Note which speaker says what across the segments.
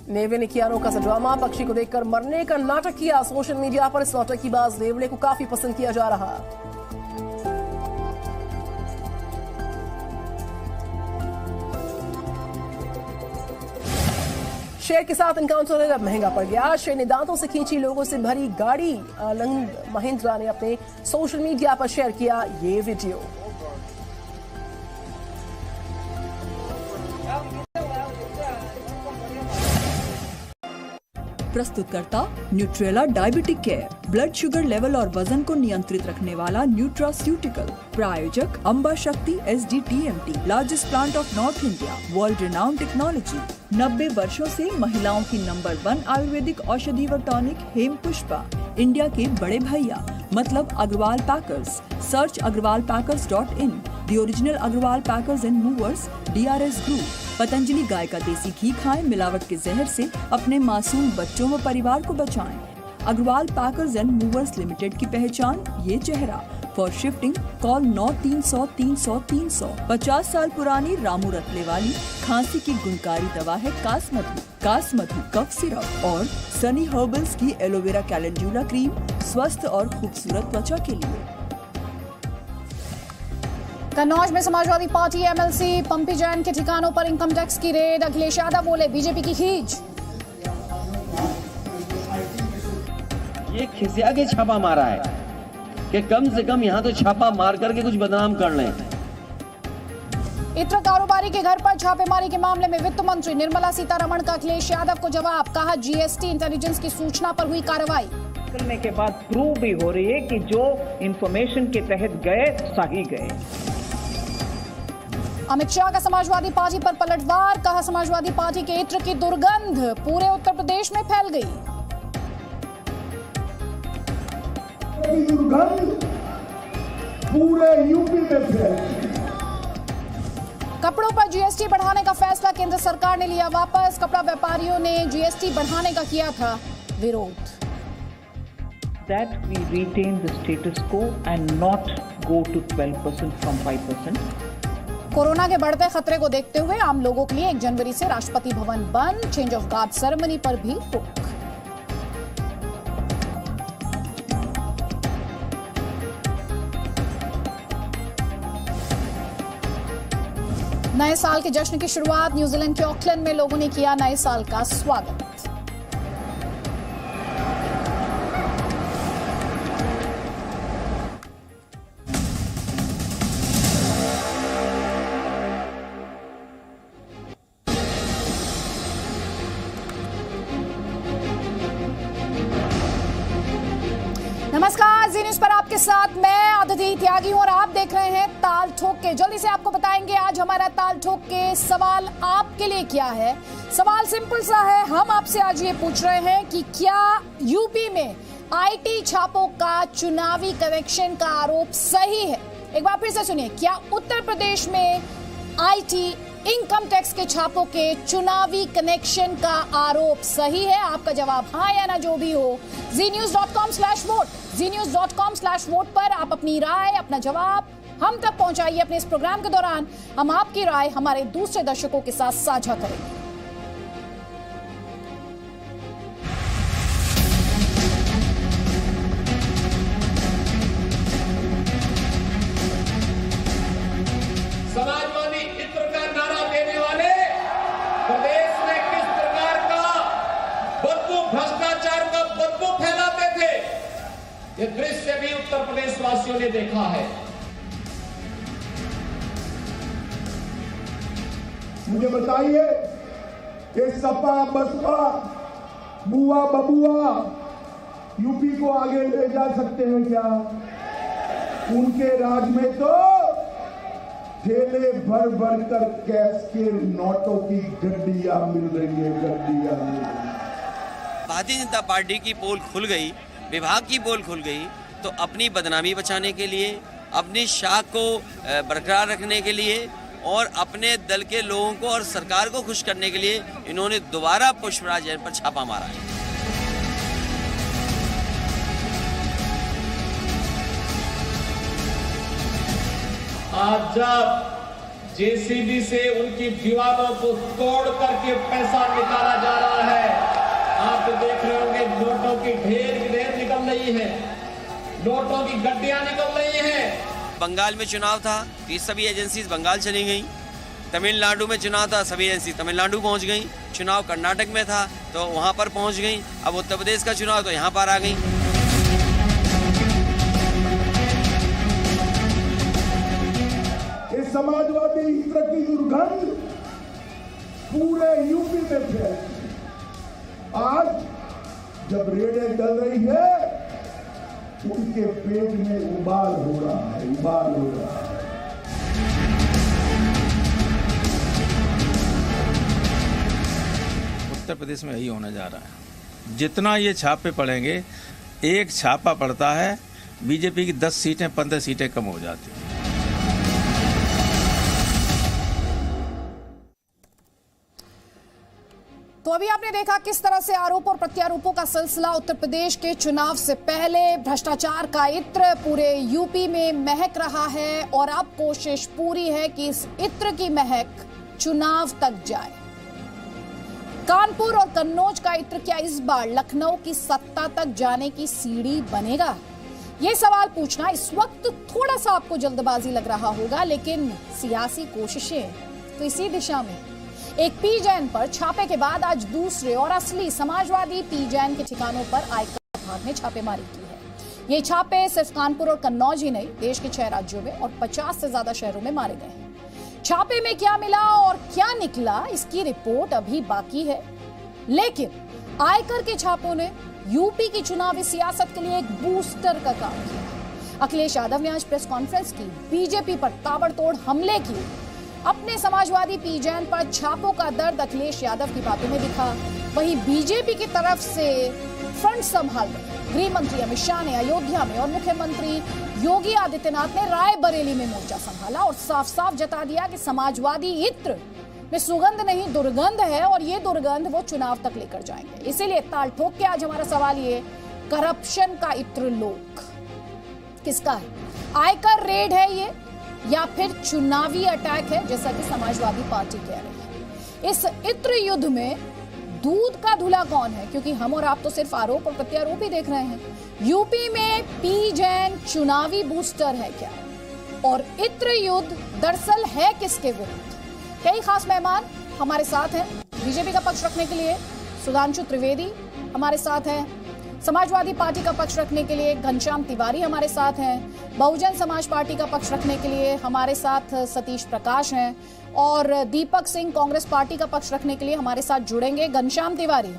Speaker 1: नेवले ने किया अनोखा सा ड्रामा, पक्षी को देखकर मरने का नाटक किया। सोशल मीडिया पर इस नौटंकीबाज नेवले को काफी पसंद किया जा रहा। शेर के साथ एनकाउंटर अब महंगा पड़ गया। शेर ने दांतों से खींची लोगों से भरी गाड़ी। आनंद महिंद्रा ने अपने सोशल मीडिया पर शेयर किया ये वीडियो।
Speaker 2: प्रस्तुतकर्ता Nutrela diabetic care, blood sugar level और वजन को नियंत्रित रखने वाला न्यूट्रास्यूटिकल। प्रायोजक अंबा शक्ति SDTMT, largest plant of north India, world renowned technology. 90 वर्षों से महिलाओं की नंबर 1 आयुर्वेदिक औषधि व टॉनिक हेम पुष्पा, इंडिया के बड़े भैया मतलब Agarwal packers. Search agrwalpackers.in, the original Agarwal packers and movers, DRS group. Patanjali गाय का देसी घी खाएं, मिलावट के जहर से अपने मासूम बच्चों व परिवार को बचाएं। Agarwal packers and movers limited की पहचान ये चेहरा। For shifting call 9300 300 300। 50 साल पुरानी रामू रतले वाली खांसी की गुणकारी दवा है कासमधु कफ सिरप और सनी हर्बल्स की एलोवेरा कैलेंडुला क्रीम, स्वस्थ और खूबसूरत त्वचा के लिए।
Speaker 3: कन्नौज में समाजवादी पार्टी MLC पंपी जैन के ठिकानों पर इनकम टैक्स की रेड। अखिलेश यादव बोले बीजेपी की खींच।
Speaker 4: ये खिसिया के छापा मारा है कि कम से कम यहाँ तो छापा मार करके कुछ बदनाम कर लें।
Speaker 3: इत्र कारोबारी के घर पर छापेमारी के मामले में वित्त मंत्री निर्मला सीतारमण का अखिलेश यादव को जवाब। कहा GST इंटेलिजेंस की सूचना पर हुई कार्रवाई।
Speaker 5: निकलने के बाद प्रूव भी हो रही है कि जो इंफॉर्मेशन के तहत गए सही गए।
Speaker 3: अमित शाह का समाजवादी पार्टी पर पलटवार। कहा समाजवादी पार्टी के इत्र की दुर्गंध पूरे उत्तर प्रदेश में फैल गई।
Speaker 6: दुर्गंध पूरे यूपी में फैल गई।
Speaker 3: कपड़ों पर GST बढ़ाने का फैसला केंद्र सरकार ने लिया वापस। कपड़ा व्यापारियों ने GST बढ़ाने का किया था विरोध।
Speaker 5: That we retain the status quo and not go to 12% from 5%.
Speaker 3: Corona के बढ़ते खतरे को देखते हुए आम लोगों के लिए 1 जनवरी से राष्ट्रपति भवन बंद। चेंज ऑफ गार्ड सेरेमनी पर भी रोक। नए साल के जश्न की शुरुआत। न्यूजीलैंड के ऑकलैंड में लोगों ने किया नए साल का स्वागत। नमस्कार, जी न्यूज पर आपके साथ मैं अदिति त्यागी हूं और आप देख रहे हैं ताल ठोक के। जल्दी से आपको बताएंगे आज हमारा ताल ठोक के सवाल आपके लिए क्या है। सवाल सिंपल सा है, हम आपसे आज ये पूछ रहे हैं कि क्या यूपी में IT छापों का चुनावी कनेक्शन का आरोप सही है। एक बार फिर से सुनिए, क्या उत्तर प्रदेश में IT इनकम टैक्स के छापों के चुनावी कनेक्शन का आरोप सही है? आपका जवाब हाँ या ना जो भी हो, znews.com/vote znews.com/vote पर आप अपनी राय, अपना जवाब हम तक पहुंचाइए। अपने इस प्रोग्राम के दौरान हम आपकी राय हमारे दूसरे दर्शकों के साथ साझा करेंगे।
Speaker 7: समाजवादी इत्र का नारा देने वाले प्रदेश में किस प्रकार का बदबू, भ्रष्टाचार का बदबू फैलाते थे, ये दृश्य भी उत्तर प्रदेश वासियों ने देखा है।
Speaker 6: मुझे बताइए कि सपा बसपा बुआ बबुआ यूपी को आगे ले जा सकते हैं क्या? उनके राज में तो ठेले भर भर कर कैश के नोटों की गड्डियां मिल रही है, गड्डियां मिल रही है।
Speaker 4: भारतीय जनता पार्टी की पोल खुल गई, विभाग की पोल खुल गई, तो अपनी बदनामी बचाने के लिए, अपनी शाख को बरकरार रखने के लिए और अपने दल के लोगों को और सरकार को खुश करने के लिए इन्होंने दोबारा पुष्पराज जैन पर छापा मारा है।
Speaker 7: आज जब JCB से उनकी दीवारों को तोड़ करके पैसा निकाला जा रहा है, ढेर की ढेर निकल रही है, नोटों की गड्डियां निकल रही हैं।
Speaker 4: बंगाल में चुनाव था तो ये सभी एजेंसीज बंगाल चली गई। तमिलनाडु में चुनाव था, सभी एजेंसी तमिलनाडु पहुंच गई। चुनाव कर्नाटक में था तो वहां पर पहुंच गई। अब उत्तर प्रदेश का चुनाव तो यहां पर आ गई।
Speaker 6: इस समाजवादी इत्र की दुर्गंध पूरे यूपी में फैल। आज जब रेडें चल रही है, उनके पेट में उबाल हो रहा है, उबाल हो रहा है।
Speaker 8: उत्तर प्रदेश में यही होने जा रहा है। जितना ये छापे पड़ेंगे, एक छापा पड़ता है, बीजेपी की 10 सीटें 15 सीटें कम हो जाती हैं।
Speaker 3: तो अभी आपने देखा किस तरह से आरोप और प्रत्यारोपों का सिलसिला उत्तर प्रदेश के चुनाव से पहले भ्रष्टाचार का इत्र पूरे यूपी में महक रहा है और अब कोशिश पूरी है कि इस इत्र की महक चुनाव तक जाए। कानपुर और कन्नौज का इत्र क्या इस बार लखनऊ की सत्ता तक जाने की सीढ़ी बनेगा? ये सवाल पूछना इस वक्त थोड़ा सा आपको जल्दबाजी लग रहा होगा, लेकिन सियासी कोशिशें तो इसी दिशा में। एक पी जैन पर छापे के बाद आज दूसरे और असली समाजवादी पी जैन के ठिकानों पर आयकर विभाग ने छापेमारी की है। ये छापे सिर्फ कानपुर और कन्नौज ही नहीं, देश के 6 राज्यों में और 50 से ज्यादा शहरों में मारे गए हैं। छापे में क्या मिला और क्या निकला, इसकी रिपोर्ट अभी बाकी है, लेकिन आयकर के छापों ने यूपी की चुनावी सियासत के लिए एक बूस्टर का काम किया। अखिलेश यादव ने आज प्रेस कॉन्फ्रेंस की, बीजेपी पर ताबड़तोड़ हमले किए। अपने समाजवादी पी जैन पर छापों का दर्द अखिलेश यादव की बातों में दिखा। वहीं बीजेपी की तरफ से फ्रंट संभाल रहे गृह मंत्री अमित शाह ने अयोध्या में और मुख्यमंत्री योगी आदित्यनाथ ने रायबरेली में मोर्चा संभाला और साफ साफ जता दिया कि समाजवादी इत्र में सुगंध नहीं दुर्गंध है और ये दुर्गंध वो चुनाव तक लेकर जाएंगे। इसीलिए ताल ठोक के आज हमारा सवाल ये, करप्शन का इत्र लोक किसका है? आयकर रेड है ये या फिर चुनावी अटैक है, जैसा कि समाजवादी पार्टी कह रही है? इस इत्र युद्ध में दूध का धुला कौन है? क्योंकि हम और आप तो सिर्फ आरोप और प्रत्यारोप ही देख रहे हैं। यूपी में पी जैन चुनावी बूस्टर है क्या? और इत्र युद्ध दरअसल है किसके विरुद्ध? कई खास मेहमान हमारे साथ हैं। बीजेपी का पक्ष रखने के लिए सुधांशु त्रिवेदी हमारे साथ हैं, समाजवादी पार्टी का पक्ष रखने के लिए घनश्याम तिवारी हमारे साथ हैं, बहुजन समाज पार्टी का पक्ष रखने के लिए हमारे साथ सतीश प्रकाश हैं और दीपक सिंह कांग्रेस पार्टी का पक्ष रखने के लिए हमारे साथ जुड़ेंगे। घनश्याम तिवारी,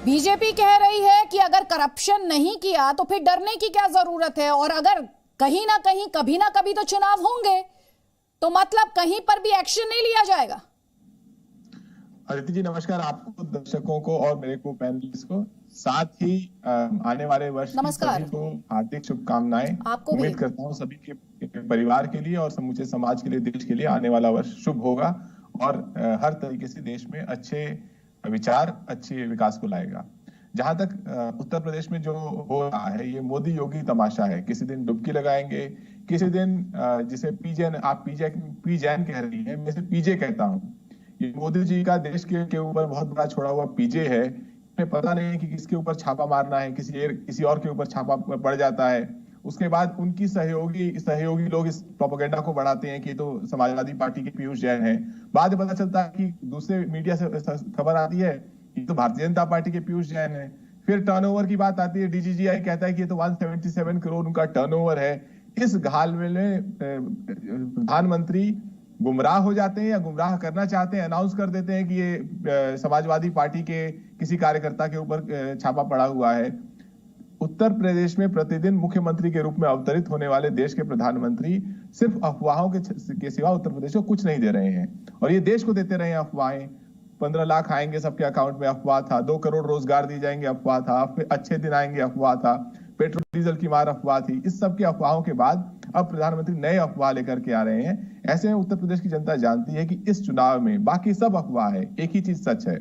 Speaker 3: बीजेपी कह रही है कि अगर करप्शन नहीं किया तो फिर डरने की क्या जरूरत है, और अगर कहीं ना कहीं कभी ना कभी तो चुनाव होंगे, तो मतलब कहीं पर भी एक्शन नहीं लिया जाएगा।
Speaker 9: अदिति जी नमस्कार, आपको, दर्शकों को और मेरे को पैनलिस्ट को, साथ ही आने वाले वर्ष सभी को हार्दिक शुभकामनाएं। उम्मीद करता हूं सभी के परिवार के लिए और समूचे समाज के लिए, देश के लिए आने वाला वर्ष शुभ होगा और हर तरीके से देश में अच्छे विचार, अच्छे विकास को लाएगा। जहां तक उत्तर प्रदेश में जो हो रहा है, ये मोदी योगी तमाशा है। किसी दिन डुबकी लगाएंगे, किसी दिन जिसे पीजैन, आप पीजैन कह रही है, मैं इसे पीजे कहता हूँ। ये मोदी जी का देश के ऊपर बहुत बड़ा छोड़ा हुआ पीजे है। उन्हें पता नहीं है कि किसके ऊपर छापा मारना है, किसी और के ऊपर छापा पड़ जाता है। उसके बाद उनकी सहयोगी लोग इस प्रोपेगेंडा को बढ़ाते हैं कि तो समाजवादी पार्टी के पीयूष जैन है। बाद में पता चलता है कि दूसरे मीडिया से खबर आती है कि तो भारतीय जनता पार्टी के पीयूष जैन है। फिर टर्नओवर की बात आती है, डीजीजीआई कहता है कि ये तो 177 करोड़ उनका टर्नओवर है। इस घालमेल में प्रधानमंत्री गुमराह हो जाते हैं या गुमराह करना चाहते हैं, अनाउंस कर देते हैं कि ये समाजवादी पार्टी के किसी कार्यकर्ता के ऊपर छापा पड़ा हुआ है। उत्तर प्रदेश में प्रतिदिन मुख्यमंत्री के रूप में अवतरित होने वाले देश के प्रधानमंत्री सिर्फ अफवाहों के सिवा उत्तर प्रदेश को कुछ नहीं दे रहे हैं, और ये देश को देते रहे हैं अफवाहें। 15 लाख आएंगे सबके अकाउंट में, अफवाह था। 2 करोड़ रोजगार दिए जाएंगे, अफवाह था। अच्छे दिन आएंगे, अफवाह था। पेट्रोल डीजल की मार, अफवाह थी। इस सब की अफवाहों के बाद अब प्रधानमंत्री नए अफवाह लेकर के आ रहे हैं। ऐसे में उत्तर प्रदेश की जनता जानती है कि इस चुनाव में बाकी सब अफवाह है, एक ही चीज सच है,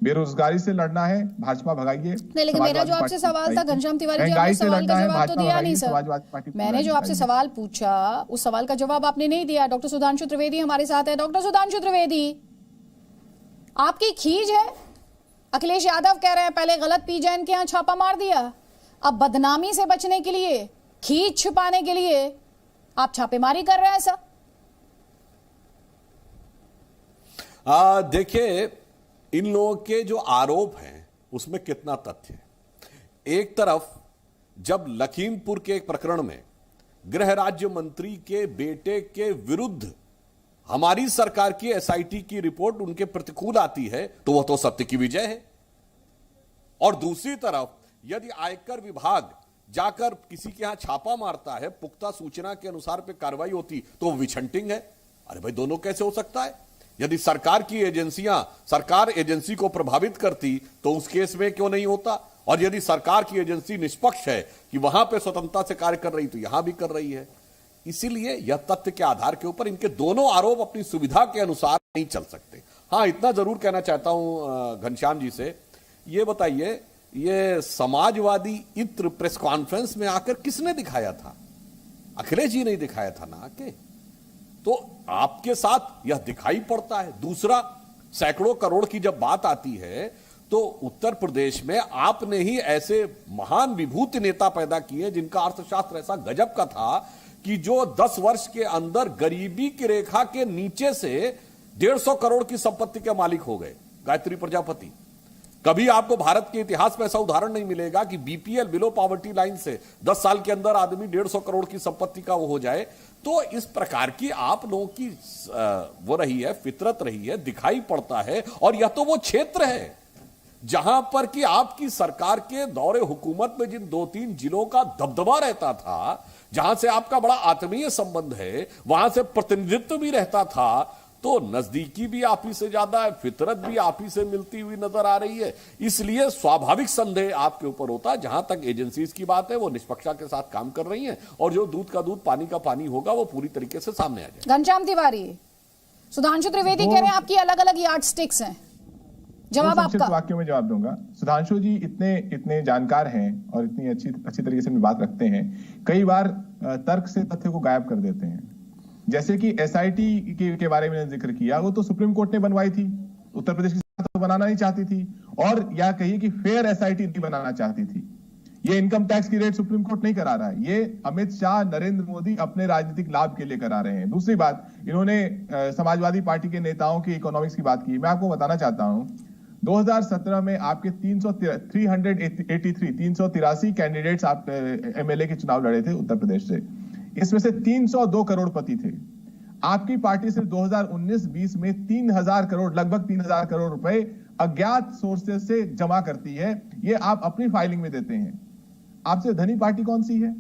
Speaker 9: बेरोजगारी से लड़ना है, भाजपा भगाइए।
Speaker 3: नहीं, लेकिन मेरा जो आपसे सवाल था घनश्याम तिवारी जी, आपने सवाल का जवाब तो दिया नहीं सर। मैंने जो आपसे सवाल पूछा उस सवाल का जवाब आपने नहीं दिया। डॉक्टर सुधांशु त्रिवेदी हमारे साथ है। डॉक्टर सुधांशु त्रिवेदी, आपकी खीज है अखिलेश यादव कह रहे हैं पहले गलत पी जैन के यहां छापा मार दिया, अब बदनामी से बचने के लिए, खींच छुपाने के लिए आप छापेमारी कर रहे हैं सर?
Speaker 10: देखिए, इन लोगों के जो आरोप हैं उसमें कितना तथ्य है। एक तरफ जब लखीमपुर के एक प्रकरण में गृह राज्य मंत्री के बेटे के विरुद्ध हमारी सरकार की एसआईटी की रिपोर्ट उनके प्रतिकूल आती है तो वह तो सत्य की विजय है, और दूसरी तरफ यदि आयकर विभाग जाकर किसी के यहां छापा मारता है, पुख्ता सूचना के अनुसार पे कार्रवाई होती तो वो विछंटिंग है। अरे भाई, दोनों कैसे हो सकता है? यदि सरकार की एजेंसियां सरकार एजेंसी को प्रभावित करती तो उस केस में क्यों नहीं होता, और यदि सरकार की एजेंसी निष्पक्ष है कि वहां पे स्वतंत्रता से कार्य कर रही तो यहां भी कर रही है। इसीलिए यह तथ्य के आधार के ऊपर इनके दोनों आरोप अपनी सुविधा के अनुसार नहीं चल सकते। हां, इतना जरूर कहना चाहता हूं घनश्याम जी से, ये बताइए, ये समाजवादी इत्र प्रेस कॉन्फ्रेंस में आकर किसने दिखाया था? अखिलेश जी ने दिखाया था ना आके, तो आपके साथ यह दिखाई पड़ता है। दूसरा, सैकड़ों करोड़ की जब बात आती है तो उत्तर प्रदेश में आपने ही ऐसे महान विभूति नेता पैदा किए जिनका अर्थशास्त्र ऐसा गजब का था कि जो 10 वर्ष के अंदर गरीबी की रेखा के नीचे से 150 करोड़ की संपत्ति के मालिक हो गए। गायत्री प्रजापति, कभी आपको भारत के इतिहास में ऐसा उदाहरण नहीं मिलेगा कि बीपीएल, बिलो पॉवर्टी लाइन से 10 साल के अंदर आदमी 150 करोड़ की संपत्ति का वो हो जाए। तो इस प्रकार की आप लोगों की वो रही है, फितरत रही है, दिखाई पड़ता है। और यह तो वो क्षेत्र है जहां पर कि आपकी सरकार के दौरे हुकूमत में जिन 2-3 जिलों का दबदबा रहता था, जहां से आपका बड़ा आत्मीय संबंध है, वहां से प्रतिनिधित्व भी रहता था, तो नजदीकी भी आप ही से ज्यादा है, फितरत भी आप ही से मिलती हुई नजर आ रही है। इसलिए स्वाभाविक संदेह आपके ऊपर होता है। जहां तक एजेंसीज की बात है, वो निष्पक्षता के साथ काम कर रही हैं, और जो दूध का दूध पानी का पानी होगा वो पूरी तरीके से सामने आ जाए।
Speaker 3: घनश्याम तिवारी, सुधांशु त्रिवेदी कह रहे हैं आपकी अलग अलग यार्ड स्टिक्स हैं, जवाब आपका।
Speaker 9: वाक्यों में जवाब दूंगा। सुधांशु जी इतने जानकार हैं और इतनी अच्छी तरीके से बात रखते हैं, कई बार तर्क से तथ्य को गायब कर देते हैं। जैसे कि एसआईटी के बारे में जिक्र किया, वो तो सुप्रीम कोर्ट ने बनवाई थी, उत्तर प्रदेश की सरकार तो बनाना नहीं चाहती थी, और या कहिए कि फेयर एसआईटी नहीं बनाना चाहती थी। ये इनकम टैक्स की रेट सुप्रीम कोर्ट नहीं करा रहा है, ये अमित शाह, नरेंद्र मोदी अपने राजनीतिक लाभ के लिए करा रहे हैं। दूसरी बात, इन्होंने समाजवादी पार्टी के नेताओं की इकोनॉमिक्स की बात की। मैं आपको बताना चाहता हूं, 2017 में आपके 383 कैंडिडेट्स आप एमएलए के चुनाव लड़े थे उत्तर प्रदेश से, इसमें से 302 करोड़पति थे। आपकी पार्टी सिर्फ 2019-20 में 3,000 करोड़, लगभग 3,000 करोड़ रुपए अज्ञात सोर्सेस से जमा करती है। ये आप अपनी फाइलिंग में देते हैं। आपसे धनी पार्टी कौन सी है?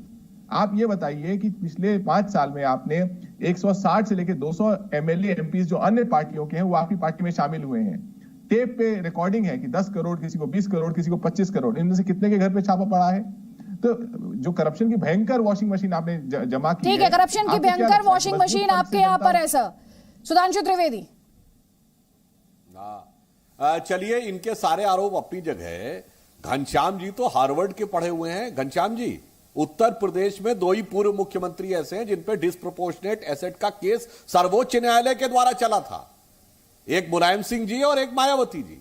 Speaker 9: आप ये बताइए कि पिछले 5 साल में आपने 160 से लेकर 200 एमएलए एमपी जो अन्य पार्टियों के हैं वो आपकी पार्टी में शामिल हुए हैं। टेप पे रिकॉर्डिंग है कि 10 करोड़, किसी को 20 करोड़, किसी को 25 करोड़, इनमें से कितने के घर पे छापा पड़ा है? तो जो करप्शन की भयंकर वॉशिंग मशीन आपने जमा की,
Speaker 3: ठीक है, करप्शन की भयंकर वॉशिंग मशीन आपके यहाँ पर है सर। सुधांशु त्रिवेदी,
Speaker 10: चलिए, इनके सारे आरोप अपनी जगह है। घनश्याम जी तो हार्वर्ड के पढ़े हुए हैं। घनश्याम जी, उत्तर प्रदेश में 2 ही पूर्व मुख्यमंत्री ऐसे हैं जिन पे डिस्प्रोपोर्शनेट एसेट का केस सर्वोच्च न्यायालय के द्वारा चला था, एक मुलायम सिंह जी और एक मायावती जी,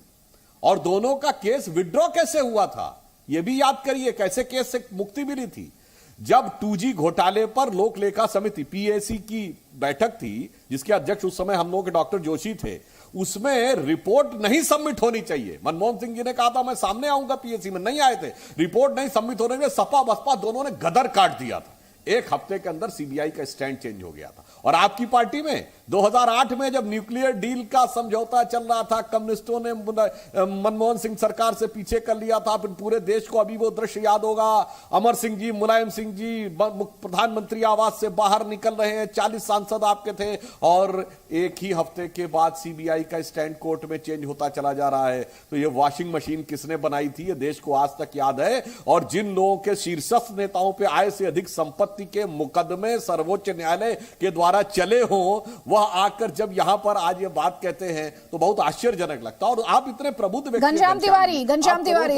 Speaker 10: और दोनों का केस विड्रॉ कैसे हुआ था यह भी याद करिए, कैसे केस से मुक्ति मिली थी। जब 2G घोटाले पर लोक लेखा समिति पीएसी की बैठक थी, जिसके अध्यक्ष उस समय हम लोग के डॉक्टर जोशी थे, उसमें रिपोर्ट नहीं सबमिट होनी चाहिए। मनमोहन सिंह जी ने कहा था मैं सामने आऊंगा, पीएसी में नहीं आए थे, रिपोर्ट नहीं सबमिट होने में सपा बसपा दोनों ने गदर काट दिया था। 1 हफ्ते के अंदर सीबीआई का स्टैंड चेंज हो गया था। और आपकी पार्टी में 2008 में जब न्यूक्लियर डील का समझौता चल रहा था, कम्युनिस्टों ने मनमोहन सिंह सरकार से पीछे कर लिया था। फिर पूरे देश को अभी वो दृश्य याद होगा, अमर सिंह जी, मुलायम सिंह जी प्रधानमंत्री आवास से बाहर निकल रहे हैं, 40 सांसद आपके थे, और 1 ही हफ्ते के बाद सीबीआई का स्टैंड कोर्ट में चेंज होता चला जा रहा है। तो ये वॉशिंग मशीन किसने बनाई थी, ये देश को आज तक याद है। और जिन लोगों के शीर्षस्थ नेताओं पर आय से अधिक संपत्ति के मुकदमे सर्वोच्च न्यायालय के द्वारा चले हों, वह आकर जब यहां पर आज ये बात कहते हैं तो बहुत आश्चर्यजनक लगता है। और आप इतने प्रबुद्ध व्यक्ति,
Speaker 3: घनश्याम तिवारी,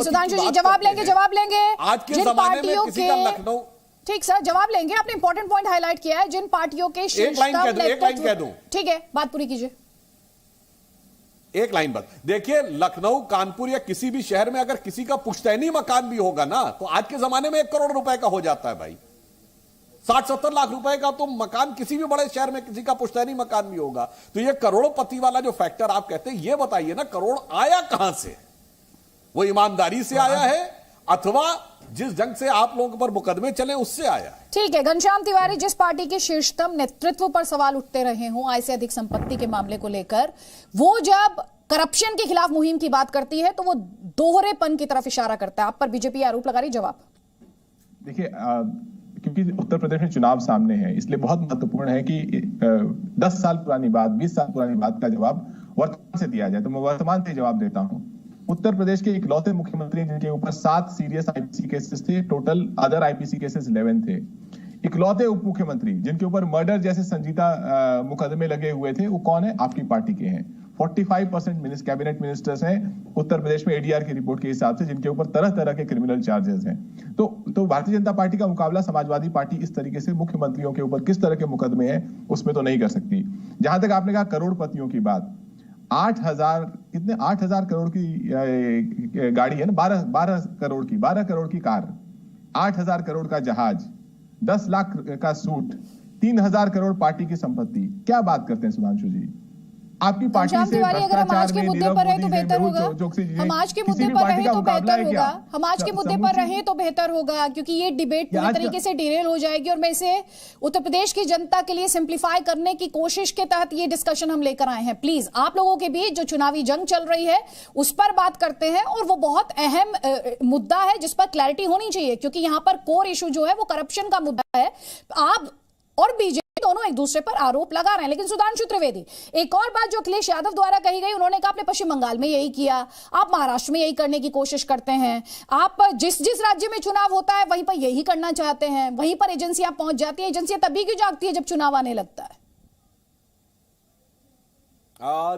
Speaker 3: सुधांशु जी जवाब लेंगे
Speaker 10: आज के जमाने में किसी का लखनऊ,
Speaker 3: ठीक सर, जवाब लेंगे। आपने इंपॉर्टेंट पॉइंट हाईलाइट किया है, जिन पार्टियों के
Speaker 10: एक लाइन कह दूं,
Speaker 3: ठीक है, बात पूरी कीजिए।
Speaker 10: एक लाइन बस देखिए, लखनऊ, कानपुर या किसी भी शहर में अगर किसी का पुश्तैनी मकान भी होगा ना, तो आज के जमाने में 1 करोड़ रुपए का हो जाता है भाई। 60-70 लाख रुपए का तो मकान किसी भी बड़े शहर में किसी का पुश्तैनी मकान भी होगा। तो ये करोड़पति वाला जो फैक्टर आप कहते हैं, ये बताइए ना, करोड़ आया कहां से? वो ईमानदारी से आया है अथवा जिस जंग से आप लोगों पर मुकदमे चले उससे आया है?
Speaker 3: ठीक है घनश्याम तिवारी, जिस पार्टी के शीर्षतम नेतृत्व पर सवाल उठते रहे हों आय से अधिक संपत्ति के मामले को लेकर, वो जब करप्शन के खिलाफ मुहिम की बात करती है तो वो दोहरेपन की तरफ इशारा करता है। आप पर बीजेपी आरोप लगा रही, जवाब?
Speaker 9: देखिए, क्योंकि उत्तर प्रदेश में चुनाव सामने है, इसलिए बहुत महत्वपूर्ण है कि 10 साल पुरानी बात, 20 साल पुरानी बात का जवाब वर्तमान से दिया जाए। तो मैं वर्तमान से जवाब देता हूं। उत्तर प्रदेश के इकलौते मुख्यमंत्री जिनके ऊपर 7 सीरियस आईपीसी केसेस थे, टोटल अदर आईपीसी केसेस 11 थे। इकलौते उप मुख्यमंत्री जिनके ऊपर मर्डर जैसे संजीदा मुकदमे लगे हुए थे, वो कौन है? आपकी पार्टी के हैं। 45% कैबिनेट मिनिस्टर्स हैं उत्तर प्रदेश में एडीआर की रिपोर्ट के हिसाब से, जिनके ऊपर तरह तरह के क्रिमिनल चार्जेस हैं। तो भारतीय जनता पार्टी का मुकाबला समाजवादी पार्टी इस तरीके से मुख्यमंत्रियों के ऊपर किस तरह के मुकदमे हैं उसमें तो नहीं कर सकती। जहां तक आपने कहा करोड़पतियों की बात, 8,000 करोड़ की गाड़ी है ना, 12 करोड़ की कार, 8,000 करोड़ का जहाज, 10 लाख का सूट, 3,000 करोड़ पार्टी की संपत्ति। क्या बात करते हैं सुधांशु जी? आपकी पार्टी से
Speaker 3: अगर हम आज के मुद्दे पर रहे तो बेहतर होगा, हम आज के मुद्दे पर रहे तो बेहतर होगा, हम आज के मुद्दे पर रहे तो बेहतर होगा, क्योंकि ये डिबेट पूरी तरीके से डिरेल हो जाएगी। और मैं इसे उत्तर प्रदेश की जनता के लिए सिंप्लीफाई करने की कोशिश के तहत ये डिस्कशन हम लेकर आए हैं। प्लीज आप लोगों के बीच जो चुनावी जंग चल रही है उस पर बात करते हैं, और वो बहुत अहम मुद्दा है जिस पर क्लैरिटी होनी चाहिए, क्योंकि यहां पर कोर इशू जो है वो करप्शन का मुद्दा है। आप और बीजेपी दोनों एक दूसरे पर आरोप लगा रहे हैं। लेकिन सुधांशु त्रिवेदी, एक और बात जो अखिलेश यादव द्वारा कही गई, उन्होंने कहा आपने पश्चिम बंगाल में यही किया, आप महाराष्ट्र में यही करने की कोशिश करते हैं, आप जिस राज्य में चुनाव होता है वहीं पर यही करना चाहते हैं, वहीं पर एजेंसियां पहुंच जाती है। एजेंसियां तभी क्यों जागती है जब चुनाव आने लगता है?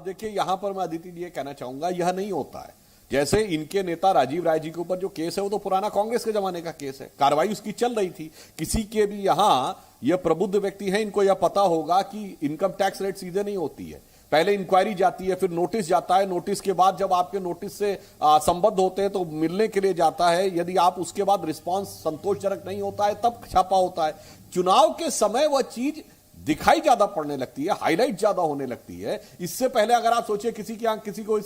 Speaker 10: देखिए, यहां पर मैं अदिति जी ये कहना चाहूंगा, यह नहीं होता है। जैसे इनके नेता राजीव राय जी के ऊपर जो केस है वो तो पुराना कांग्रेस के जमाने का केस है, कार्रवाई उसकी चल रही थी। किसी के भी यहां ये प्रबुद्ध व्यक्ति हैं, इनको यह पता होगा कि इनकम टैक्स रेट सीधे नहीं होती है। पहले इंक्वायरी जाती है, फिर नोटिस जाता है, नोटिस के बाद जब आपके नोटिस से संबद्ध होते हैं तो मिलने के लिए जाता है। यदि आप उसके बाद रिस्पांस संतोषजनक नहीं होता है तब छापा होता है। चुनाव के समय वह चीज दिखाई ज्यादा पड़ने लगती है, हाईलाइट ज्यादा होने लगती है। इससे पहले अगर आप सोचिए किसी के यहाँ किसी को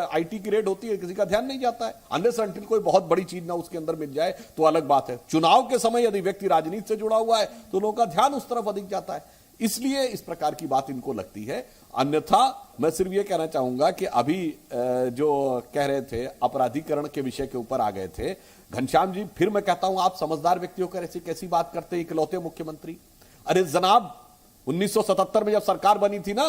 Speaker 10: आईटी की रेड होती है, किसी का ध्यान नहीं जाता है, अनलेस अंटिल कोई बहुत बड़ी चीज ना उसके अंदर मिल जाए तो अलग बात है। चुनाव के समय यदि व्यक्ति राजनीति से जुड़ा हुआ है तो लोगों का ध्यान उस तरफ अधिक जाता है, इसलिए इस प्रकार की बात इनको लगती है। अन्यथा मैं सिर्फ ये कहना चाहूंगा कि अभी जो कह रहे थे अपराधीकरण के विषय के ऊपर आ गए थे घनश्याम जी, फिर मैं कहता हूं आप समझदार व्यक्तियों को ऐसी कैसी बात करते हैं, इकलौते मुख्यमंत्री। अरे जनाब, 1977 में जब सरकार बनी थी ना,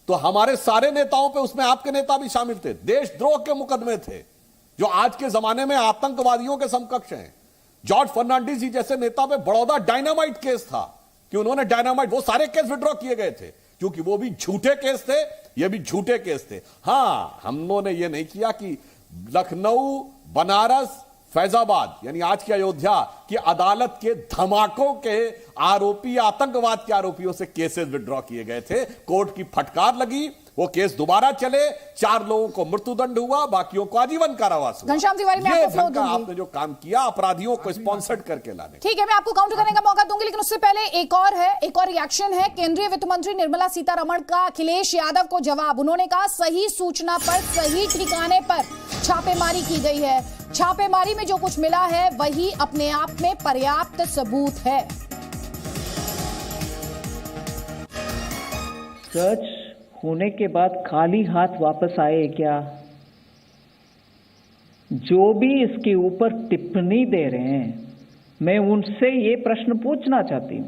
Speaker 10: तो हमारे सारे नेताओं पे, उसमें आपके नेता भी शामिल थे, देशद्रोह के मुकदमे थे जो आज के जमाने में आतंकवादियों के समकक्ष हैं। जॉर्ज फर्नांडिस जी जैसे नेता पे बड़ौदा डायनामाइट केस था कि उन्होंने डायनामाइट, वो सारे केस विड्रॉ किए गए थे क्योंकि वो भी झूठे केस थे, ये भी झूठे केस थे। हां, हमने ये नहीं किया कि लखनऊ, बनारस, फैजाबाद यानी आज की अयोध्या की अदालत के धमाकों के आरोपी, आतंकवाद के आरोपियों से केसेस विड्रॉ किए गए थे। कोर्ट की फटकार लगी, वो केस दोबारा चले, 4 लोगों को मृत्युदंड हुआ, बाकियों को आजीवन कारावास हुआ।
Speaker 3: घनश्याम तिवारी, मैं आपको फ्लो दूंगी।
Speaker 10: आपने जो काम किया अपराधियों को स्पॉन्सर्ड करके लाने,
Speaker 3: ठीक है, मैं आपको काउंटर करने का मौका दूंगी, लेकिन उससे पहले एक और रिएक्शन है केंद्रीय वित्त मंत्री निर्मला सीतारमण का अखिलेश यादव को जवाब। उन्होंने कहा सही सूचना पर, सही ठिकाने पर छापेमारी की गई है, छापेमारी में जो कुछ मिला है वही अपने आप में पर्याप्त सबूत है।
Speaker 5: सच होने के बाद खाली हाथ वापस आए क्या? जो भी इसके ऊपर टिप्पणी दे रहे हैं, मैं उनसे ये प्रश्न पूछना चाहती हूं,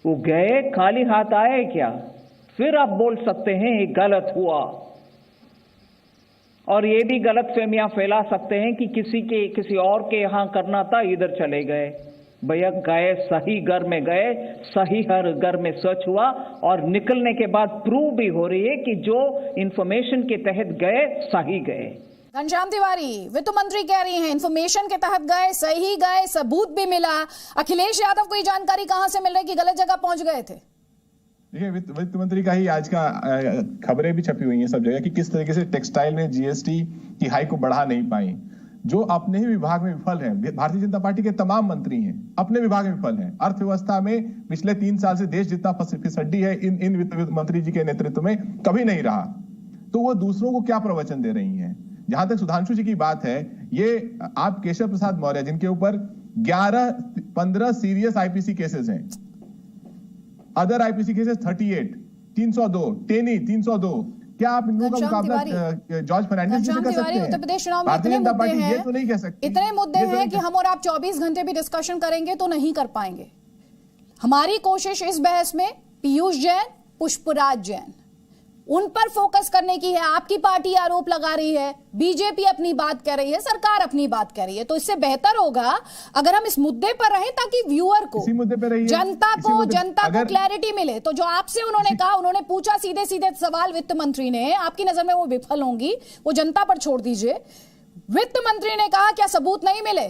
Speaker 5: वो गए खाली हाथ आए क्या? फिर आप बोल सकते हैं ये गलत हुआ, और ये भी गलतफहमियां फैला सकते हैं कि किसी और के यहां करना था, इधर चले गए। भैया गए, सही घर में गए, सही हर घर में सर्च हुआ, और निकलने के बाद प्रूव भी हो रही है कि जो इंफॉर्मेशन के तहत गए सही गए।
Speaker 3: घनश्याम तिवारी, वित्त मंत्री कह रही हैं इंफॉर्मेशन के तहत गए, सही गए, सबूत भी मिला। अखिलेश यादव को ये जानकारी कहां से मिल रही कि गलत जगह पहुंच गए थे?
Speaker 9: देखिए वित्त मंत्री का ही आज का खबरें भी छपी हुई हैं सब जगह कि किस तरीके से टेक्सटाइल में जीएसटी की हाइक को बढ़ा नहीं पाई, जो अपने ही विभाग में विफल हैं। भारतीय जनता पार्टी के तमाम मंत्री हैं अपने विभाग में विफल हैं। अर्थव्यवस्था में पिछले 3 साल से देश जितना फिसड्डी है इन वित्त मंत्री जी के नेतृत्व में कभी नहीं रहा, तो वो दूसरों को क्या प्रवचन दे रही हैं। जहां तक सुधांशु जी की बात है, ये आप केशव प्रसाद मौर्य जिनके ऊपर 11-15 सीरियस आईपीसी केसेस हैं, अदर आईपीसी केसेस 38, 302, टेनी 302, क्या आप इन लोगों का मुकाबला जॉर्ज फर्नांडिस जी से कर सकते हैं?
Speaker 3: उत्तर प्रदेश चुनाव में इतने मुद्दे हैं,
Speaker 9: ये तो नहीं कह सकते,
Speaker 3: इतने मुद्दे हैं कि हम और आप 24 घंटे भी डिस्कशन करेंगे तो नहीं कर पाएंगे। हमारी कोशिश इस बहस में पीयूष जैन, पुष्पराज जैन, उन पर फोकस करने की है। आपकी पार्टी आरोप लगा रही है, बीजेपी अपनी बात कह रही है, सरकार अपनी बात कह रही है, तो इससे बेहतर होगा अगर हम इस मुद्दे पर रहें ताकि व्यूअर को, जनता को क्लैरिटी मिले। तो जो आपसे उन्होंने कहा, उन्होंने पूछा सीधे सीधे सवाल वित्त मंत्री ने, आपकी नजर में वो विफल होंगी, वो जनता पर छोड़ दीजिए। वित्त मंत्री ने कहा क्या सबूत नहीं मिले,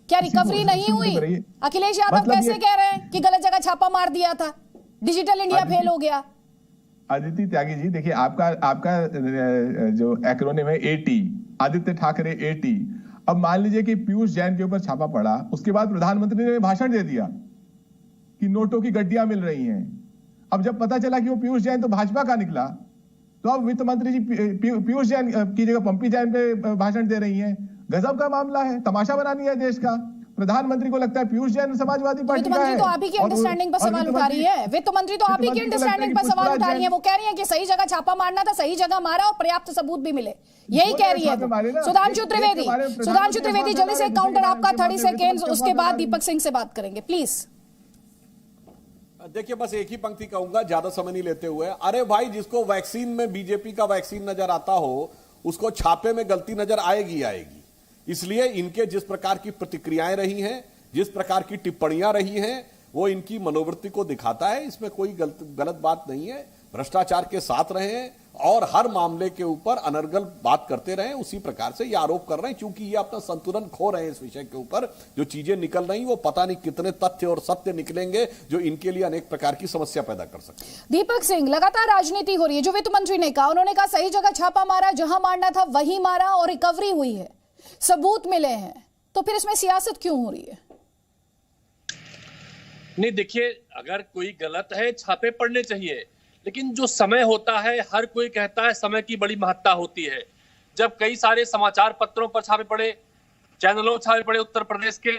Speaker 3: क्या रिकवरी नहीं हुई? अखिलेश यादव कैसे कह रहे हैं कि गलत जगह छापा मार दिया था, डिजिटल इंडिया फेल हो गया?
Speaker 9: आदित्य त्यागी जी देखिए, आपका जो एक्रोनिम है एटी, आदित्य ठाकरे एटी। अब मान लीजिए कि पीयूष जैन के ऊपर छापा पड़ा, उसके बाद प्रधानमंत्री ने भाषण दे दिया कि नोटों की गड्डियां मिल रही हैं। अब जब पता चला कि वो पीयूष जैन तो भाजपा का निकला, तो अब वित्त मंत्री जी पीयूष जैन की जगह पंपी जैन पे भाषण दे रही हैं। गजब का मामला है, तमाशा बनानी है देश का। प्रधानमंत्री को लगता है पीयूष जैन समाजवादी पार्टी का है।
Speaker 3: वित्त मंत्री तो आप ही की अंडरस्टैंडिंग पर सवाल उठा रही है। वित्त मंत्री तो आप ही की अंडरस्टैंडिंग पर सवाल उठा रही है। वो कह रही है कि सही जगह छापा मारना था, सही जगह मारा और पर्याप्त सबूत भी मिले, यही कह रही है। सुधांशु त्रिवेदी जल्दी से काउंटर आपका 30 सेकेंड, उसके बाद दीपक सिंह से बात करेंगे प्लीज।
Speaker 10: देखिए बस एक ही पंक्ति कहूंगा, ज्यादा समय नहीं लेते हुए। अरे भाई, जिसको वैक्सीन में बीजेपी का वैक्सीन नजर आता हो, उसको छापे में गलती नजर आएगी। इसलिए इनके जिस प्रकार की प्रतिक्रियाएं रही हैं, जिस प्रकार की टिप्पणियां रही हैं, वो इनकी मनोवृत्ति को दिखाता है। इसमें कोई गलत बात नहीं है। भ्रष्टाचार के साथ रहे और हर मामले के ऊपर अनर्गल बात करते रहे, उसी प्रकार से ये आरोप कर रहे हैं। क्योंकि ये अपना संतुलन खो रहे हैं इस विषय के ऊपर। जो चीजें निकल रही, वो पता नहीं कितने तथ्य और सत्य निकलेंगे जो इनके लिए अनेक प्रकार की समस्या पैदा कर सकते हैं।
Speaker 3: दीपक सिंह, लगातार राजनीति हो रही है। जो वित्त मंत्री ने कहा, उन्होंने कहा सही जगह छापा मारा, जहां मारना था वहीं मारा और रिकवरी हुई है, सबूत मिले हैं, तो फिर इसमें सियासत क्यों हो रही है?
Speaker 11: नहीं देखिए, अगर कोई गलत है छापे पड़ने चाहिए, लेकिन जो समय होता है, हर कोई कहता है समय की बड़ी महत्ता होती है। जब कई सारे समाचार पत्रों पर छापे पड़े, चैनलों में छापे पड़े, उत्तर प्रदेश के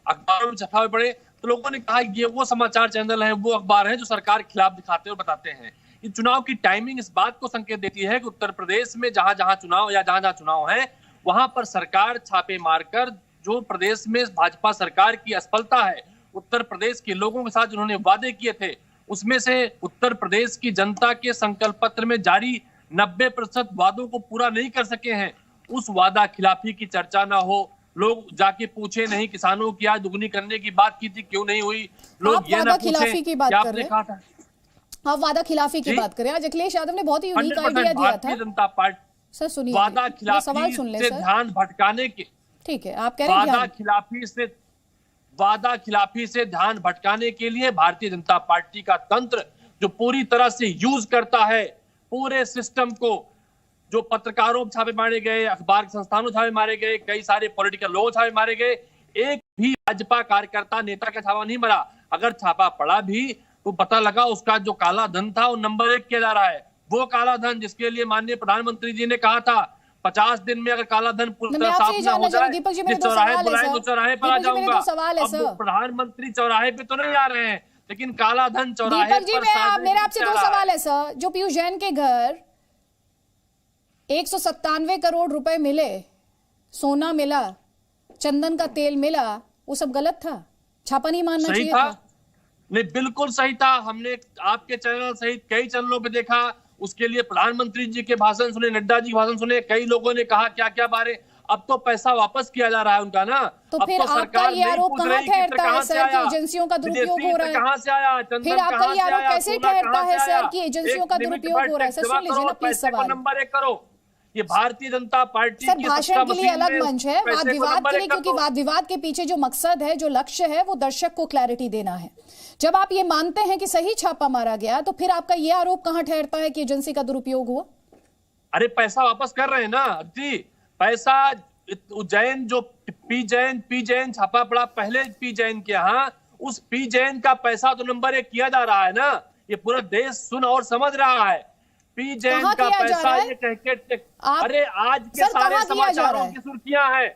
Speaker 11: अखबारों में छापे पड़े, तो लोगों ने कहा ये वो समाचार चैनल हैं, वो अखबार हैं जो सरकार के खिलाफ दिखाते और बताते हैं। ये चुनाव की टाइमिंग इस बात को संकेत देती है कि उत्तर प्रदेश में जहां जहां चुनाव या जहां जहां चुनाव है, वहां पर सरकार छापे मारकर जो प्रदेश में भाजपा सरकार की असफलता है, उत्तर प्रदेश के लोगों के साथ जिन्होंने वादे किए थे, उसमें से उत्तर प्रदेश की जनता के संकल्प पत्र में जारी 90% वादों को पूरा नहीं कर सके हैं। उस वादा खिलाफी की चर्चा ना हो, लोग जाके पूछे नहीं किसानों की आज दुगनी करने की बात की थी, क्यों नहीं हुई, लोग ये ना पूछे कि आपने कहा था।
Speaker 3: आप वादा खिलाफी की बात करें। आज अखिलेश यादव ने बहुत ही यूनिक आइडिया दिया था।
Speaker 11: भारतीय जनता पार्टी
Speaker 3: सर सुनिए,
Speaker 11: वादा खिलाफी से ध्यान भटकाने के,
Speaker 3: ठीक है आप कह रहे हैं
Speaker 11: वादा खिलाफी से ध्यान भटकाने के लिए भारतीय जनता पार्टी का तंत्र जो पूरी तरह से यूज करता है पूरे सिस्टम को, जो पत्रकारों छापे मारे गए, अखबार संस्थानों छापे मारे गए, कई सारे पॉलिटिकल लोग छापे मारे गए, एक भी भाजपा कार्यकर्ता नेता का छापा नहीं मरा। अगर छापा पड़ा भी तो पता लगा उसका जो काला धन था वो नंबर 1 किया जा रहा है। वो काला धन जिसके लिए माननीय प्रधानमंत्री जी ने कहा था 50 दिन में अगर काला धन पूरी तरह साफ न हो जाए, जिस चौराहे बुलाए तो चौराहे पर आ जाऊंगा। अब प्रधानमंत्री चौराहे पे तो नहीं आ रहे हैं, लेकिन काला धन चौराहे पर।
Speaker 3: मेरा आपसे 2 सवाल है सर। जो पीयूष जैन के घर 197 करोड़ रुपए मिले, सोना मिला, चंदन का तेल मिला, वो सब गलत था? छापा नहीं मारना चाहिए था?
Speaker 11: नहीं, बिल्कुल सही था। हमने आपके चैनल सहित कई चैनलों पे देखा, उसके लिए प्रधानमंत्री जी के भाषण सुने, नड्डा जी के भाषण सुने, कई लोगों ने कहा क्या क्या बारे। अब तो पैसा वापस किया जा रहा है उनका ना।
Speaker 3: तो फिर आपका ये आरोप कहां ठहरता है सर कि एजेंसियों का दुरुपयोग हो रहा है?
Speaker 11: कहां से आया?
Speaker 3: फिर आपका ये आरोप कैसे ठहरता है सर कि एजेंसियों का दुरुपयोग हो रहा है? सर सुन लीजिए ना प्लीज सवाल।
Speaker 11: नंबर 1 करो। ये भारतीय जनता पार्टी
Speaker 3: सर भाषण के लिए अलग मंच है, वाद विवाद के लिए, क्योंकि वाद विवाद के पीछे जो मकसद है, जो लक्ष्य है, वो दर्शक को क्लैरिटी देना है। जब आप ये मानते हैं कि सही छापा मारा गया, तो फिर आपका ये आरोप कहां ठहरता है कि एजेंसी का दुरुपयोग हुआ?
Speaker 11: अरे पैसा वापस कर रहे हैं ना जी, पैसा उज्जैन जो पी जैन छापा पड़ा पहले पी जैन के यहाँ, उस पी जैन का पैसा तो नंबर 1 किया जा रहा है ना, ये पूरा देश सुन और समझ रहा है। पी जैन का पैसा ये कह के अरे आज के सारे समाचारों की सुर्खियां हैं,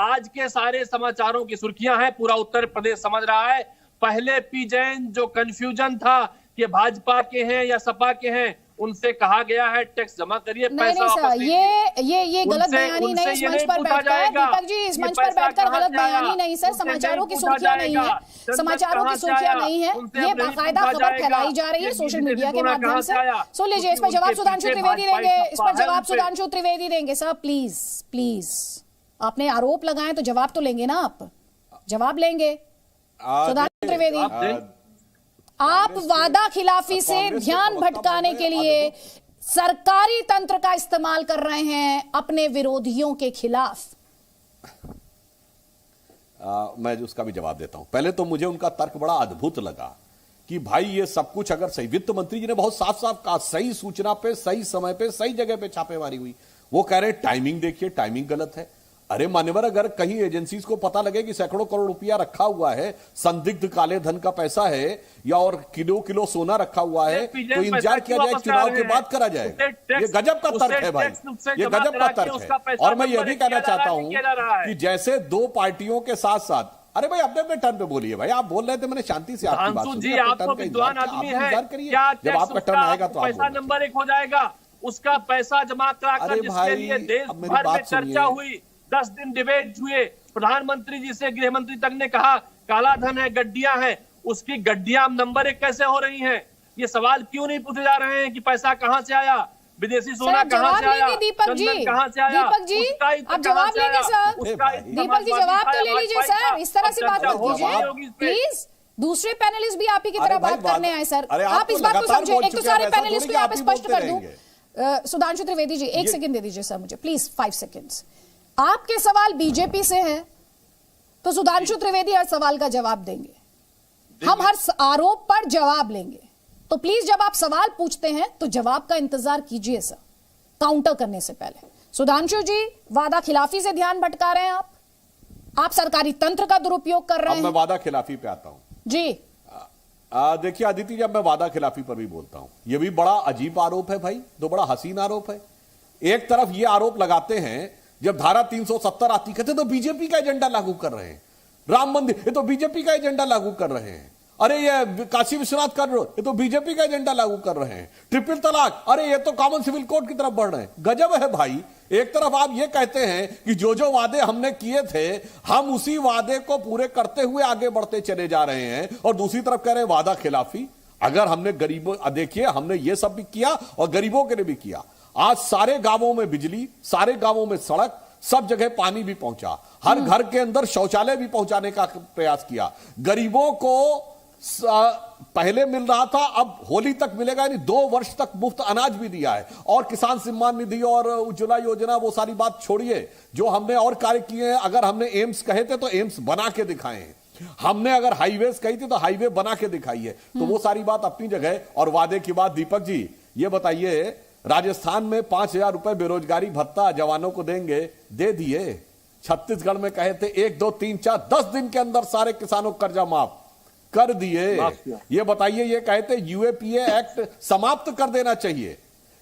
Speaker 11: आज के सारे समाचारों की सुर्खियां हैं, पूरा उत्तर प्रदेश समझ रहा है। पहले पी जैन जो कंफ्यूजन था कि भाजपा के हैं या सपा के हैं, उनसे कहा गया है टैक्स जमा करिए, पैसा वापस लीजिए।
Speaker 3: ये गलत बयानी नहीं इस मंच पर बैठकर, दीपक जी इस मंच पर बैठकर गलत बयानी नहीं सर, समाचारों की सुर्खियां नहीं है, समाचारों की सुर्खियां नहीं है, ये बाकायदा खबर फैलाई जा रही है सोशल मीडिया के माध्यम से। सुन लीजिए, इस पर जवाब सुधांशु त्रिवेदी देंगे, इस पर जवाब सुधांशु त्रिवेदी देंगे। सर प्लीज प्लीज, आपने आरोप लगाए तो जवाब तो लेंगे ना, आप जवाब लेंगे। सुधांशु त्रिवेदी, आप वादा खिलाफी से ध्यान भटकाने के लिए सरकारी तंत्र का इस्तेमाल कर रहे हैं अपने विरोधियों के खिलाफ।
Speaker 10: मैं उसका भी जवाब देता हूं। पहले तो मुझे उनका तर्क बड़ा अद्भुत लगा कि भाई ये सब कुछ अगर सही, वित्त मंत्री जी ने बहुत साफ साफ कहा, सही सूचना पे सही समय पे सही जगह पे छापेमारी हुई। वो कह रहे टाइमिंग देखिए, टाइमिंग गलत है। अरे मान्यवर, अगर कहीं एजेंसीज को पता लगे कि सैकड़ों करोड़ रुपया रखा हुआ है, संदिग्ध काले धन का पैसा है, या और किलो किलो सोना रखा हुआ है, तो इंतजार किया जाए, चुनाव के बाद करा जाएगा। ये गजब का तर्क है भाई, ये गजब का तर्क है। और मैं ये भी कहना चाहता हूं कि जैसे दो पार्टियों के साथ साथ, अरे भाई अपने अपने टर्न पे बोलिए भाई, आप बोल रहे थे मैंने शांति से आपकी बात सुनी।
Speaker 11: आपको विद्वान आदमी है,
Speaker 10: जब आपका टर्न आएगा तो
Speaker 11: पैसा नंबर 1 हो जाएगा, उसका पैसा जमा कराकर जिसके लिए देश भर में चर्चा हुई, 10 दिन डिबेट हुए, प्रधानमंत्री जी से गृह मंत्री तक ने कहा काला धन है, गड्डियां हैं, उसकी गड्डियां नंबर 1 कैसे हो रही हैं? ये सवाल क्यों नहीं पूछे जा रहे हैं कि पैसा कहां से आया, विदेशी सोना कहां से आया, चंदन कहां से आया?
Speaker 3: दीपक जी आप जवाब लेंगे सर, दीपक जी जवाब तो ले लीजिए सर, इस तरह से बात मत कीजिए प्लीज। दूसरे पैनलिस्ट भी आप ही की तरह बात करने आए सर, आप इस बात को समझे। एक तो सारे पैनलिस्ट को आप स्पष्ट कर दूं। सुधांशु त्रिवेदी जी 1 सेकंड दे दीजिए सर मुझे प्लीज, 5 सेकंड्स। आपके सवाल बीजेपी से हैं, तो सुधांशु त्रिवेदी हर सवाल का जवाब देंगे, हम हर आरोप पर जवाब लेंगे। तो प्लीज जब आप सवाल पूछते हैं तो जवाब का इंतजार कीजिए सर, काउंटर करने से पहले। सुधांशु जी वादा खिलाफी से ध्यान भटका रहे हैं आप सरकारी तंत्र का दुरुपयोग कर रहे हैं।
Speaker 10: मैं वादा खिलाफी पे आता हूं
Speaker 3: जी।
Speaker 10: देखिए अदिति, जब मैं वादा खिलाफी पर भी बोलता हूं, यह भी बड़ा अजीब आरोप है भाई, तो बड़ा हसीन आरोप है। एक तरफ यह आरोप लगाते हैं जब धारा 370 आती, कहते तो बीजेपी का एजेंडा लागू कर रहे हैं, राम मंदिर ये तो बीजेपी का एजेंडा लागू कर रहे हैं, अरे ये काशी विश्वनाथ कर रहे ये तो बीजेपी का एजेंडा लागू कर रहे हैं, ट्रिपल तलाक, अरे ये तो कॉमन सिविल कोड की तरफ बढ़ रहे हैं। गजब है भाई। एक तरफ आप ये कहते हैं कि जो वादे हमने किए थे हम उसी वादे को पूरे करते हुए आगे बढ़ते चले जा रहे हैं, और दूसरी तरफ कह रहे हैं वादा खिलाफी। अगर हमने गरीबों, देखिए हमने ये सब भी किया और गरीबों के लिए भी किया। आज सारे गांवों में बिजली, सारे गांवों में सड़क, सब जगह पानी भी पहुंचा, हर घर के अंदर शौचालय भी पहुंचाने का प्रयास किया। गरीबों को पहले मिल रहा था, अब होली तक मिलेगा, यानी 2 वर्ष तक मुफ्त अनाज भी दिया है। और किसान सम्मान निधि और उज्ज्वला योजना, वो सारी बात छोड़िए, जो हमने और कार्य किए हैं। अगर हमने एम्स कहे थे तो एम्स बना के दिखाए हैं, हमने अगर हाईवेज कही थी तो हाईवे बना के दिखाई है। तो वो सारी बात अपनी जगह। और वादे की बात, दीपक जी ये बताइए, राजस्थान में 5,000 रुपए बेरोजगारी भत्ता जवानों को देंगे, दे दिए। छत्तीसगढ़ में कहे थे 1, 2, 3, 4 10 दिन के अंदर सारे किसानों को कर्जा माफ कर दिए। ये बताइए, ये कहते यूएपीए एक्ट समाप्त कर देना चाहिए,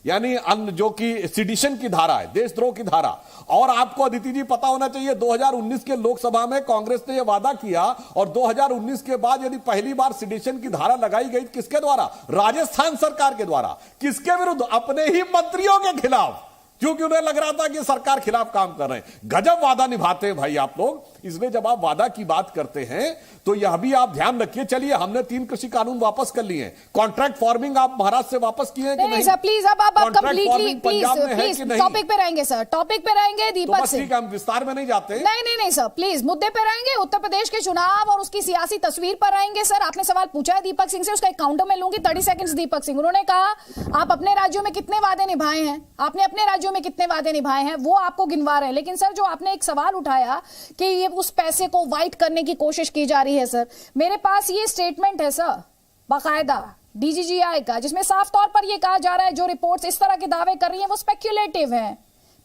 Speaker 10: यानी जो कि सिडिशन की धारा है, देशद्रोह की धारा। और आपको अदिति जी पता होना चाहिए 2019 के लोकसभा में कांग्रेस ने यह वादा किया, और 2019 के बाद यदि पहली बार सिडिशन की धारा लगाई गई, किसके द्वारा? राजस्थान सरकार के द्वारा। किसके विरुद्ध? अपने ही मंत्रियों के खिलाफ, क्योंकि उन्हें लग रहा था कि सरकार खिलाफ काम कर रहे हैं। गजब वादा निभाते हैं भाई आप लोग। इसलिए जब आप वादा की बात करते हैं तो यह भी आप ध्यान रखिए। चलिए, हमने 3 कृषि कानून वापस कर लिए हैं। कॉन्ट्रैक्ट फार्मिंग आप महाराष्ट्र से वापस किए हैं कि नहीं?
Speaker 3: सर प्लीज, अब आप कंप्लीटली प्लीज टॉपिक पे रहेंगे सर, टॉपिक पे रहेंगे दीपक सिंह।
Speaker 10: ठीक है, हम विस्तार में नहीं जाते।
Speaker 3: नहीं सर प्लीज, मुद्दे पे रहेंगे। उत्तर प्रदेश के चुनाव और उसकी सियासी तस्वीर पर रहेंगे सर। आपने सवाल पूछा है दीपक सिंह से, उसका एक काउंटर में लूंगी। 30 सेकंड्स दीपक सिंह। उन्होंने कहा आप अपने राज्यों में कितने वादे निभाए हैं, आपने अपने राज्यों में कितने वादे निभाए हैं वो आपको गिनवा रहे हैं। लेकिन सर जो आपने एक सवाल उठाया कि ये उस पैसे को वाइट करने की कोशिश की जा रही है सर। मेरे पास ये स्टेटमेंट है सर बाकायदा डीजीजीआई का, जिसमें साफ तौर पर यह कहा जा रहा है जो रिपोर्ट्स इस तरह के दावे कर रही हैं वो स्पेक्युलेटिव हैं,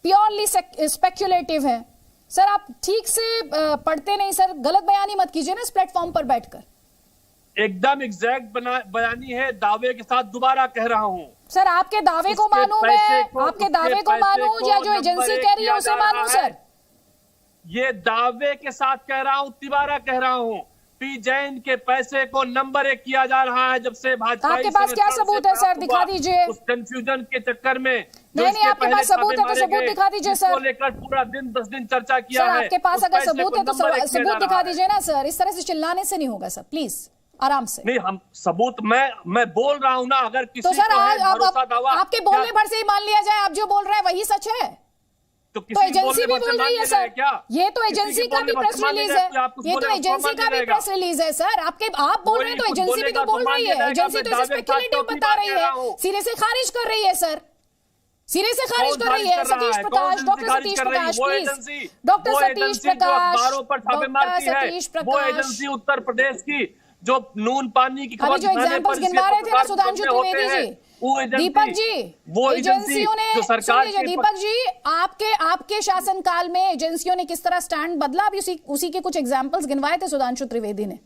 Speaker 3: प्योरली स्पेक्युलेटिव हैं। सर आप ठीक से पढ़ते नहीं सर, गलत बयानी मत कीजिए ना इस प्लेटफॉर्म पर बैठकर।
Speaker 11: एकदम एग्जैक्ट बयानी है, दावे के साथ दोबारा कह रहा हूं
Speaker 3: सर। आपके दावे को मानूं मैं, आपके दावे को मानूं या जो एजेंसी कह रही है उसे मानूं सर?
Speaker 11: ये दावे के साथ कह रहा हूं, दोबारा कह रहा हूं, पी जैन के पैसे को नंबर 1 किया जा रहा है जब से भाजपा।
Speaker 3: आपके पास क्या सबूत है सर, दिखा दीजिए।
Speaker 11: उस कंफ्यूजन के चक्कर में
Speaker 3: नहीं, आपके पास सबूत है तो सबूत दिखा दीजिए सर।
Speaker 11: लेकर पूरा दिन 10 दिन चर्चा किया है।
Speaker 3: आपके पास अगर सबूत है तो सबूत दिखा दीजिए ना सर। इस तरह से चिल्लाने से नहीं होगा सर, प्लीज आराम से।
Speaker 11: नहीं, हम सबूत मैं बोल रहा हूं ना, अगर किसी
Speaker 3: तो सर
Speaker 11: दावा
Speaker 3: आपके बोलने भर से ही मान लिया जाए आप जो बोल रहे हैं वही सच है, तो एजेंसी भी बोल रही है सर। ये तो एजेंसी का भी प्रेस रिलीज है, ये तो एजेंसी का भी प्रेस रिलीज है सर। आप बोल रहे हैं तो एजेंसी भी तो बोल रही है। एजेंसी तो इसे स्पेक्युलेटिव बता रही है, सिरे से खारिज कर रही है सर, सिरे से खारिज कर रही है। Satish Prakash, doctor Satish Prakash please, doctor Satish Prakash, doctor Satish Prakash.
Speaker 11: वो एजेंसी उत्तर प्रदेश की जो नून पानी की
Speaker 3: खबर जो एग्जांपल्स गिनवा रहे थे ना सुधांशु त्रिवेदी जी, दीपक जी,
Speaker 11: वो
Speaker 3: एजेंसियों ने, सुनिए दीपक जी, आपके शासनकाल में एजेंसियों ने किस तरह स्टैंड बदला, अभी उसी के कुछ एग्जांपल्स गिनवाए थे सुधांशु त्रिवेदी ने।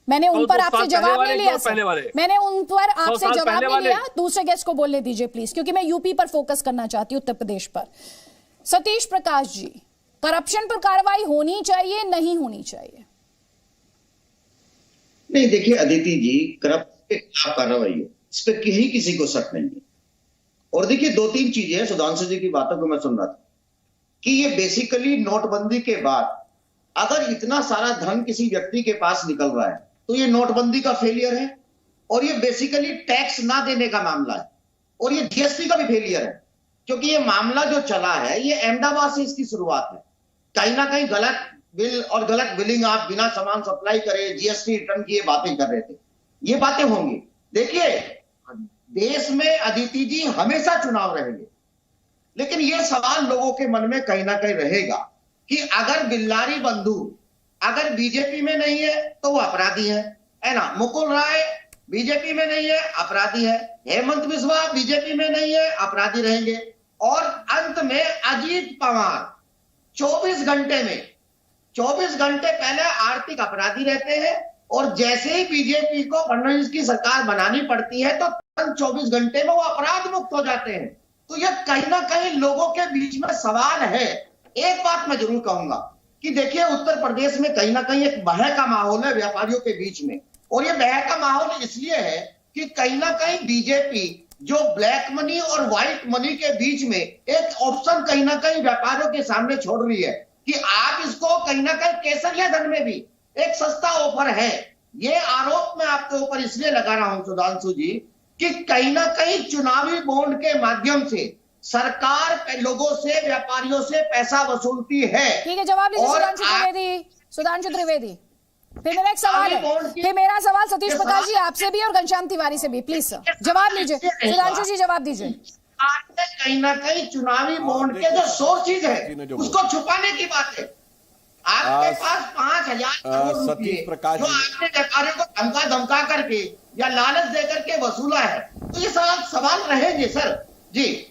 Speaker 3: मैंने उन पर आपसे जवाब नहीं लिया सर, मैंने उन पर आपसे जवाब नहीं लिया। दूसरे गेस्ट को बोलने दीजिए प्लीज, क्योंकि मैं यूपी पर फोकस करना चाहती हूँ, उत्तर प्रदेश पर। सतीश प्रकाश जी, करप्शन पर कार्रवाई होनी चाहिए नहीं होनी चाहिए?
Speaker 12: नहीं देखिए अदिति जी, करप्शन के खिलाफ कार्रवाई हो, इस पर किसी को शक नहीं है। और देखिए 2-3 चीजें हैं, सुधांशु जी की बातों को मैं सुन रहा था कि ये बेसिकली नोटबंदी के बाद अगर इतना सारा धन किसी व्यक्ति के पास निकल रहा है तो ये नोटबंदी का फेलियर है, और ये बेसिकली टैक्स ना देने का मामला है, और ये जीएसटी का भी फेलियर है। क्योंकि ये मामला जो चला है ये अहमदाबाद से इसकी शुरुआत है। कहीं ना कहीं गलत बिल और गलत बिलिंग, आप बिना सामान सप्लाई करे जीएसटी रिटर्न की ये बातें कर रहे थे, ये बातें होंगी। देखिए देश में अदिति जी हमेशा चुनाव रहेंगे, लेकिन ये सवाल लोगों के मन में कहीं ना कहीं रहेगा कि अगर बिल्लारी बंधु अगर बीजेपी में नहीं है तो वो अपराधी है ना, मुकुल राय बीजेपी में नहीं है अपराधी है, हेमंत बिस्वा बीजेपी में नहीं है अपराधी रहेंगे, और अंत में अजीत पवार 24 घंटे पहले आर्थिक अपराधी रहते हैं, और जैसे ही बीजेपी को फडणवीस की सरकार बनानी पड़ती है तो 24 घंटे में वो अपराध मुक्त हो जाते हैं। तो ये कहीं ना कहीं लोगों के बीच में सवाल है। एक बात मैं जरूर कहूंगा कि देखिए उत्तर प्रदेश में कहीं ना कहीं एक भय का माहौल है व्यापारियों के बीच में, और ये भय का माहौल इसलिए है कि कहीं ना कहीं बीजेपी जो ब्लैक मनी और व्हाइट मनी के बीच में एक ऑप्शन कहीं ना कहीं व्यापारियों के सामने छोड़ रही है कि आप इसको कहीं ना कहीं केसरिया धन में भी एक सस्ता ऑफर है। ये आरोप मैं आपके ऊपर इसलिए लगा रहा हूं सुधांशु जी कि कहीं ना कहीं चुनावी बॉन्ड के माध्यम से सरकार लोगों से, व्यापारियों से पैसा वसूलती है।
Speaker 3: ठीक है, जवाब दीजिए सुधांशु त्रिवेदी। फिर मेरा एक सवाल है, फिर मेरा सवाल सतीश प्रकाश जी आपसे भी और घनश्याम तिवारी से भी, प्लीज सर जवाब लीजिए। सुधांशु जी जवाब दीजिए।
Speaker 12: कहीं ना कहीं चुनावी बॉन्ड के जो सोर्सेज है उसको छुपाने की बात है। आपके पास 5,000 करोड़ रुपए जो आपने व्यापारियों को धमका करके या लालच दे करके वसूला है, तो ये सवाल रहेंगे सर जी।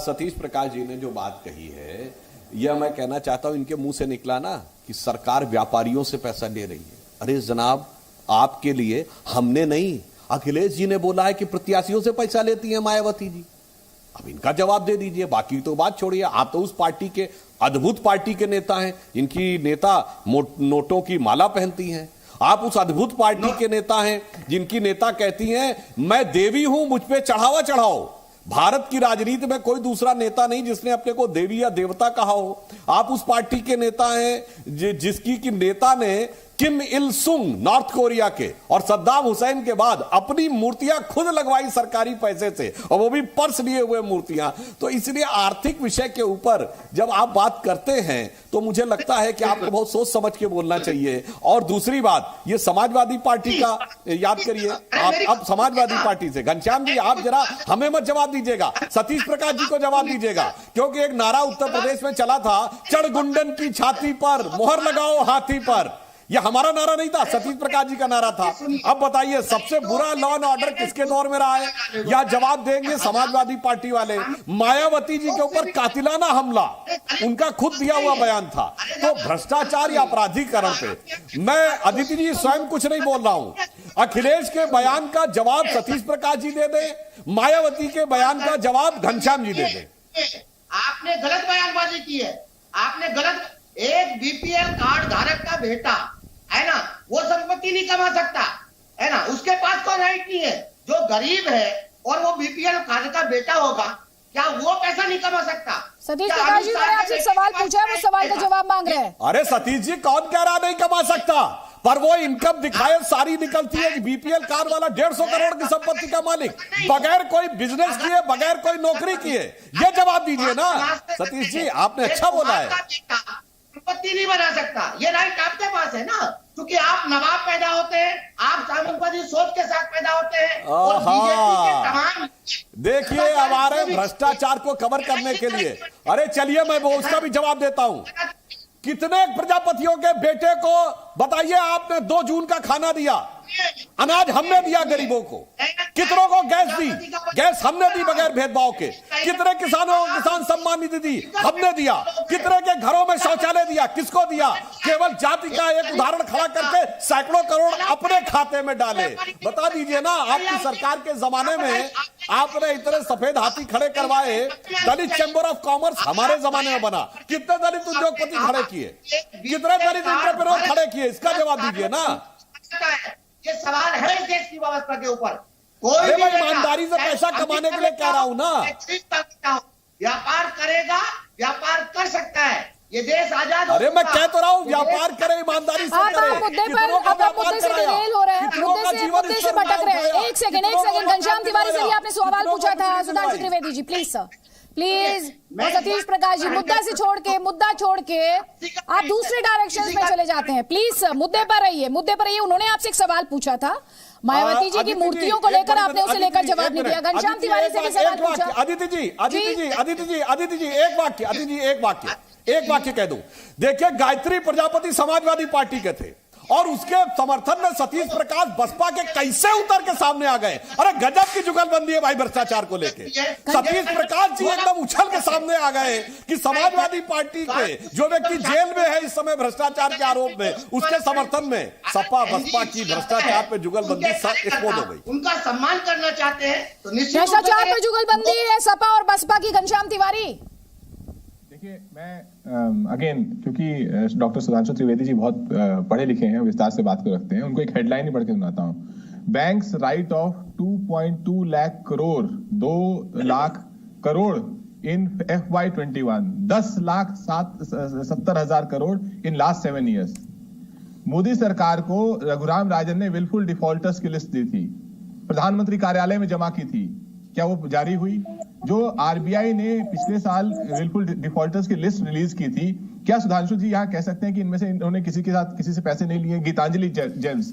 Speaker 10: सतीश प्रकाश जी ने जो बात कही है, यह मैं कहना चाहता हूं, इनके मुंह से निकला ना कि सरकार व्यापारियों से पैसा ले रही है। अरे जनाब, आपके लिए हमने नहीं, अखिलेश जी ने बोला है कि प्रत्याशियों से पैसा लेती है मायावती जी। अब इनका जवाब दे दीजिए, बाकी तो बात छोड़िए। आप तो उस पार्टी के अद्भुत पार्टी के नेता हैं, इनकी नेता नोटों की माला पहनती हैं। आप उस अद्भुत पार्टी के नेता हैं जिनकी नेता कहती हैं मैं देवी हूं, मुझ पे चढ़ावा चढ़ाओ। भारत की राजनीति में कोई दूसरा नेता नहीं जिसने अपने को देवी या देवता कहा हो। आप उस पार्टी के नेता हैं जिसकी की नेता ने किम इल सुंग नॉर्थ कोरिया के और सद्दाम हुसैन के बाद अपनी मूर्तियां खुद लगवाई सरकारी पैसे से, और वो भी पर्स लिए हुए मूर्तियां। तो इसलिए आर्थिक विषय के ऊपर जब आप बात करते हैं तो मुझे लगता है कि आपको बहुत सोच समझ के बोलना चाहिए। और दूसरी बात, ये समाजवादी पार्टी का याद करिए, आप अब समाजवादी पार्टी से घनश्याम जी आप जरा हमें मत जवाब दीजिएगा, सतीश प्रकाश जी को जवाब दीजिएगा, क्योंकि एक नारा उत्तर प्रदेश में चला था, चढ़ गुंडन की छाती पर मोहर लगाओ हाथी पर। यह हमारा नारा नहीं था, सतीश प्रकाश जी का नारा था। अब बताइए सबसे बुरा लॉ एंड ऑर्डर किसके दौर में रहा है? या जवाब देंगे समाजवादी पार्टी वाले। मायावती जी के ऊपर कातिलाना हमला, उनका खुद दिया हुआ बयान था। तो भ्रष्टाचार या अपराधीकरण पे मैं अदिति जी स्वयं कुछ नहीं बोल रहा हूं। अखिलेश के बयान का जवाब सतीश प्रकाश जी दे दे, मायावती के बयान का जवाब घनश्याम जी दे दे।
Speaker 13: आपने गलत बयानबाजी की है, आपने गलत। एक बीपीएल कार्ड धारक का बेटा है ना, वो संपत्ति नहीं कमा सकता है ना, उसके पास कोई राइट नहीं है। जो गरीब है और वो बीपीएल कार्ड का बेटा होगा, क्या वो पैसा नहीं कमा सकता?
Speaker 3: सतीश प्रकाश जी, मैंने आपसे सवाल पूछा है, वो सवाल का जवाब मांग रहे हैं।
Speaker 10: अरे सतीश जी, कौन कह रहा नहीं कमा सकता? पर वो इनकम दिखाए सारी निकलती है कि बीपीएल कार्ड वाला 150 करोड़ की संपत्ति का मालिक, बगैर कोई बिजनेस किए, बगैर कोई नौकरी किए। ये जवाब दीजिए ना सतीश जी, आपने अच्छा बोला है।
Speaker 13: संपत्ति नहीं बना सकता, ये राइट आपके पास है ना, क्योंकि आप नवाब पैदा होते हैं, आप सामंतवादी सोच के साथ पैदा होते हैं। और बीजेपी के तमाम
Speaker 10: देखिए हमारे भ्रष्टाचार को कवर करने के लिए, अरे चलिए मैं वो उसका भी जवाब देता हूं। कितने प्रजापतियों के बेटे को बताइए आपने 2 जून का खाना दिया, अनाज हमने दिया गरीबों को। कितनों को गैस दी, गैस हमने दी बगैर भेदभाव के। कितने किसानों को किसान सम्मान निधि दी, हमने दिया। कितने के घरों में शौचालय दिया, किसको दिया? केवल जाति का एक उदाहरण खड़ा करके सैकड़ों करोड़ अपने खाते में डाले। बता दीजिए ना, आपकी सरकार के जमाने में आपने इतने सफेद हाथी खड़े करवाए। दलित चैंबर ऑफ कॉमर्स हमारे जमाने में बना, कितने दलित उद्योगपति खड़े किए, कितने दलित एंटरप्रेन्योर खड़े किए? इसका जवाब दीजिए ना।
Speaker 13: ये सवाल है इस देश की व्यवस्था के ऊपर।
Speaker 10: कोई भी ईमानदारी से पैसा कमाने के लिए कह रहा हूं ना।
Speaker 13: व्यापार करेगा, व्यापार कर सकता है, ये देश आजाद।
Speaker 10: अरे मैं कह तो रहा हूं, व्यापार करे, ईमानदारी से करे।
Speaker 3: मुद्दे से डिरेल हो रहे हैं, मुद्दे से भटक रहे हैं। एक सेकंड घनश्याम तिवारी से भी आपने सवाल पूछा था। Sudhanshu Trivedi ji please sir, please. और सतीश प्रकाश जी, मुद्दा छोड़ के आप दूसरे डायरेक्शंस में चले जाते हैं। प्लीज सर, मुद्दे पर रहिए। उन्होंने आपसे एक सवाल पूछा था मायावती जी की मूर्तियों को लेकर, आपने उसे लेकर जवाब नहीं दिया। घनश्याम तिवारी से भी सवाल पूछा।
Speaker 10: अदिति जी एक वाक्य कह दूं। देखिए, गायत्री प्रजापति समाजवादी पार्टी के थे और उसके समर्थन में सतीश प्रकाश बसपा के कैसे उतर के सामने आ गए। अरे गजब की जुगलबंदी है भाई भ्रष्टाचार को लेके। सतीश प्रकाश जी एकदम उछल के सामने आ गए कि समाजवादी पार्टी के जो व्यक्ति जेल में है इस समय भ्रष्टाचार के आरोप में, उसके समर्थन में सपा बसपा की भ्रष्टाचार पे जुगलबंदी एक्सपोज हो गई।
Speaker 13: उनका सम्मान करना चाहते हैं तो
Speaker 3: भ्रष्टाचार पे जुगलबंदी है सपा और बसपा की। घनश्याम तिवारी,
Speaker 9: देखिए, मैं अगेन क्योंकि डॉक्टर सुधांशु त्रिवेदी जी बहुत पढ़े लिखे हैं, विस्तार से बात को रखते हैं, उनको एक हेडलाइन ही पढ़ के सुनाता हूं। Banks right of 2.2 lakh crore, 2 lakh crore in FY21, 10,70,000 crore in last 7 years. Modi सरकार को रघुराम राजन ने विलफुल डिफॉल्टर्स की लिस्ट दी थी, प्रधानमंत्री कार्यालय में जमा की थी। क्या वो जारी हुई? जो आरबीआई ने पिछले साल विलफुल डिफॉल्टर्स की लिस्ट रिलीज की थी, क्या सुधांशु जी यहाँ कह सकते हैं कि इनमें से इन्होंने किसी के साथ किसी से पैसे नहीं लिए? गीतांजलि जेम्स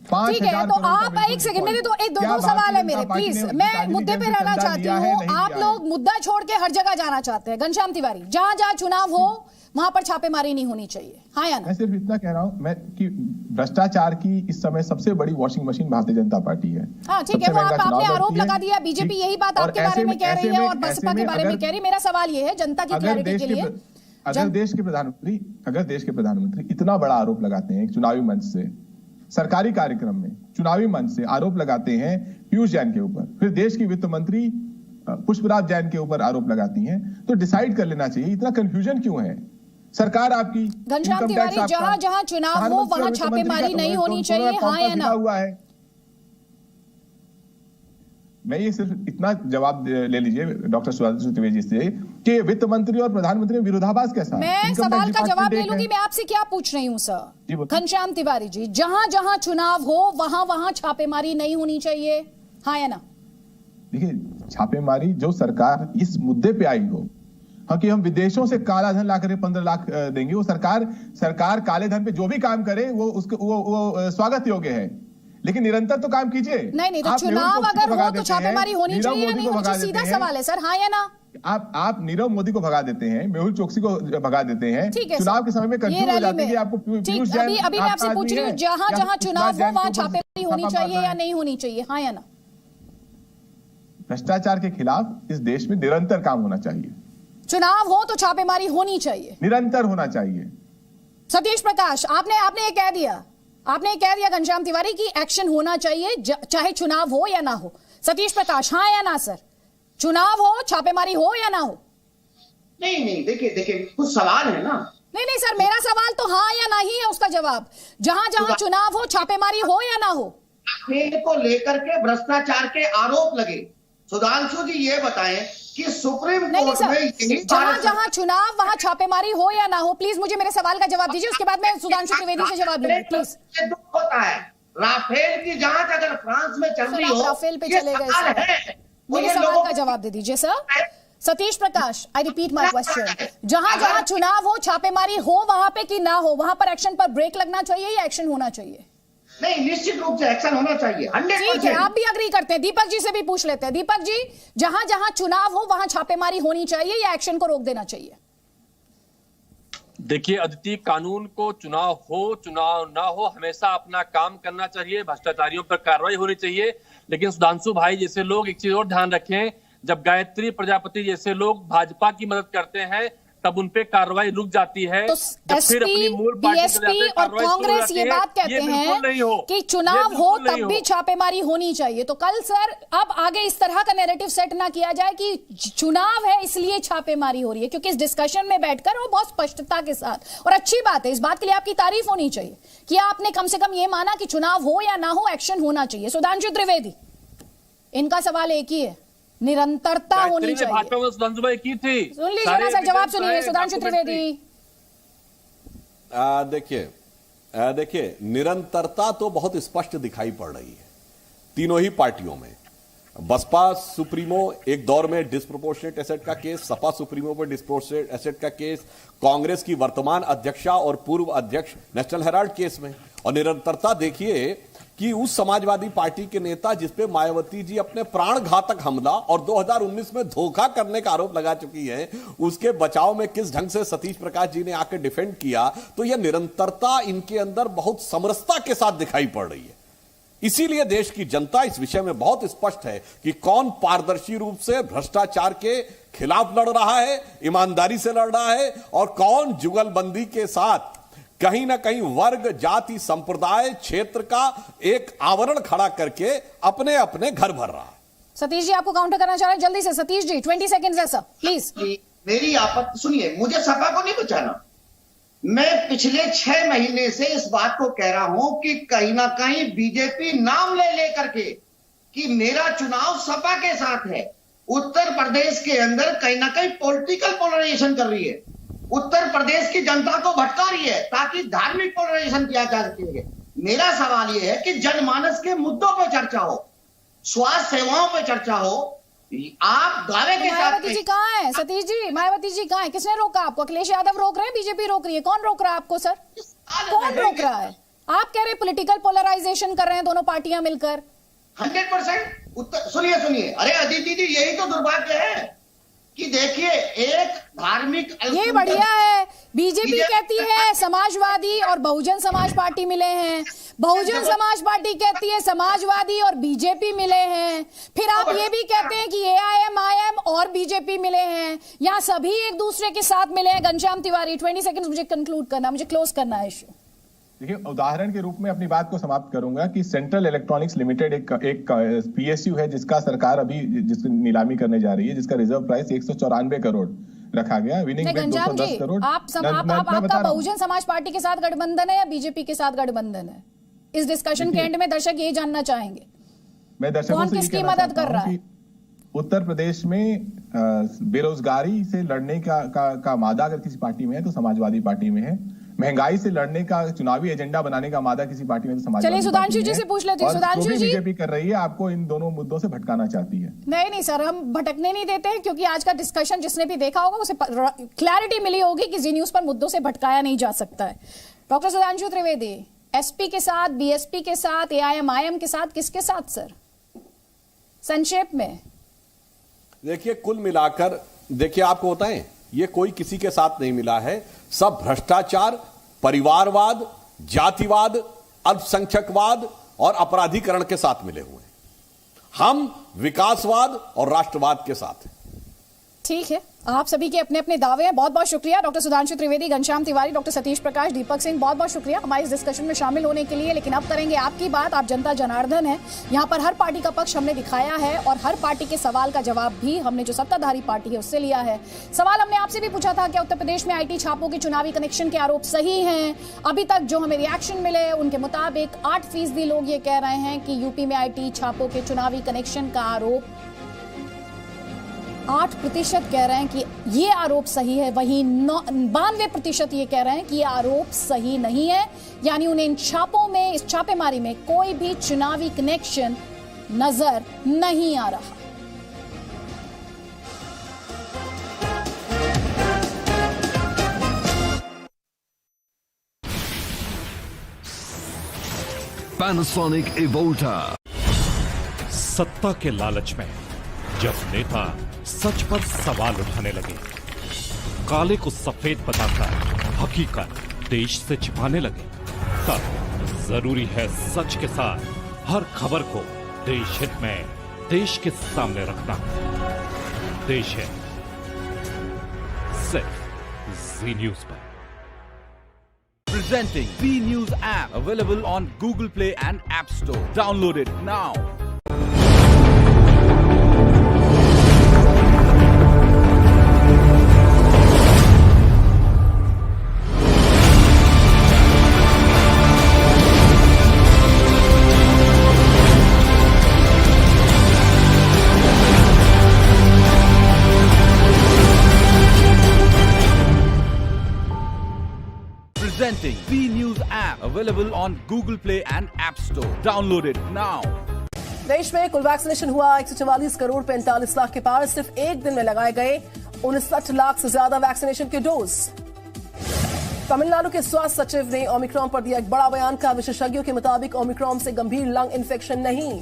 Speaker 9: 5,000
Speaker 3: तो आप एक सेकंड में तो एक दो सवाल है मेरे, प्लीज मैं मुद्दे पे रहना चाहती हूँ। आप लोग मुद्दा छोड़ के हर जगह जाना चाहते हैं। घनश्याम तिवारी, जहां जहां चुनाव हो वहां पर छापेमारी नहीं होनी चाहिए, हाँ या ना?
Speaker 9: मैं सिर्फ इतना कह रहा हूं मैं कि भ्रष्टाचार की इस समय सबसे बड़ी washing machine Bharatiya Janata party है।
Speaker 3: हाँ ठीक है, वो आपने आरोप लगा दिया। बीजेपी यही बात आपके बारे में कह रही है और बसपा के बारे में कह रही है। मेरा सवाल ये है जनता की क्लैरिटी के लिए,
Speaker 9: अगर देश के प्रधानमंत्री इतना बड़ा आरोप लगाते हैं चुनावी मंच से, सरकारी कार्यक्रम में चुनावी मंच से आरोप लगाते हैं पीयूष जैन के ऊपर, फिर देश की वित्त मंत्री पुष्पराज जैन के ऊपर आरोप लगाती हैं, तो डिसाइड कर लेना चाहिए इतना कंफ्यूजन क्यों है? सरकार आपकी,
Speaker 3: घनश्याम तिवारी, जहां जहां चुनाव हो वहां छापेमारी नहीं होनी चाहिए, हाँ या ना?
Speaker 9: मैं ये सिर्फ इतना जवाब ले लीजिए डॉक्टर सुधांशु त्रिवेदी से कि वित्त मंत्री और प्रधानमंत्री में विरोधाभास कैसा है?
Speaker 3: मैं सवाल का जवाब ले लूंगी। मैं आपसे क्या पूछ रही हूँ सर घनश्याम तिवारी जी, जहां जहां चुनाव हो वहां वहां छापेमारी नहीं होनी चाहिए, हाँ या ना?
Speaker 9: देखिए, छापेमारी जो सरकार इस मुद्दे पे आई हो, हाँ, कि हम विदेशों से काला धन लाकर 15 लाख देंगे, वो सरकार काले धन पे जो भी काम करे वो स्वागत योग्य है, लेकिन निरंतर तो काम कीजिए।
Speaker 3: नहीं तो चुनाव अगर हो तो छापेमारी होनी चाहिए या नहीं होनी चाहिए? सीधा सवाल है सर, हाँ या ना?
Speaker 9: आप नीरव मोदी को भगा देते हैं, मेहुल चोकसी को भगा देते हैं, चुनाव के समय में कंफ्यूज हो जाते हैं कि आपको पीयूष जैन।
Speaker 3: अभी मैं आपसे पूछ रही हूँ, जहां जहां चुनाव हो वहां छापेमारी होनी चाहिए या नहीं होनी चाहिए, हाँ या ना?
Speaker 9: भ्रष्टाचार के खिलाफ इस देश में निरंतर काम होना चाहिए।
Speaker 3: चुनाव हो तो छापेमारी होनी चाहिए,
Speaker 9: निरंतर होना चाहिए।
Speaker 3: सतीश प्रकाश, आपने ये कह दिया घनश्याम तिवारी की एक्शन होना चाहिए चाहे चुनाव हो या ना हो। सतीश प्रकाश, हाँ या ना सर? चुनाव हो, छापेमारी हो या ना हो?
Speaker 12: नहीं, देखिए कुछ सवाल है ना।
Speaker 3: नहीं सर, मेरा सवाल तो हाँ या ना ही है, उसका जवाब जहां जहां चुनाव हो छापेमारी हो या ना हो।
Speaker 12: राफेल को लेकर के भ्रष्टाचार के आरोप लगे, सुधांशु जी ये बताएं कि सुप्रीम कोर्ट में
Speaker 3: जहां जहां चुनाव वहां छापेमारी हो या ना हो, प्लीज मुझे मेरे सवाल का जवाब दीजिए, उसके बाद मैं सुधांशु त्रिवेदी से जवाब लूंगी प्लीज।
Speaker 12: दुख होता है, राफेल की जांच अगर फ्रांस में चल रही हो,
Speaker 3: राफेल पे चले गए सर, मेरे सवाल का जवाब दे दीजिए sir. Satish Prakash, I repeat my question, जहां जहां चुनाव हो छापेमारी हो वहां पे कि ना हो, वहां पर एक्शन पर ब्रेक लगना चाहिए या एक्शन होना चाहिए?
Speaker 12: नहीं, निश्चित रूप से एक्शन होना चाहिए, 100%।
Speaker 3: ठीक है, आप भी अग्री करते हैं। दीपक जी से भी पूछ लेते हैं। दीपक जी, जहां जहां चुनाव हो वहां छापेमारी होनी चाहिए या एक्शन को रोक देना चाहिए?
Speaker 11: देखिए अदिति, कानून को चुनाव हो चुनाव ना हो हमेशा अपना काम करना चाहिए, भ्रष्टाचारियों पर कार्रवाई होनी चाहिए। लेकिन सुधांशु भाई जैसे लोग एक चीज और ध्यान रखें, जब गायत्री प्रजापति जैसे लोग भाजपा की मदद करते हैं तब उनपे कार्रवाई रुक जाती है।
Speaker 3: तो एसपी, बीएसपी और कांग्रेस ये बात कहते हैं कि चुनाव हो तब भी छापेमारी होनी चाहिए। तो कल सर अब आगे इस तरह का नैरेटिव सेट ना किया जाए कि चुनाव है इसलिए छापेमारी हो रही है, क्योंकि इस डिस्कशन में बैठकर वो बहुत स्पष्टता के साथ, और अच्छी बात है, इस बात के लिए आपकी तारीफ होनी चाहिए कि आपने कम से कम ये माना कि चुनाव हो या ना हो एक्शन होना चाहिए। सुधांशु त्रिवेदी, इनका सवाल एक ही है, निरंतरता होनी चाहिए।
Speaker 11: भाजपा में सुधांशु भाई की थी,
Speaker 3: सुन लीजिए ना सर, जवाब सुनिए सुधांशु त्रिवेदी।
Speaker 10: देखिए निरंतरता तो बहुत स्पष्ट दिखाई पड़ रही है तीनों ही पार्टियों में। बसपा सुप्रीमो एक दौर में डिस्प्रोपोर्शनेट एसेट का केस, सपा सुप्रीमो पर डिस्प्रोपोर्शनेट एसेट का केस, कांग्रेस की वर्तमान अध्यक्षा और पूर्व अध्यक्ष नेशनल हेराल्ड केस में। और निरंतरता देखिए कि उस समाजवादी पार्टी के नेता जिसपे मायावती जी अपने प्राण घातक हमला और 2019 में धोखा करने का आरोप लगा चुकी है, उसके बचाव में किस ढंग से सतीश प्रकाश जी ने आकर डिफेंड किया, तो यह निरंतरता इनके अंदर बहुत समरसता के साथ दिखाई पड़ रही है। इसीलिए देश की जनता इस विषय में बहुत स्पष्ट है कि कौन पारदर्शी रूप से भ्रष्टाचार के खिलाफ लड़ रहा है, ईमानदारी से लड़ रहा है, और कौन जुगलबंदी के साथ कहीं ना कहीं वर्ग, जाति, संप्रदाय, क्षेत्र का एक आवरण खड़ा करके अपने अपने घर भर रहा है।
Speaker 3: सतीश जी आपको काउंटर करना चाह रहे हैं, जल्दी से सतीश जी 20 सेकंड्स है सर, प्लीज।
Speaker 12: मेरी आपत्ति सुनिए, मुझे सपा को नहीं बचाना। मैं पिछले 6 महीने से इस बात को कह रहा हूं कि कहीं ना कहीं बीजेपी नाम ले लेकर के कि मेरा चुनाव सपा के साथ है, उत्तर प्रदेश के अंदर कहीं ना कहीं पॉलिटिकल पोलराइजेशन कर रही है, उत्तर प्रदेश की जनता को भटका रही है ताकि धार्मिक पोलराइजेशन किया जा सके। मेरा सवाल यह है कि जनमानस के मुद्दों पर चर्चा हो, स्वास्थ्य सेवाओं पर चर्चा हो। आप दावे के साथ
Speaker 3: मायावती जी कहाँ है? सतीश जी, मायावती जी कहाँ है? किसने रोका आपको? अखिलेश यादव रोक रहे हैं, बीजेपी रोक रही है? कौन रोक रहा है आपको सर? कौन रोक रहा है? आप कह रहे हैं पॉलिटिकल पोलराइजेशन कर रहे हैं दोनों पार्टियां मिलकर।
Speaker 12: 100%। सुनिए, अरे अदिति जी यही तो दुर्भाग्य है कि देखिए एक धार्मिक,
Speaker 3: ये बढ़िया है, बीजेपी कहती है समाजवादी और बहुजन समाज पार्टी मिले हैं, बहुजन समाज पार्टी कहती है समाजवादी और बीजेपी मिले हैं, फिर आप ये भी कहते हैं कि एआईएम और बीजेपी मिले हैं, यहाँ सभी एक दूसरे के साथ मिले हैं। घनश्याम तिवारी 20 सेकंड मुझे कंक्लूड करना, मुझे क्लोज करना है इशू।
Speaker 9: देखिए, उदाहरण के रूप में अपनी बात को समाप्त करूंगा कि सेंट्रल इलेक्ट्रॉनिक्स लिमिटेड एक पीएसयू है जिसका सरकार अभी जिसकी नीलामी करने जा रही है, जिसका रिजर्व प्राइस 194 करोड़ रखा गया, विनिंग रेट 210 करोड़।
Speaker 3: आपका बहुजन समाज पार्टी के साथ गठबंधन है या बीजेपी के साथ गठबंधन है? इस डिस्कशन के एंड में दर्शक ये जानना चाहेंगे।
Speaker 9: मैं दर्शकों
Speaker 3: कौन
Speaker 9: से ये
Speaker 3: किसकी
Speaker 9: कहना
Speaker 3: मदद
Speaker 9: चाहता
Speaker 3: कर रहा
Speaker 9: हूं
Speaker 3: है?
Speaker 9: कि उत्तर प्रदेश में बेरोजगारी से लड़ने का मादा अगर किसी पार्टी में है तो समाजवादी पार्टी में है। महंगाई से लड़ने का चुनावी एजेंडा बनाने का मादा किसी पार्टी में तो समाजवादी
Speaker 3: चलिए सुधांशु जी से पूछ लेते हैं। सुधांशु जी,
Speaker 9: बीजेपी कर रही है, आपको इन दोनों मुद्दों से भटकाना चाहती है।
Speaker 3: नहीं सर, हम भटकने नहीं देते हैं, क्योंकि आज का डिस्कशन जिसने भी देखा होगा उसे क्लैरिटी मिली होगी कि जी न्यूज पर मुद्दों से भटकाया नहीं जा सकता है। डॉक्टर सुधांशु त्रिवेदी, एसपी के साथ, बीएसपी के साथ, एआईएमआईएम के साथ, किसके साथ सर, संक्षेप में?
Speaker 10: देखिए, कुल मिलाकर देखिए, आपको बताएं, ये कोई किसी के साथ नहीं मिला है। सब भ्रष्टाचार, परिवारवाद, जातिवाद, अल्पसंख्यकवाद और अपराधीकरण के साथ मिले हुए हैं। हम विकासवाद और राष्ट्रवाद के साथ हैं।
Speaker 3: ठीक है, आप सभी के अपने अपने दावे हैं। बहुत बहुत शुक्रिया डॉक्टर सुधांशु त्रिवेदी, घनश्याम तिवारी, डॉक्टर सतीश प्रकाश, दीपक सिंह, बहुत बहुत शुक्रिया हमारे इस डिस्कशन में शामिल होने के लिए। लेकिन अब करेंगे आपकी बात। आप जनता जनार्दन है, यहाँ पर हर पार्टी का पक्ष हमने दिखाया है और हर पार्टी के सवाल का जवाब भी हमने जो सत्ताधारी पार्टी है उससे लिया है। सवाल हमने आपसे भी पूछा था, क्या उत्तर प्रदेश में IT छापों के चुनावी कनेक्शन के आरोप सही हैं? अभी तक जो हमें रिएक्शन मिले उनके मुताबिक 8% लोग ये कह रहे हैं कि यूपी में IT छापों के चुनावी कनेक्शन का आरोप, 8% कह रहे हैं कि ये आरोप सही है, वहीं 92% ये कह रहे हैं कि ये आरोप सही नहीं है। यानी उन्हें इन छापों में, इस छापेमारी में कोई भी चुनावी कनेक्शन नजर नहीं आ रहा।
Speaker 14: Panasonic Evolta।
Speaker 15: सत्ता के लालच में जब नेता सच पर सवाल उठाने लगे, काले को सफेद बताकर हकीकत देश से छिपाने लगे, तब जरूरी है सच के साथ हर खबर को देश हित में देश के सामने रखना। देश है सिर्फ जी न्यूज पर।
Speaker 16: Presenting Z News app, available on Google Play and App Store. Download it now. Presenting Z News app, available on Google Play and App Store. Download it now.
Speaker 1: देश में कुल वैक्सीनेशन हुआ 144 करोड़ 45 लाख के पार। सिर्फ एक दिन में लगाए गए 59 लाख से ज्यादा वैक्सीनेशन के डोज। तमिलनाडु के स्वास्थ्य सचिव ने ओमिक्रॉन पर दिया एक बड़ा बयान। का विशेषज्ञों के मुताबिक ओमिक्रॉन से गंभीर लंग इन्फेक्शन नहीं।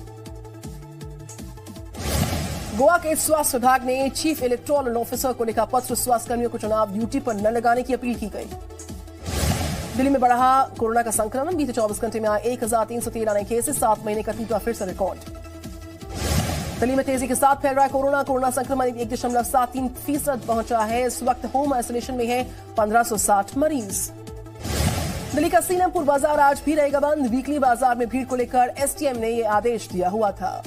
Speaker 1: गोवा के स्वास्थ्य विभाग ने चीफ इलेक्टोरल ऑफिसर को लिखा पत्र। स्वास्थ्य कर्मियों को चुनाव ड्यूटी पर न लगाने की अपील की गई। दिल्ली में बढ़ा कोरोना का संक्रमण। बीते 24 घंटे में आए 1313 नए केसेस। 7 महीने का तीसरा फिर से रिकॉर्ड। दिल्ली में तेजी के साथ फैल रहा है कोरोना संक्रमण 1.73% पहुंचा है। इस वक्त होम आइसोलेशन में है 1560 मरीज। दिल्ली का सीलमपुर बाजार आज भी रहेगा बंद। वीकली बाजार में भीड़ को लेकर एसटीएम ने यह आदेश दिया हुआ था।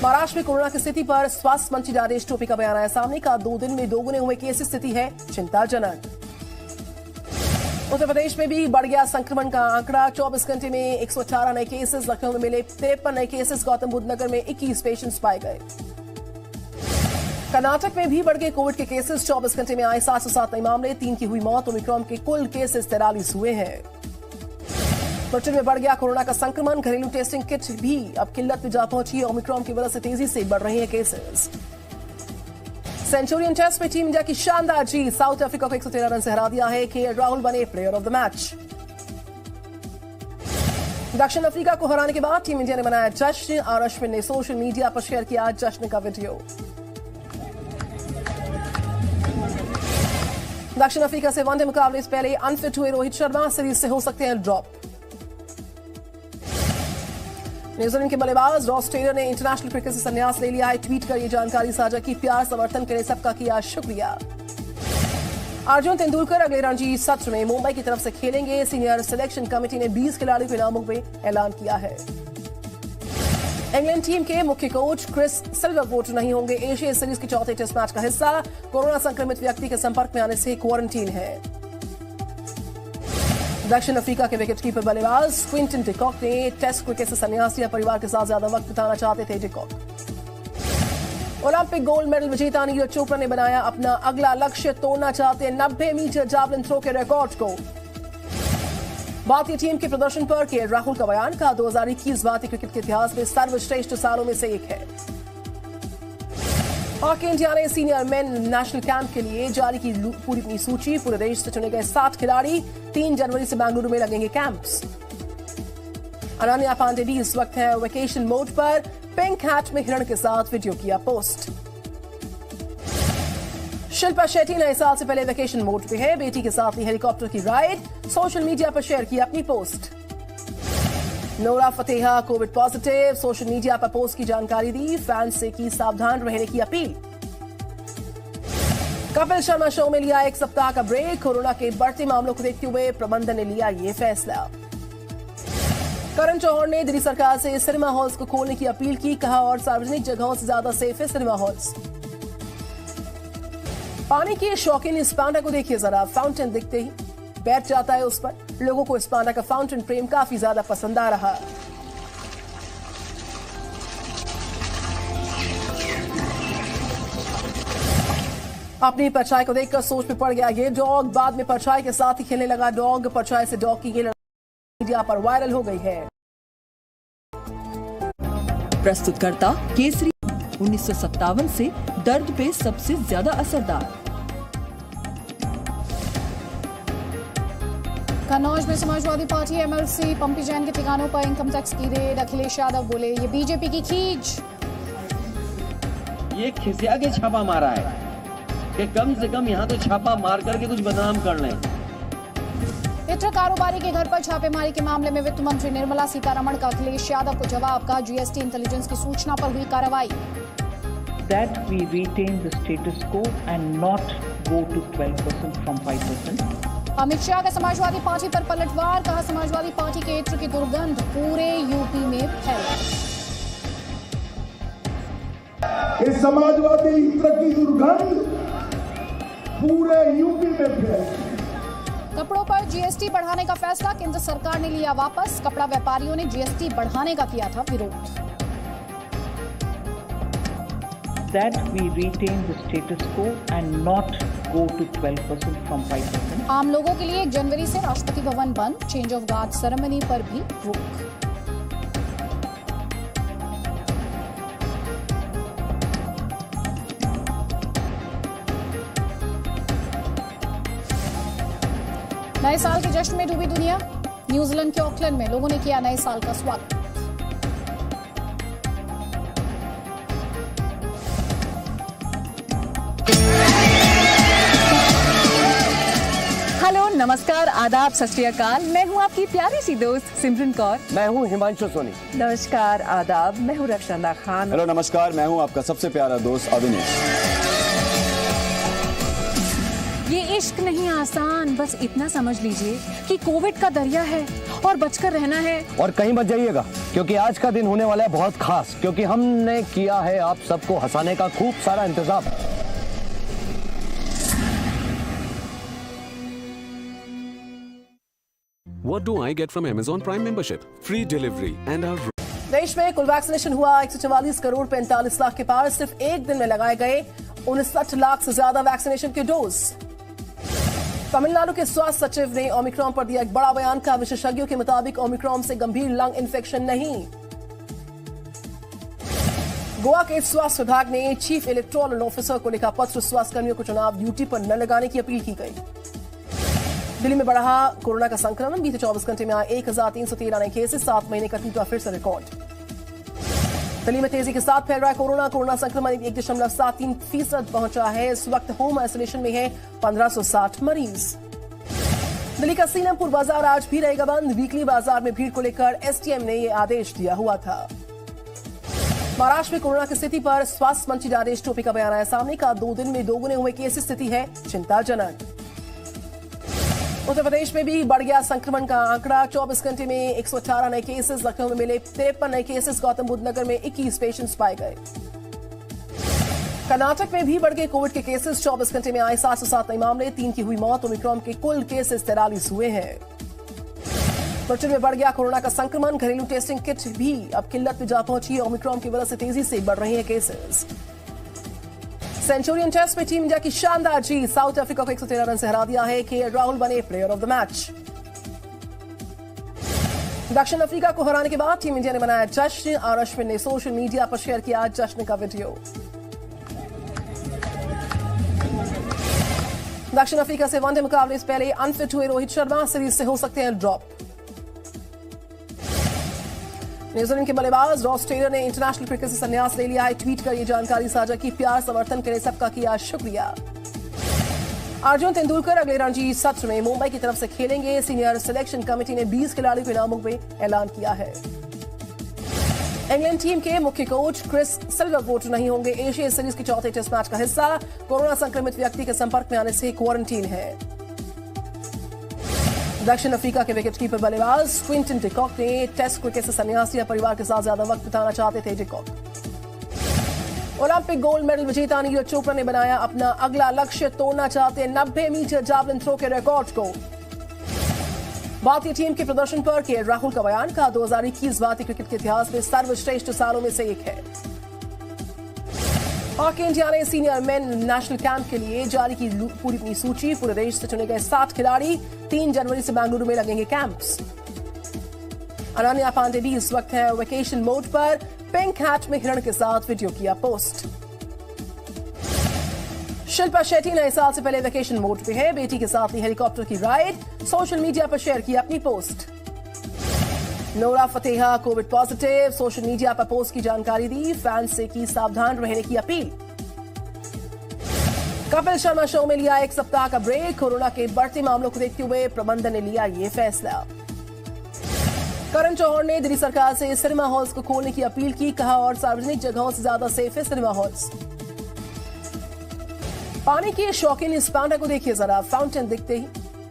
Speaker 1: महाराष्ट्र में कोरोना की स्थिति पर स्वास्थ्य मंत्री राजेश टोपे का बयान आया सामने। का 2 दिन में दोगुने हुए केस, स्थिति है चिंताजनक। उत्तर प्रदेश में भी बढ़ गया संक्रमण का आंकड़ा। 24 घंटे में 118 नए केसेस। लखनऊ में मिले 53 नए केसेस। गौतम बुद्ध नगर में 21 पेशेंट्स पाए गए। कर्नाटक में भी बढ़ गए कोविड के केसेस। 24 घंटे में आए 707 नए मामले। 3 की हुई मौत। ओमिक्रॉन के कुल केसेस 43 हुए हैं। ब्रिटेन में बढ़ गया कोरोना का संक्रमण। घरेलू टेस्टिंग किट भी अब किल्लत में जा पहुंची है। ओमिक्रॉन की वजह से तेजी से बढ़ रहे हैं केसेस। सेंचुरियन टेस्ट में टीम इंडिया की शानदार जीत। साउथ अफ्रीका को 113 रन से हरा दिया है। केएल राहुल बने प्लेयर ऑफ द मैच। दक्षिण अफ्रीका को हराने के बाद टीम इंडिया ने मनाया जश्न। और अश्विन ने सोशल मीडिया पर शेयर किया जश्न का वीडियो। दक्षिण अफ्रीका से वनडे मुकाबले से पहले अनफिट हुए रोहित शर्मा सीरीज से हो सकते हैं ड्रॉप। न्यूजीलैंड के बल्लेबाज रॉस टेलर ने इंटरनेशनल क्रिकेट से संन्यास ले लिया है। ट्वीट कर ये जानकारी साझा की। प्यार समर्थन के लिए सबका किया शुक्रिया। अर्जुन तेंदुलकर अगले रणजी सत्र में मुंबई की तरफ से खेलेंगे। सीनियर सिलेक्शन कमेटी ने 20 खिलाड़ियों के नामों में ऐलान किया है। इंग्लैंड टीम के मुख्य कोच क्रिस सिल्वरवुड नहीं होंगे एशिया सीरीज के चौथे टेस्ट मैच का हिस्सा। कोरोना संक्रमित व्यक्ति के संपर्क में आने से क्वारंटीन है। दक्षिण अफ्रीका के विकेटकीपर बल्लेबाज क्विंटन डिकॉक ने टेस्ट क्रिकेट से संन्यास लिया। परिवार के साथ ज्यादा वक्त बिताना चाहते थे डिकॉक। ओलंपिक गोल्ड मेडल विजेता नीरज चोपड़ा ने बनाया अपना अगला लक्ष्य, तोड़ना चाहते 90 मीटर जैवलिन थ्रो के रिकॉर्ड को। भारतीय टीम के प्रदर्शन पर केएल राहुल का बयान, कहा 2021 भारतीय क्रिकेट के इतिहास में सर्वश्रेष्ठ सालों में से एक है। हॉकी इंडिया ने सीनियर मेन नेशनल कैंप के लिए जारी की पूरी अपनी सूची। पूरे देश से चुने गए 60 खिलाड़ी 3 जनवरी से बेंगलुरु में लगेंगे कैंप्स। अनन्या पांडे भी इस वक्त है वेकेशन मोड पर, पिंक हैट में हिरण के साथ वीडियो किया पोस्ट। शिल्पा शेट्टी नए साल से पहले वेकेशन मोड पे है, बेटी के साथ ली हेलीकॉप्टर की राइड, सोशल मीडिया पर शेयर की अपनी post. Nora Fatehi Covid positive, social media पर पोस्ट की जानकारी दी, फैंस से की सावधान रहने की अपील। कपिल शर्मा शो में लिया 1 सप्ताह का ब्रेक, कोरोना के बढ़ते मामलों को देखते हुए प्रबंधन ने लिया ये फैसला। करण जौहर ने दिल्ली सरकार से सिनेमा हॉल्स को खोलने की अपील की, कहा और सार्वजनिक जगहों से ज्यादा सेफ है सिनेमा हॉल्स। पानी के शौकीन इस पांडा को देखिए जरा, फाउंटेन दिखते ही बैठ जाता है उस पर। लोगों को इस पांडा का फाउंटेन प्रेम काफी ज्यादा पसंद आ रहा। अपनी परछाई को देखकर सोच में पड़ गया ये डॉग, बाद में परछाई के साथ ही खेलने लगा डॉग। परछाई से डॉग की ये लड़ाई मीडिया पर वायरल हो गई है।
Speaker 2: प्रस्तुतकर्ता केसरी 1957 से दर्द पे सबसे ज्यादा असरदार।
Speaker 3: कन्नौज में समाजवादी पार्टी एमएलसी पंपी जैन के ठिकानों पर इनकम टैक्स की रेड। अखिलेश यादव बोले ये बीजेपी की खींच।
Speaker 17: ये खिसिया के छापा मारा है कि कम से कम यहाँ तो छापा मार करके कुछ बदनाम कर लें।
Speaker 3: इत्र कारोबारी के घर पर छापेमारी के मामले में वित्त मंत्री निर्मला सीतारमण का अखिलेश यादव को जवाब, कहा जीएसटी इंटेलिजेंस की सूचना पर हुई कार्रवाई।
Speaker 5: That we retain the status quo and not go to 12% from 5%.
Speaker 3: Amit Shah का समाजवादी पार्टी पर पलटवार, कहा समाजवादी पार्टी के इत्र की दुर्गंध पूरे यूपी में फैली।
Speaker 6: इस समाजवादी इत्र की दुर्गंध पूरे यूपी में फैली।
Speaker 3: कपड़ों पर जीएसटी बढ़ाने का फैसला केंद्र सरकार ने लिया वापस। कपड़ा व्यापारियों ने जीएसटी बढ़ाने का किया था विरोध।
Speaker 5: That we retain the status quo and not go to 12% from 5%.
Speaker 3: आम लोगों के लिए 1 जनवरी से राष्ट्रपति भवन बंद, चेंज ऑफ गार्ड सेरेमनी पर भी रोक। नए साल के जश्न में डूबी दुनिया। न्यूजीलैंड के ऑकलैंड में लोगों ने किया नए साल का स्वागत।
Speaker 18: हेलो, नमस्कार, आदाब, सत श्री अकाल। मैं हूँ आपकी प्यारी सी दोस्त सिमरन कौर।
Speaker 19: मैं हूँ हिमांशु सोनी।
Speaker 18: नमस्कार, आदाब, मैं हूँ रक्षांदा खान।
Speaker 19: हेलो, नमस्कार, मैं हूँ आपका सबसे प्यारा दोस्त अविनेश।
Speaker 18: ये इश्क नहीं आसान, बस इतना समझ लीजिए कि कोविड का दरिया है और बचकर रहना है।
Speaker 19: और कहीं मत जाइएगा, क्योंकि आज का दिन होने वाला है बहुत खास, क्योंकि हमने किया है आप सबको हंसाने का खूब सारा इंतजाम।
Speaker 20: What do I get from Amazon Prime membership? Free delivery and our...
Speaker 1: देश में कुल वैक्सीनेशन हुआ 144 करोड़ 45 लाख के पार। सिर्फ एक दिन में लगाए गए 59 लाख से ज्यादा वैक्सीनेशन के डोज। तमिलनाडु के स्वास्थ्य सचिव ने ओमिक्रॉन पर दिया एक बड़ा बयान, का विशेषज्ञों के मुताबिक ओमिक्रॉन से गंभीर लंग इन्फेक्शन नहीं। गोवा के स्वास्थ्य विभाग ने चीफ इलेक्टोरल ऑफिसर को लिखा पत्र, स्वास्थ्य कर्मियों को चुनाव ड्यूटी पर न लगाने की अपील की गई। दिल्ली में बढ़ा कोरोना का संक्रमण, बीते 24 घंटे में आए 1313 नए केसेस, 7 महीने का टूटा फिर से रिकॉर्ड। दिल्ली में तेजी के साथ फैल रहा है कोरोना संक्रमण 1.73% पहुंचा है। इस वक्त होम आइसोलेशन में है 1560 मरीज। दिल्ली का सीलमपुर बाजार आज भी रहेगा बंद। वीकली बाजार में भीड़ को लेकर एसटीएम ने यह आदेश दिया हुआ था। महाराष्ट्र में कोरोना की स्थिति पर स्वास्थ्य मंत्री राजेश टोपे का बयान आया सामने, का 2 दिन में दोगुने हुए केस, स्थिति है चिंताजनक। उत्तर प्रदेश में भी बढ़ गया संक्रमण का आंकड़ा, 24 घंटे में 118 नए केसेस। लखनऊ में मिले 53 नए केसेस, गौतम बुद्ध नगर में 21 पेशेंट्स पाए गए। कर्नाटक में भी बढ़ गए कोविड के केसेस, 24 घंटे में आए 707 नए मामले, 3 की हुई मौत। ओमिक्रॉन के कुल केसेस 43 हुए हैं। ब्रिटेन में बढ़ गया कोरोना का संक्रमण, घरेलू टेस्टिंग किट भी अब किल्लत में जा पहुंची। ओमिक्रॉन की वजह से तेजी से बढ़ रहे हैं केसेस। सेंचुरियन टेस्ट में टीम इंडिया की शानदार जीत, साउथ अफ्रीका को 113 रन से हरा दिया है। के राहुल बने प्लेयर ऑफ द मैच। दक्षिण अफ्रीका को हराने के बाद टीम इंडिया ने मनाया जश्न और अश्विन ने सोशल मीडिया पर शेयर किया जश्न का वीडियो। दक्षिण अफ्रीका से वनडे मुकाबले से पहले अनफिट हुए रोहित शर्मा सीरीज से हो सकते हैं ड्रॉप। न्यूजीलैंड के बल्लेबाज रॉस टेलर ने इंटरनेशनल क्रिकेट से संन्यास ले लिया है। ट्वीट कर यह जानकारी साझा की। प्यार समर्थन के लिए सबका किया शुक्रिया। अर्जुन तेंदुलकर अगले रणजी सत्र में मुंबई की तरफ से खेलेंगे। सीनियर सिलेक्शन कमेटी ने 20 खिलाड़ियों के नामों में ऐलान किया है। इंग्लैंड टीम के मुख्य कोच क्रिस सिल्वरवुड नहीं होंगे एशिया सीरीज के चौथे टेस्ट मैच का हिस्सा। कोरोना संक्रमित व्यक्ति के संपर्क में आने से क्वारंटीन है। दक्षिण अफ्रीका के विकेटकीपर बल्लेबाज क्विंटन डिकॉक ने टेस्ट क्रिकेट से संन्यास लिया। परिवार के साथ ज्यादा वक्त बिताना चाहते थे डिकॉक। ओलंपिक गोल्ड मेडल विजेता नीरज चोपड़ा ने बनाया अपना अगला लक्ष्य, तोड़ना चाहते 90 मीटर जैवलिन थ्रो के रिकॉर्ड को। भारतीय टीम के प्रदर्शन पर के राहुल का बयान, कहा 2021 भारतीय क्रिकेट के इतिहास में सर्वश्रेष्ठ सालों में से एक है। हॉकी इंडिया ने सीनियर मेन नेशनल कैंप के लिए जारी की पूरी अपनी सूची। पूरे देश से चुने गए 60 खिलाड़ी 3 जनवरी से बेंगलुरु में लगेंगे कैंप्स। अनन्या पांडे भी इस वक्त है वेकेशन मोड पर। पिंक हैट में हिरण के साथ वीडियो किया पोस्ट। शिल्पा शेट्टी नए साल से पहले वेकेशन मोड पे है। बेटी के साथ ली हेलीकॉप्टर की राइड, सोशल मीडिया पर शेयर की अपनी post. Nora Fatehi Covid positive, social media पर पोस्ट की जानकारी दी। फैंस से की सावधान रहने की अपील। कपिल शर्मा शो में लिया 1 सप्ताह का ब्रेक। कोरोना के बढ़ते मामलों को देखते हुए प्रबंधन ने लिया ये फैसला। करण जौहर ने दिल्ली सरकार से सिनेमा हॉल्स को खोलने की अपील की। कहा और सार्वजनिक जगहों से ज्यादा सेफ है सिनेमा हॉल्स। पानी के शौकीन इस पांडा को देखिए जरा, फाउंटेन दिखते ही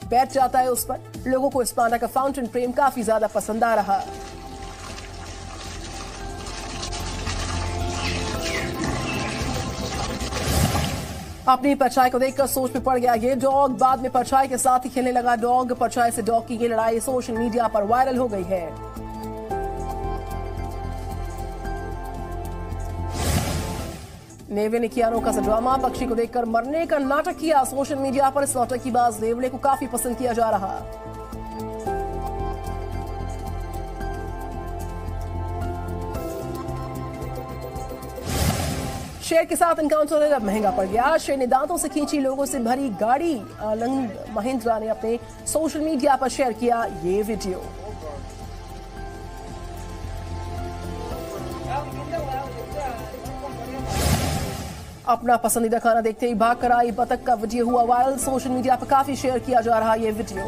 Speaker 1: बैठ जाता है उस पर। लोगों को इस पांडा का फाउंटेन प्रेम काफी ज्यादा पसंद आ रहा। अपनी परछाई को देखकर सोच में पड़ गया ये डॉग। बाद में परछाई के साथ ही खेलने लगा डॉग। परछाई से डॉग की ये लड़ाई सोशल मीडिया पर वायरल हो गई है। नेवले ने किया अनोखा सा ड्रामा, पक्षी को देखकर मरने का नाटक किया। सोशल मीडिया पर इस नौटंकीबाज नेवले को काफी पसंद किया जा रहा। शेर के साथ एनकाउंटर अब महंगा पड़ गया। शेर ने दांतों से खींची लोगों से भरी गाड़ी। आनंद महिंद्रा ने अपने सोशल मीडिया पर शेयर किया ये वीडियो। अपना पसंदीदा खाना देखते ही भाग कर आई बतख का वीडियो हुआ वायरल। सोशल मीडिया पर काफी शेयर किया जा रहा ये वीडियो।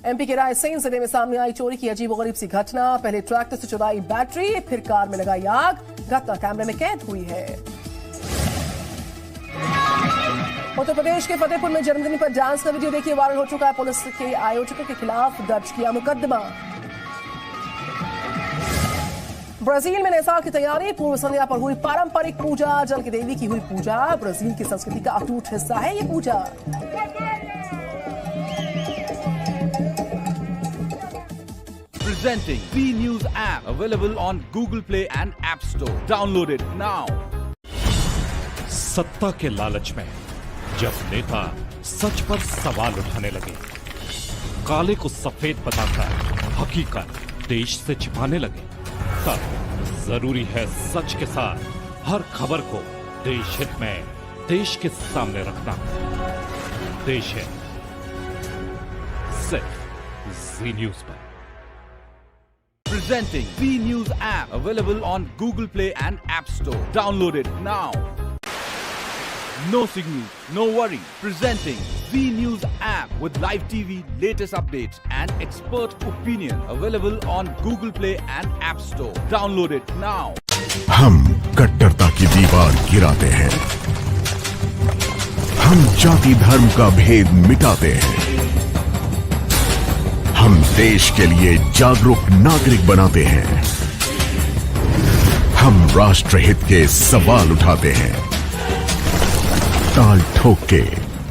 Speaker 1: एमपी के रायसेन जिले में सामने आई चोरी की अजीबोगरीब सी घटना। पहले ट्रैक्टर से चुराई बैटरी, फिर कार में लगाई आग। घटना कैमरे में कैद हुई है। उत्तर प्रदेश के फतेहपुर में जन्मदिन पर डांस का वीडियो देखिए वायरल हो चुका है। पुलिस के आयोजकों के खिलाफ दर्ज किया मुकदमा। ब्राजील में नए साल की तैयारी, पूर्व संध्या पर हुई पारंपरिक पूजा। जल की देवी की हुई पूजा। ब्राजील की संस्कृति का अटूट हिस्सा है ये पूजा।
Speaker 16: Presenting B News app available on Google Play and App Store. Download it now.
Speaker 15: सत्ता के लालच में जब नेता सच पर सवाल उठाने लगे, काले को सफेद बताकर हकीकत देश से छिपाने लगे, तब जरूरी है सच के साथ हर खबर को देश हित में देश के सामने रखना। देश है सिर्फ जी न्यूज पर।
Speaker 16: Presenting B News app available on Google Play and App Store. Download it now. No signal, no worry. Presenting B News app with live TV, latest updates and expert opinion available on Google Play and App Store. Download it now.
Speaker 21: हम कट्टरता की दीवार गिराते हैं। हम जाति धर्म का भेद मिटाते हैं। हम देश के लिए जागरूक नागरिक बनाते हैं। हम राष्ट्रहित के सवाल उठाते हैं ताल ठोक के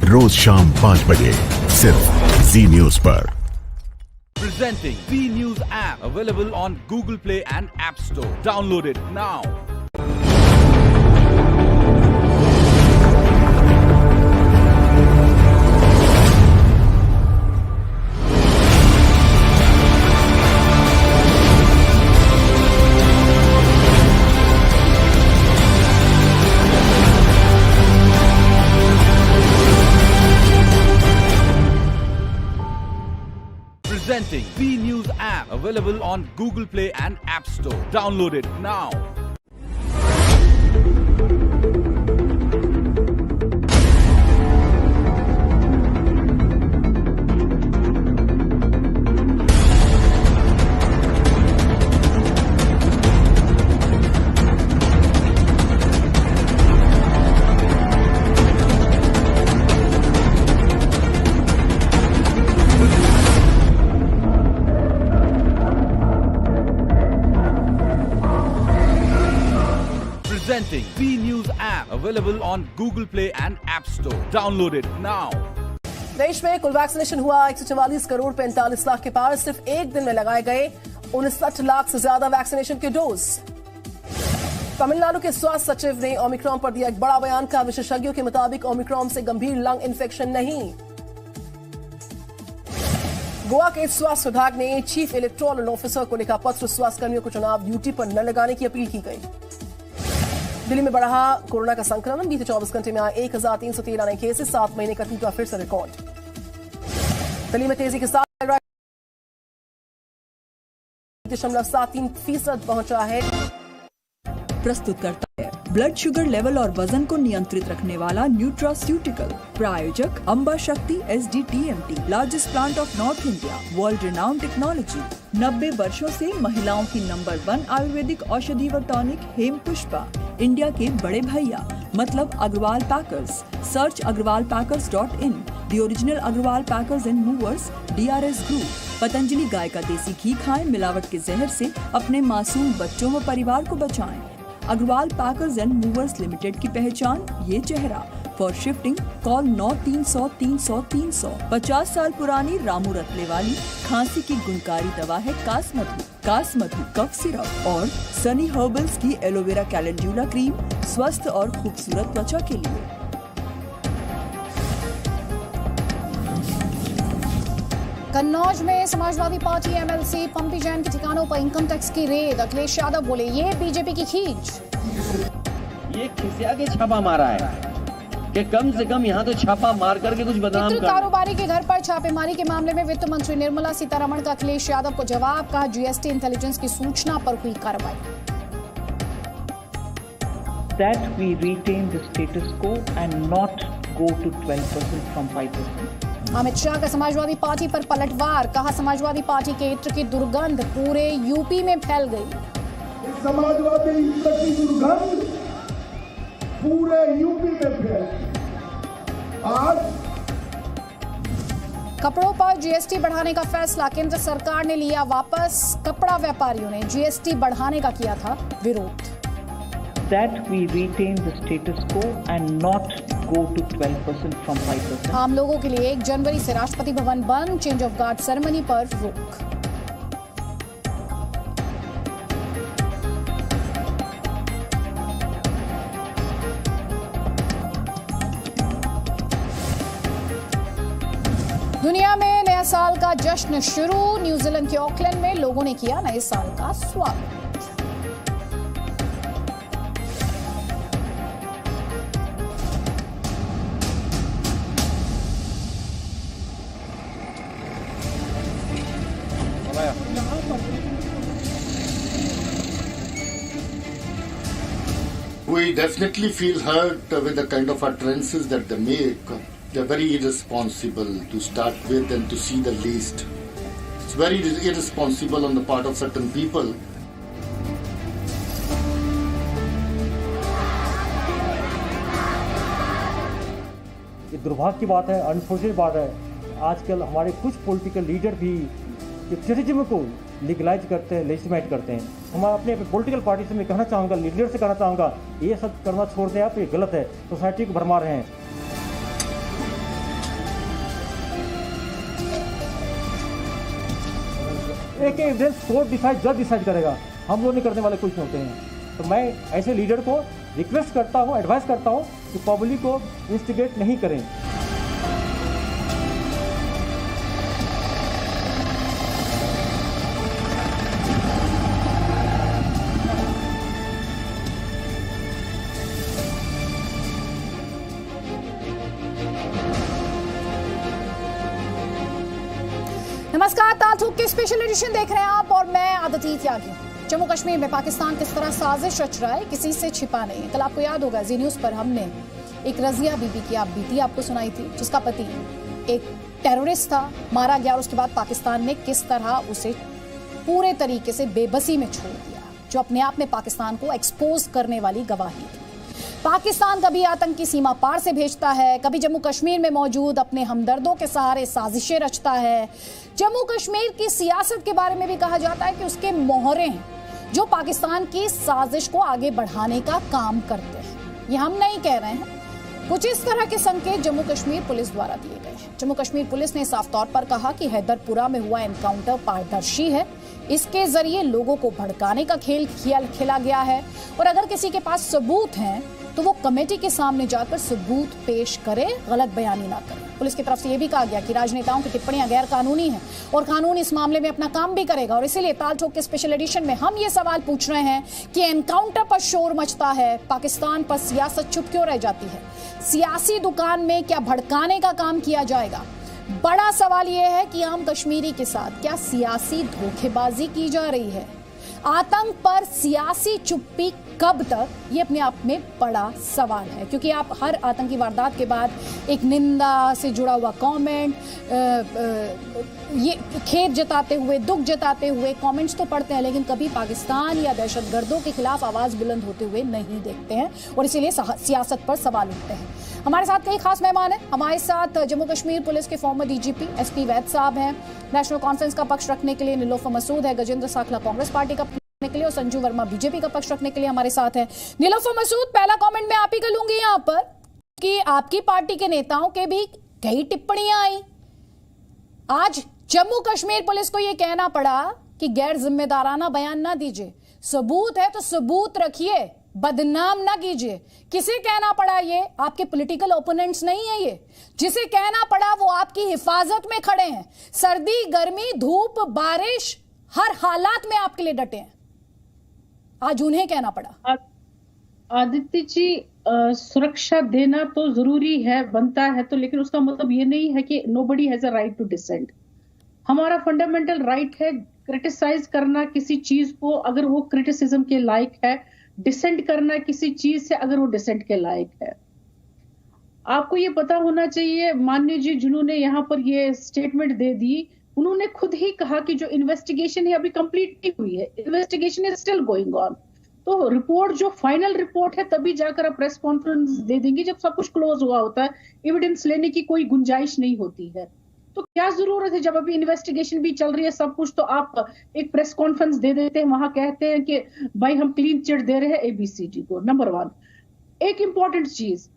Speaker 21: रोज शाम 5 बजे सिर्फ जी न्यूज पर।
Speaker 16: Presenting V News app available on Google Play and App Store. Download it now. Presenting V News app available on Google Play and App Store. Download it now. Presenting V News app available on Google Play and App Store. Download it now.
Speaker 1: देश में कुल vaccination हुआ 144 करोड़ 45 लाख के पार। सिर्फ एक दिन में लगाए गए 59 लाख से ज्यादा वैक्सीनेशन के डोज। तमिलनाडु के स्वास्थ्य सचिव ने ओमिक्रॉन पर दिया एक बड़ा बयान। का विशेषज्ञों के मुताबिक ओमिक्रॉन से गंभीर लंग इन्फेक्शन नहीं। गोवा के स्वास्थ्य विभाग ने चीफ इलेक्टोरल ऑफिसर को लिखा पत्र। स्वास्थ्य कर्मियों को चुनाव ड्यूटी पर न लगाने की अपील की गई। दिल्ली में बढ़ा कोरोना का संक्रमण। बीते 24 घंटे में आए 1313 नए केसेस। 7 महीने का टूटा फिर से रिकॉर्ड। दिल्ली में तेजी के साथ 0.73% पहुंचा है।
Speaker 2: प्रस्तुत करता है ब्लड शुगर लेवल और वजन को नियंत्रित रखने वाला न्यूट्रास्यूटिकल। प्रायोजक अंबा शक्ति SDTMT, largest plant of north India, world renowned technology. 90 वर्षों से महिलाओं की नंबर 1 आयुर्वेदिक औषधि व टॉनिक हेम पुष्पा। इंडिया के बड़े भैया मतलब Agarwal packers. Search agrwalpackers.in। The original Agarwal packers and movers DRS group. Patanjali गाय का देसी घी खाएं, मिलावट के जहर से अपने मासूम बच्चों व परिवार को बचाएं। Agarwal packers and movers limited की पहचान ये चेहरा। For shifting call 9300 300 300। 50 साल पुरानी रामू रतले वाली खांसी की गुणकारी दवा है कासमधु कफ सिरप और सनी हर्बल्स की एलोवेरा कैलेंडुला क्रीम स्वस्थ और खूबसूरत त्वचा के लिए।
Speaker 3: कन्नौज में समाजवादी पार्टी MLC पंपी जैन के ठिकानों पर इनकम टैक्स की रेड। अखिलेश यादव बोले ये बीजेपी की खींच।
Speaker 17: ये खिसिया के छापा मारा है कि कम से कम यहाँ तो छापा मार करके कुछ बदनाम कर।
Speaker 3: कारोबारी के घर पर छापेमारी के मामले में वित्त मंत्री निर्मला सीतारमण का अखिलेश यादव को जवाब। कहा GST इंटेलिजेंस की सूचना पर हुई कार्रवाई।
Speaker 5: That we retain the status quo and not go to 12% from 5%.
Speaker 3: Amit Shah का समाजवादी पार्टी पर पलटवार। कहा समाजवादी पार्टी के इत्र की दुर्गंध पूरे यूपी में फैल गई।
Speaker 6: समाजवादी इत्र की दुर्गंध पूरे यूपी में फैल गई। आज
Speaker 3: कपड़ों पर GST बढ़ाने का फैसला केंद्र सरकार ने लिया वापस। कपड़ा व्यापारियों ने GST बढ़ाने का किया था विरोध।
Speaker 5: That we retain the status quo and not go to 12% from 5%.
Speaker 3: आम लोगों के लिए 1 जनवरी से राष्ट्रपति भवन बंद। चेंज ऑफ गार्ड सेरेमनी पर रोक। दुनिया में नया साल का जश्न शुरू। न्यूजीलैंड के ऑकलैंड में लोगों ने किया नए साल का स्वागत।
Speaker 7: We definitely feel hurt with the kind of utterances that they make. They're very irresponsible to start with and to see the least. It's very irresponsible on the part of certain people.
Speaker 22: ये दुर्भाग्य की बात है, unfortunate बात है। आजकल हमारे कुछ पॉलिटिकल लीडर भी टेररिज्म को लीगलाइज करते हैं, लेजिटिमेट करते हैं। हमारा अपने पॉलिटिकल पार्टी से मैं कहना चाहूँगा, लीडर से कहना चाहूँगा, ये सब करना छोड़ दें आप, ये गलत है, सोसाइटी को भरमा रहे हैं। एक एविडेंस कोर्ट डिसाइड, जज डिसाइड करेगा, हम लोग नहीं करने वाले कुछ होते हैं। तो मैं ऐसे लीडर को रिक्वेस्ट करता हूँ, एडवाइस करता हूँ कि पब्लिक को इंस्टिगेट नहीं करें।
Speaker 3: नमस्कार, ताल ठोक के स्पेशल एडिशन देख रहे हैं आप और मैं अदिति त्यागी। जम्मू कश्मीर में पाकिस्तान किस तरह साजिश रच रहा है, किसी से छिपा नहीं है। कल आपको याद होगा जी न्यूज पर हमने एक रजिया बीबी की आप बीती आपको सुनाई थी, जिसका पति एक टेररिस्ट था, मारा गया और उसके बाद पाकिस्तान ने किस तरह उसे पूरे तरीके से बेबसी में छोड़ दिया, जो अपने आप में पाकिस्तान को एक्सपोज करने वाली गवाही थी। पाकिस्तान कभी आतंकी सीमा पार से भेजता है, कभी जम्मू कश्मीर में मौजूद अपने हमदर्दों के सहारे साजिशें रचता है। जम्मू कश्मीर की सियासत के बारे में भी कहा जाता है कि उसके मोहरे हैं जो पाकिस्तान की साजिश को आगे बढ़ाने का काम करते हैं। ये हम नहीं कह रहे हैं, कुछ इस तरह के संकेत जम्मू कश्मीर पुलिस द्वारा दिए गए हैं। जम्मू कश्मीर पुलिस ने साफ तौर पर कहा कि हैदरपुरा में हुआ एनकाउंटर पारदर्शी है, इसके जरिए लोगों को भड़काने का खेल खेला गया है और अगर किसी के पास सबूत हैं तो वो कमेटी के सामने जाकर सबूत पेश करे, गलत बयानी ना करे। पुलिस की तरफ से यह भी कहा गया कि राजनेताओं की टिप्पणियां गैर कानूनी हैं और कानून इस मामले में अपना काम भी करेगा और इसीलिए ताल ठोक के स्पेशल एडिशन में हम ये सवाल पूछ रहे हैं कि एनकाउंटर पर शोर मचता है, पाकिस्तान पर सियासत चुप क्यों रह जाती है? सियासी दुकान में क्या भड़काने का काम किया जाएगा? बड़ा सवाल यह है कि आम कश्मीरी के साथ क्या सियासी धोखेबाजी की जा रही है? आतंक पर सियासी चुप्पी कब तक, ये अपने आप में बड़ा सवाल है, क्योंकि आप हर आतंकी वारदात के बाद एक निंदा से जुड़ा हुआ कमेंट, ये खेद जताते हुए, दुख जताते हुए कमेंट्स तो पढ़ते हैं, लेकिन कभी पाकिस्तान या दहशतगर्दों के खिलाफ आवाज बुलंद होते हुए नहीं देखते हैं और इसीलिए सियासत पर सवाल उठते हैं। हमारे साथ कई खास मेहमान हैं। हमारे साथ जम्मू कश्मीर पुलिस के फॉर्मर डीजीपी एसपी वैद साहब हैं, नेशनल कॉन्फ्रेंस का पक्ष रखने के लिए नीलोफर मसूद है, गजेंद्र साखला कांग्रेस पार्टी का रखने के लिए और संजू वर्मा बीजेपी का पक्ष रखने के लिए हमारे साथ है। नीलोफर मसूद, पहला कमेंट मैं आप ही का लूंगी यहाँ पर कि आपकी पार्टी के नेताओं के भी कई टिप्पणियां आई। आज जम्मू कश्मीर पुलिस को यह कहना पड़ा कि गैर जिम्मेदाराना बयान ना दीजिए, सबूत है तो सबूत रखिए, बदनाम ना कीजिए। किसे कहना पड़ा? ये आपके पॉलिटिकल ओपोनेंट्स नहीं है, ये जिसे कहना पड़ा वो आपकी हिफाजत में खड़े हैं, सर्दी गर्मी धूप बारिश हर हालात में आपके लिए डटे हैं, आज उन्हें कहना पड़ा।
Speaker 4: आदित्य जी, सुरक्षा देना तो जरूरी है, बनता है तो, लेकिन उसका मतलब ये नहीं है कि nobody has a right to dissent. हमारा फंडामेंटल राइट है क्रिटिसाइज करना किसी चीज को अगर वो क्रिटिसिज्म के लायक है, डिसेंट करना किसी चीज से अगर वो डिसेंट के लायक है। आपको ये पता होना चाहिए, माननीय जी जिन्होंने यहाँ पर ये स्टेटमेंट दे दी, उन्होंने खुद ही कहा कि जो इन्वेस्टिगेशन है अभी कंप्लीट नहीं हुई है, investigation is still going on. तो रिपोर्ट जो फाइनल रिपोर्ट है तभी जाकर आप प्रेस कॉन्फ्रेंस दे देंगे जब सब कुछ क्लोज हुआ होता है, एविडेंस लेने की कोई गुंजाइश नहीं होती है। तो क्या जरूरत है, जब अभी इन्वेस्टिगेशन भी चल रही है सब कुछ, तो आप एक प्रेस कॉन्फ्रेंस दे देते हैं, वहां कहते हैं कि भाई हम क्लीन चिट दे रहे हैं एबीसीडी को। नंबर वन, एक इंपॉर्टेंट चीज,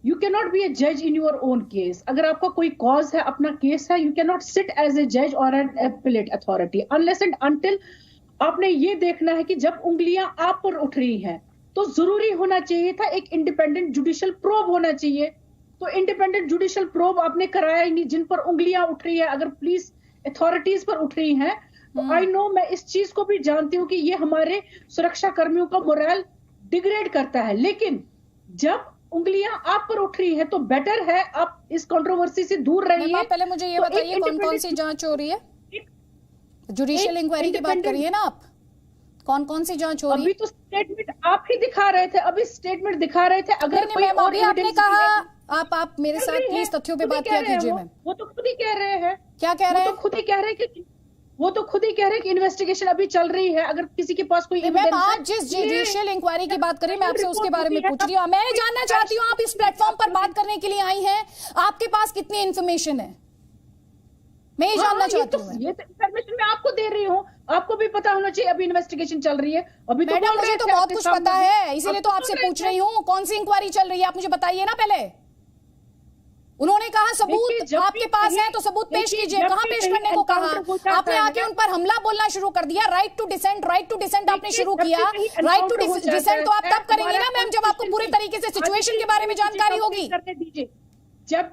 Speaker 4: यू कैन नॉट बी ए जज इन योर ओन केस। अगर आपका कोई कॉज है, अपना केस है, you can not sit as a जज और an appellate authority unless and until आपने ये देखना है कि जब उंगलियां आप पर उठ रही हैं तो जरूरी होना चाहिए था एक इंडिपेंडेंट जुडिशियल प्रोब होना चाहिए। तो इंडिपेंडेंट जुडिशियल प्रोब आपने कराया ही नहीं, जिन पर उंगलियां उठ रही है, अगर पुलिस अथॉरिटीज पर उठ रही हैं, तो आई नो, मैं इस चीज को भी जानती हूँ कि ये हमारे सुरक्षा कर्मियों का मोरल डिग्रेड करता है, लेकिन जब उंगलियां आप पर उठ रही है तो बेटर है आप इस कंट्रोवर्सी से दूर रहिए।
Speaker 3: पहले मुझे ये बताइए कौन कौन सी जांच हो रही है? जुडिशियल इंक्वायरी की बात करिए ना आप, कौन कौन सी जांच हो रही है?
Speaker 4: अभी तो स्टेटमेंट आप ही दिखा रहे थे, अभी स्टेटमेंट दिखा रहे थे। अगर कोई और
Speaker 3: आपने कहा, आप मेरे साथ प्लीज तथ्यों पे बात किया कीजिए। मैम
Speaker 4: वो तो खुद ही कह रहे हैं।
Speaker 3: क्या कह रहे हैं?
Speaker 4: खुद ही कह रहे हैं कि वो तो खुद ही कह रहे हैं कि इन्वेस्टिगेशन अभी चल रही है, अगर किसी के पास कोई
Speaker 3: एविडेंस है। आप जिस जुडिशियल इंक्वायरी की बात करें, मैं आपसे उसके बारे में पूछ रही हूँ। मैं जानना चाहती हूँ, आप इस प्लेटफॉर्म पर बात करने के लिए आई हैं, आपके पास कितनी इन्फॉर्मेशन है, मैं ये जानना चाहती हूँ।
Speaker 4: ये इन्फॉर्मेशन मैं आपको दे रही हूँ, आपको भी पता होना चाहिए अभी इन्वेस्टिगेशन चल रही है। अभी तो
Speaker 3: मैडम मुझे तो बहुत कुछ पता है, इसीलिए तो आपसे पूछ रही हूँ कौन सी इंक्वायरी चल रही है, आप मुझे बताइए ना पहले। उन्होंने कहा सबूत आपके पास है तो सबूत पेश कीजिए, कहां पेश करने को कहा? आपने आके उन पर हमला बोलना शुरू कर दिया। राइट टू डिसेंट आपने शुरू किया। राइट टू डिसेंट तो आप तब करेंगे ना मैम जब आपको पूरे तरीके से सिचुएशन के बारे में जानकारी होगी।
Speaker 4: जब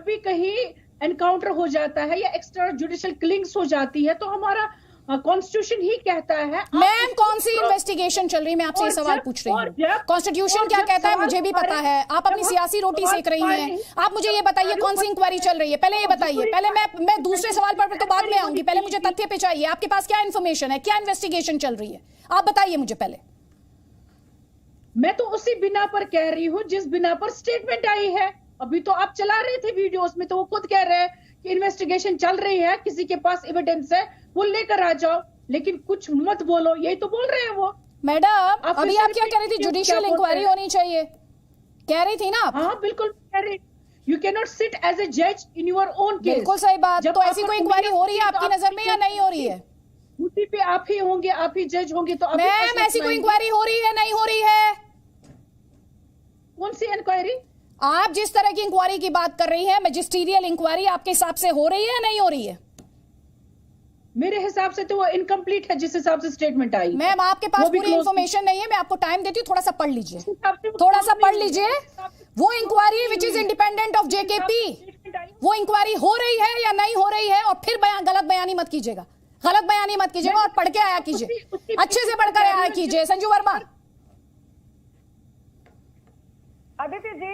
Speaker 4: भी कहीं एनकाउंटर हो जाता है या एक्स्ट्रा जुडिशियल किलिंग्स हो जाती है तो हमारा कॉन्स्टिट्यूशन ही कहता है।
Speaker 3: मैम कौन सी इन्वेस्टिगेशन चल रही है? मैं आपसे ये सवाल पूछ रही हूँ। कॉन्स्टिट्यूशन क्या कहता है मुझे भी पता है। आप अपनी सियासी रोटी सेक रही हैं। आप मुझे ये बताइए कौन सी इंक्वायरी चल रही है, पहले ये बताइए। पहले मैं दूसरे सवाल पर तो बाद में आऊंगी, पहले मुझे तथ्य पे चाहिए। आपके पास क्या इन्फॉर्मेशन है, क्या इन्वेस्टिगेशन चल रही है, आप बताइए मुझे पहले।
Speaker 4: मैं तो उसी बिना पर कह रही हूँ जिस बिना पर स्टेटमेंट आई है। अभी तो आप चला रहे थे वीडियोस में, तो वो खुद कह रहे हैं कि इन्वेस्टिगेशन चल रही है, किसी के पास एविडेंस है वो लेकर आ जाओ, लेकिन कुछ मत बोलो, यही तो बोल रहे हैं वो।
Speaker 3: मैडम अभी आप क्या कह रही थी? जुडिशियल इंक्वायरी होनी चाहिए कह रही थी ना आप?
Speaker 4: हाँ बिल्कुल कह रही। You can not sit as a जज इन योर ओन केस।
Speaker 3: बिल्कुल सही बात। तो ऐसी कोई इंक्वायरी हो रही है आपकी नजर में या नहीं हो रही है?
Speaker 4: उसी पे आप ही होंगे, आप ही जज होंगे। तो
Speaker 3: मैम ऐसी कोई इंक्वायरी हो रही है नहीं हो रही है?
Speaker 4: कौन सी इंक्वायरी?
Speaker 3: आप जिस तरह की इंक्वायरी की बात कर रही हैं, मैजिस्ट्रियल इंक्वायरी आपके हिसाब से हो रही है या नहीं हो रही है?
Speaker 4: मेरे हिसाब से तो वो इनकम्प्लीट है जिस हिसाब से स्टेटमेंट आई।
Speaker 3: मैम आपके पास पूरी इंफॉर्मेशन नहीं है, मैं आपको टाइम देती हूँ, थोड़ा सा पढ़ लीजिए, थोड़ा सा पढ़ लीजिए। वो inquiry which is independent of JKP, वो इंक्वायरी हो रही है या नहीं हो रही है? और फिर गलत बयानी मत कीजिएगा, गलत बयानी मत कीजिएगा और पढ़ के आया कीजिए, अच्छे से पढ़कर आया कीजिए। संजू वर्मा।
Speaker 8: आदित्य जी,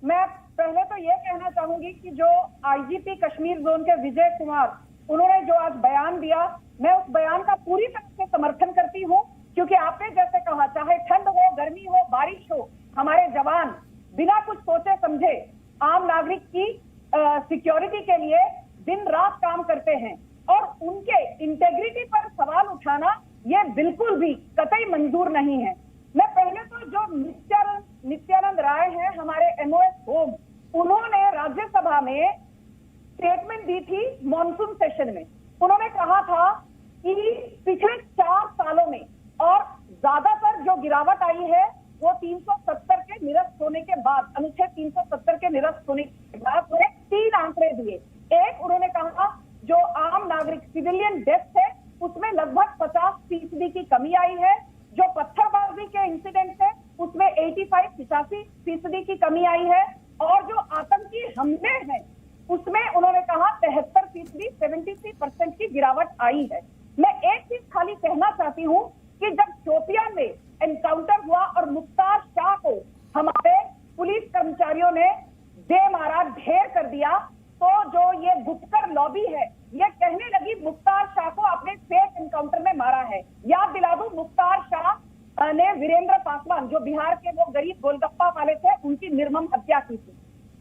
Speaker 8: मैं पहले तो ये कहना चाहूंगी कि जो आईजीपी कश्मीर जोन के विजय कुमार, उन्होंने जो आज बयान दिया, मैं उस बयान का पूरी तरह से समर्थन करती हूँ, क्योंकि आपने जैसे कहा, चाहे ठंड हो, गर्मी हो, बारिश हो, हमारे जवान बिना कुछ सोचे समझे आम नागरिक की सिक्योरिटी के लिए दिन रात काम करते हैं, और उनके इंटेग्रिटी पर सवाल उठाना ये बिल्कुल भी कतई मंजूर नहीं है। मैं पहले तो जो नित्यानंद राय हैं हमारे एमओएस होम, उन्होंने राज्यसभा में स्टेटमेंट दी थी मॉनसून सेशन में। उन्होंने कहा था कि पिछले 4 सालों में और ज्यादातर जो गिरावट आई है वो 370 के निरस्त होने के बाद, अनुच्छेद 370 के निरस्त होने के बाद उन्होंने 3 आंकड़े दिए। एक, उन्होंने कहा जो आम नागरिक सिविलियन डेथ है उसमें लगभग 50% की कमी आई है, जो पत्थरबाजी के इंसिडेंट है उसमें 85% की कमी आई है, और जो आतंकी हमले हैं उसमें उन्होंने कहा 73%, 73% की गिरावट आई है। मैं एक चीज खाली कहना चाहती हूँ कि जब शोपियां में एनकाउंटर हुआ और मुख्तार शाह को हमारे पुलिस कर्मचारियों ने दे मारा, ढेर कर दिया, तो जो ये गुप्तकर लॉबी है ये कहने लगी मुख्तार शाह को आपने फेक एनकाउंटर में मारा है। याद दिला दूं, मुख्तार शाह ने वीरेंद्र पासवान, जो बिहार के वो गरीब गोलगप्पा वाले थे, उनकी निर्मम हत्या की थी।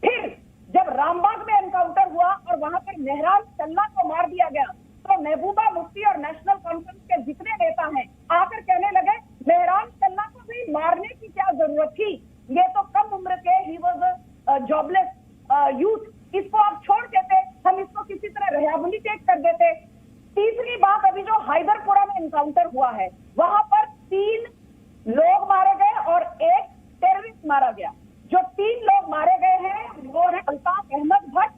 Speaker 8: फिर जब रामबाग में एनकाउंटर हुआ और वहां पर मेहरान चल्ला को मार दिया गया, तो महबूबा मुफ्ती और नेशनल कॉन्फ्रेंस के जितने नेता हैं आकर कहने लगे मेहरान चल्ला को भी मारने की क्या जरूरत थी, ये तो कम उम्र के, ही वाज जॉबलेस यूथ, इसको आप छोड़ देते, हम इसको किसी तरह रिहैबिलिटेट कर देते। तीसरी बात, अभी जो हैदरपुरा में एनकाउंटर हुआ है वहां पर 3 लोग मारे गए और एक टेररिस्ट मारा गया। जो 3 लोग मारे गए हैं वो है अल्ताफ अहमद भट्ट,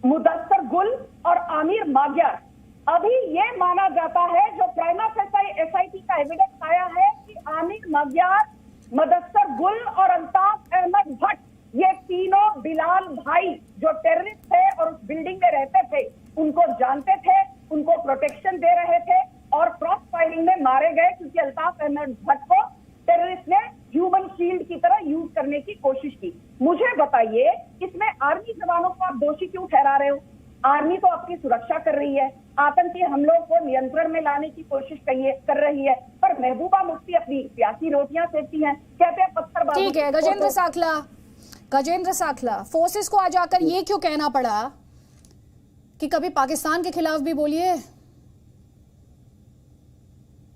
Speaker 8: मुदस्सर गुल और आमिर माग्यार। अभी ये माना जाता है, जो प्राइमा फेसाई एसआईटी का एविडेंस आया है, कि आमिर माग्यार, मुदस्सर गुल और अल्ताफ अहमद भट्ट, ये तीनों बिलाल भाई जो टेररिस्ट थे और उस बिल्डिंग में रहते थे, उनको जानते थे, उनको प्रोटेक्शन दे रहे थे और क्रॉस फायरिंग में मारे गए, क्योंकि अल्ताफ अहमद भट्ट को टेररिस्ट ने ह्यूमन शील्ड की तरह यूज करने की कोशिश की। मुझे बताइए, इसमें आर्मी जवानों को आप दोषी क्यों ठहरा रहे हो? आर्मी तो अपनी सुरक्षा कर रही है, आतंकी हमलों को नियंत्रण में लाने की कोशिश कर रही है, पर महबूबा मुफ्ती अपनी सियासी रोटियां सेकती हैं, कहते हैं पत्थरबाजी।
Speaker 3: ठीक है, गजेंद्र साखला, फोर्सेस को आज आकर ये क्यों कहना पड़ा कि कभी पाकिस्तान के खिलाफ भी बोलिए?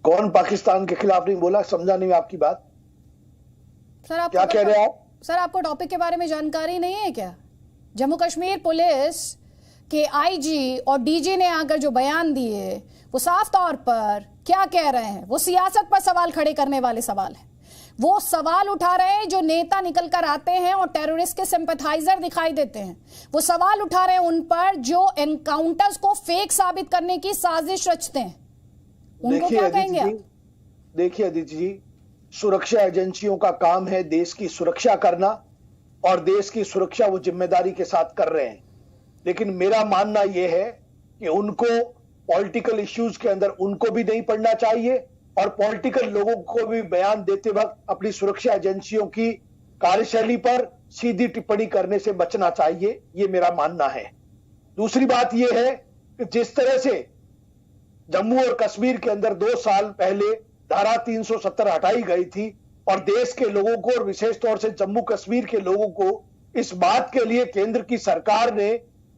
Speaker 13: कौन पाकिस्तान के खिलाफ नहीं बोला? समझा नहीं आपकी बात।
Speaker 3: सर आप
Speaker 13: क्या कह रहे हैं आप?
Speaker 3: सर आपको टॉपिक के बारे में जानकारी नहीं है क्या? जम्मू कश्मीर पुलिस के आईजी और डीजी ने आकर जो बयान दिए वो साफ तौर पर क्या कह रहे हैं, वो सियासत पर सवाल खड़े करने वाले सवाल है। वो सवाल उठा रहे हैं जो नेता निकल कर आते हैं और टेररिस्ट के सिंपैथाइजर दिखाई देते हैं। वो सवाल उठा रहे हैं उन पर जो एनकाउंटर्स को फेक साबित करने की साजिश रचते हैं। उनको क्या कहेंगे आप?
Speaker 13: देखिए अदिति जी, सुरक्षा एजेंसियों का काम है देश की सुरक्षा करना, और देश की सुरक्षा वो जिम्मेदारी के साथ कर रहे हैं। लेकिन मेरा मानना यह है कि उनको पॉलिटिकल इश्यूज के अंदर उनको भी नहीं पड़ना चाहिए, और पॉलिटिकल लोगों को भी बयान देते वक्त अपनी सुरक्षा एजेंसियों की कार्यशैली पर सीधी टिप्पणी करने से बचना चाहिए, ये मेरा मानना है। दूसरी बात यह है कि जिस तरह से जम्मू और कश्मीर के अंदर 2 साल पहले धारा 370 हटाई गई थी, और देश के लोगों को और विशेष तौर से जम्मू कश्मीर के लोगों को इस बात के लिए केंद्र की सरकार ने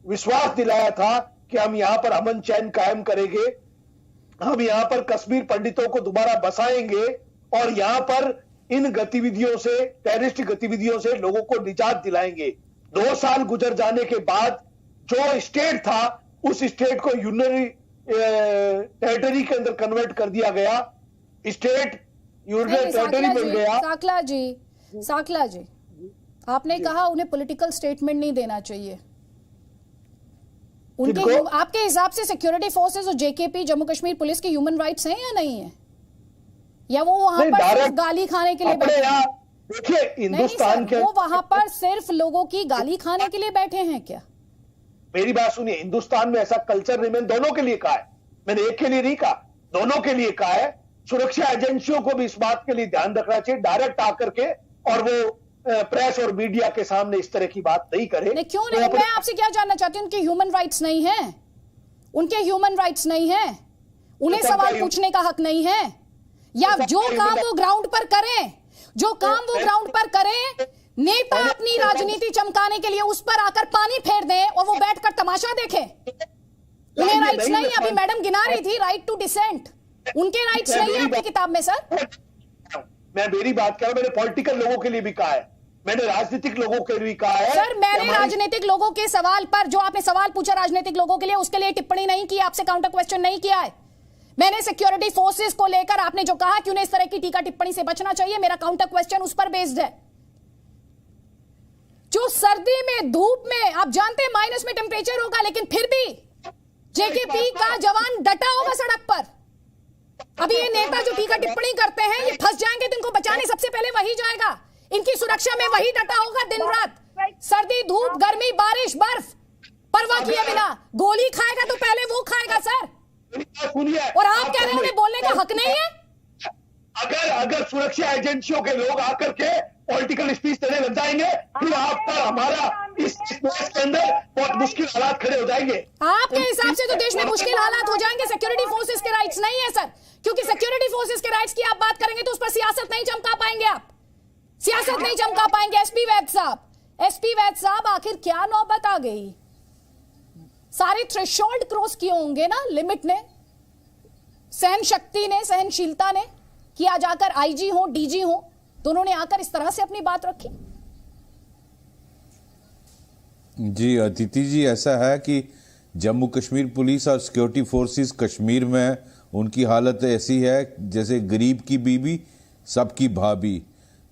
Speaker 13: विश्वास दिलाया था कि हम यहां पर अमन चैन कायम करेंगे, हम यहां पर कश्मीर पंडितों को दोबारा बसाएंगे, और यहां पर इन गतिविधियों से, टेररिस्ट गतिविधियों से लोगों को निजात दिलाएंगे। 2 साल गुजर जाने के बाद जो स्टेट था उस स्टेट को यूनियन टेरिटरी के अंदर कन्वर्ट कर दिया गया, स्टेट यूनियन टेरिटरी बन गया।
Speaker 3: साकला जी, आपने कहा उन्हें पॉलिटिकल स्टेटमेंट नहीं देना चाहिए। उनके आपके हिसाब से सिक्योरिटी फोर्सेस और जेकेपी जम्मू कश्मीर पुलिस के ह्यूमन राइट्स हैं या नहीं है, या वो वहां पर सिर्फ गाली खाने के लिए बैठे हैं?
Speaker 13: देखिए हिंदुस्तान के
Speaker 3: वो वहां पर सिर्फ लोगों की गाली खाने के लिए बैठे हैं क्या?
Speaker 13: मेरी बात सुनिए, हिंदुस्तान में ऐसा कल्चर नहीं, मैंने दोनों के लिए कहा है, मैंने एक के लिए नहीं कहा, दोनों के लिए कहा है। सुरक्षा एजेंसियों को भी इस बात के लिए ध्यान रखना चाहिए, डायरेक्ट आकर के और वो प्रेस और मीडिया के सामने इस तरह की बात नहीं करे।
Speaker 3: क्यों नहीं? मैं आपसे क्या जानना चाहती हूँ, उनके ह्यूमन राइट्स नहीं है? उनके ह्यूमन राइट्स नहीं है? उन्हें सवाल पूछने का हक नहीं है? या जो काम वो ग्राउंड पर करें, जो काम वो ग्राउंड पर करें, नेता अपनी राजनीति चमकाने के लिए उस पर आकर पानी फेर दें और वो बैठकर तमाशा देखें? उन्हें राइट्स नहीं? अभी मैडम गिना रही थी राइट टू डिसेंट, उनके राइट्स नहीं है आपकी किताब में? सर
Speaker 13: मैं मेरी बात कर रहा हूं, मैंने पॉलिटिकल लोगों के लिए भी कहा है, मैंने राजनीतिक लोगों के लिए भी कहा है।
Speaker 3: सर मैंने राजनीतिक लोगों के सवाल पर, जो आपने सवाल पूछा राजनीतिक लोगों के लिए, उसके लिए टिप्पणी नहीं की, आपसे काउंटर क्वेश्चन नहीं किया है। मैंने सिक्योरिटी फोर्सेस को लेकर आपने जो कहा कि उन्हें इस तरह की टीका टिप्पणी से बचना चाहिए, मेरा काउंटर क्वेश्चन उस पर बेस्ड है। जो सर्दी में, धूप में, आप जानते हैं माइनस में टेम्परेचर होगा, लेकिन फिर भी जेकेपी का जवान डटा होगा सड़क पर। अभी ये नेता जो टीका टिप्पणी करते हैं, ये फंस जाएंगे तो इनको बचाने सबसे पहले वही जाएगा, इनकी सुरक्षा में वही डटा होगा दिन रात, सर्दी धूप गर्मी बारिश बर्फ परवाह किए बिना। गोली खाएगा तो पहले वो खाएगा सर, और आप कह रहे हैं उन्हें बोलने का हक नहीं है?
Speaker 13: अगर सुरक्षा एजेंसियों के लोग आकर के पॉलिटिकल स्पीच देने लग जाएंगे, फिर आप पर हमारा इस देश के अंदर बहुत मुश्किल हालात खड़े हो जाएंगे।
Speaker 3: आपके हिसाब से तो देश में मुश्किल हालात हो जाएंगे, सिक्योरिटी फोर्सेस के राइट्स नहीं है सर, क्योंकि सिक्योरिटी फोर्सेस के राइट्स की आप बात करेंगे तो उस पर सियासत नहीं चमका पाएंगे, आप सियासत नहीं चमका पाएंगे। एसपी वैद साहब, आखिर क्या नौबत आ गई? सारे थ्रेशोल्ड क्रॉस किए होंगे ना लिमिट ने, सहन शक्ति ने, सहनशीलता ने, कि आज आकर आईजी हो डीजी हो, दोनों ने आकर इस तरह से अपनी बात रखी।
Speaker 11: जी अदिति जी, ऐसा है कि जम्मू कश्मीर पुलिस और सिक्योरिटी फोर्सेस कश्मीर में उनकी हालत ऐसी है जैसे गरीब की बीबी सबकी भाभी,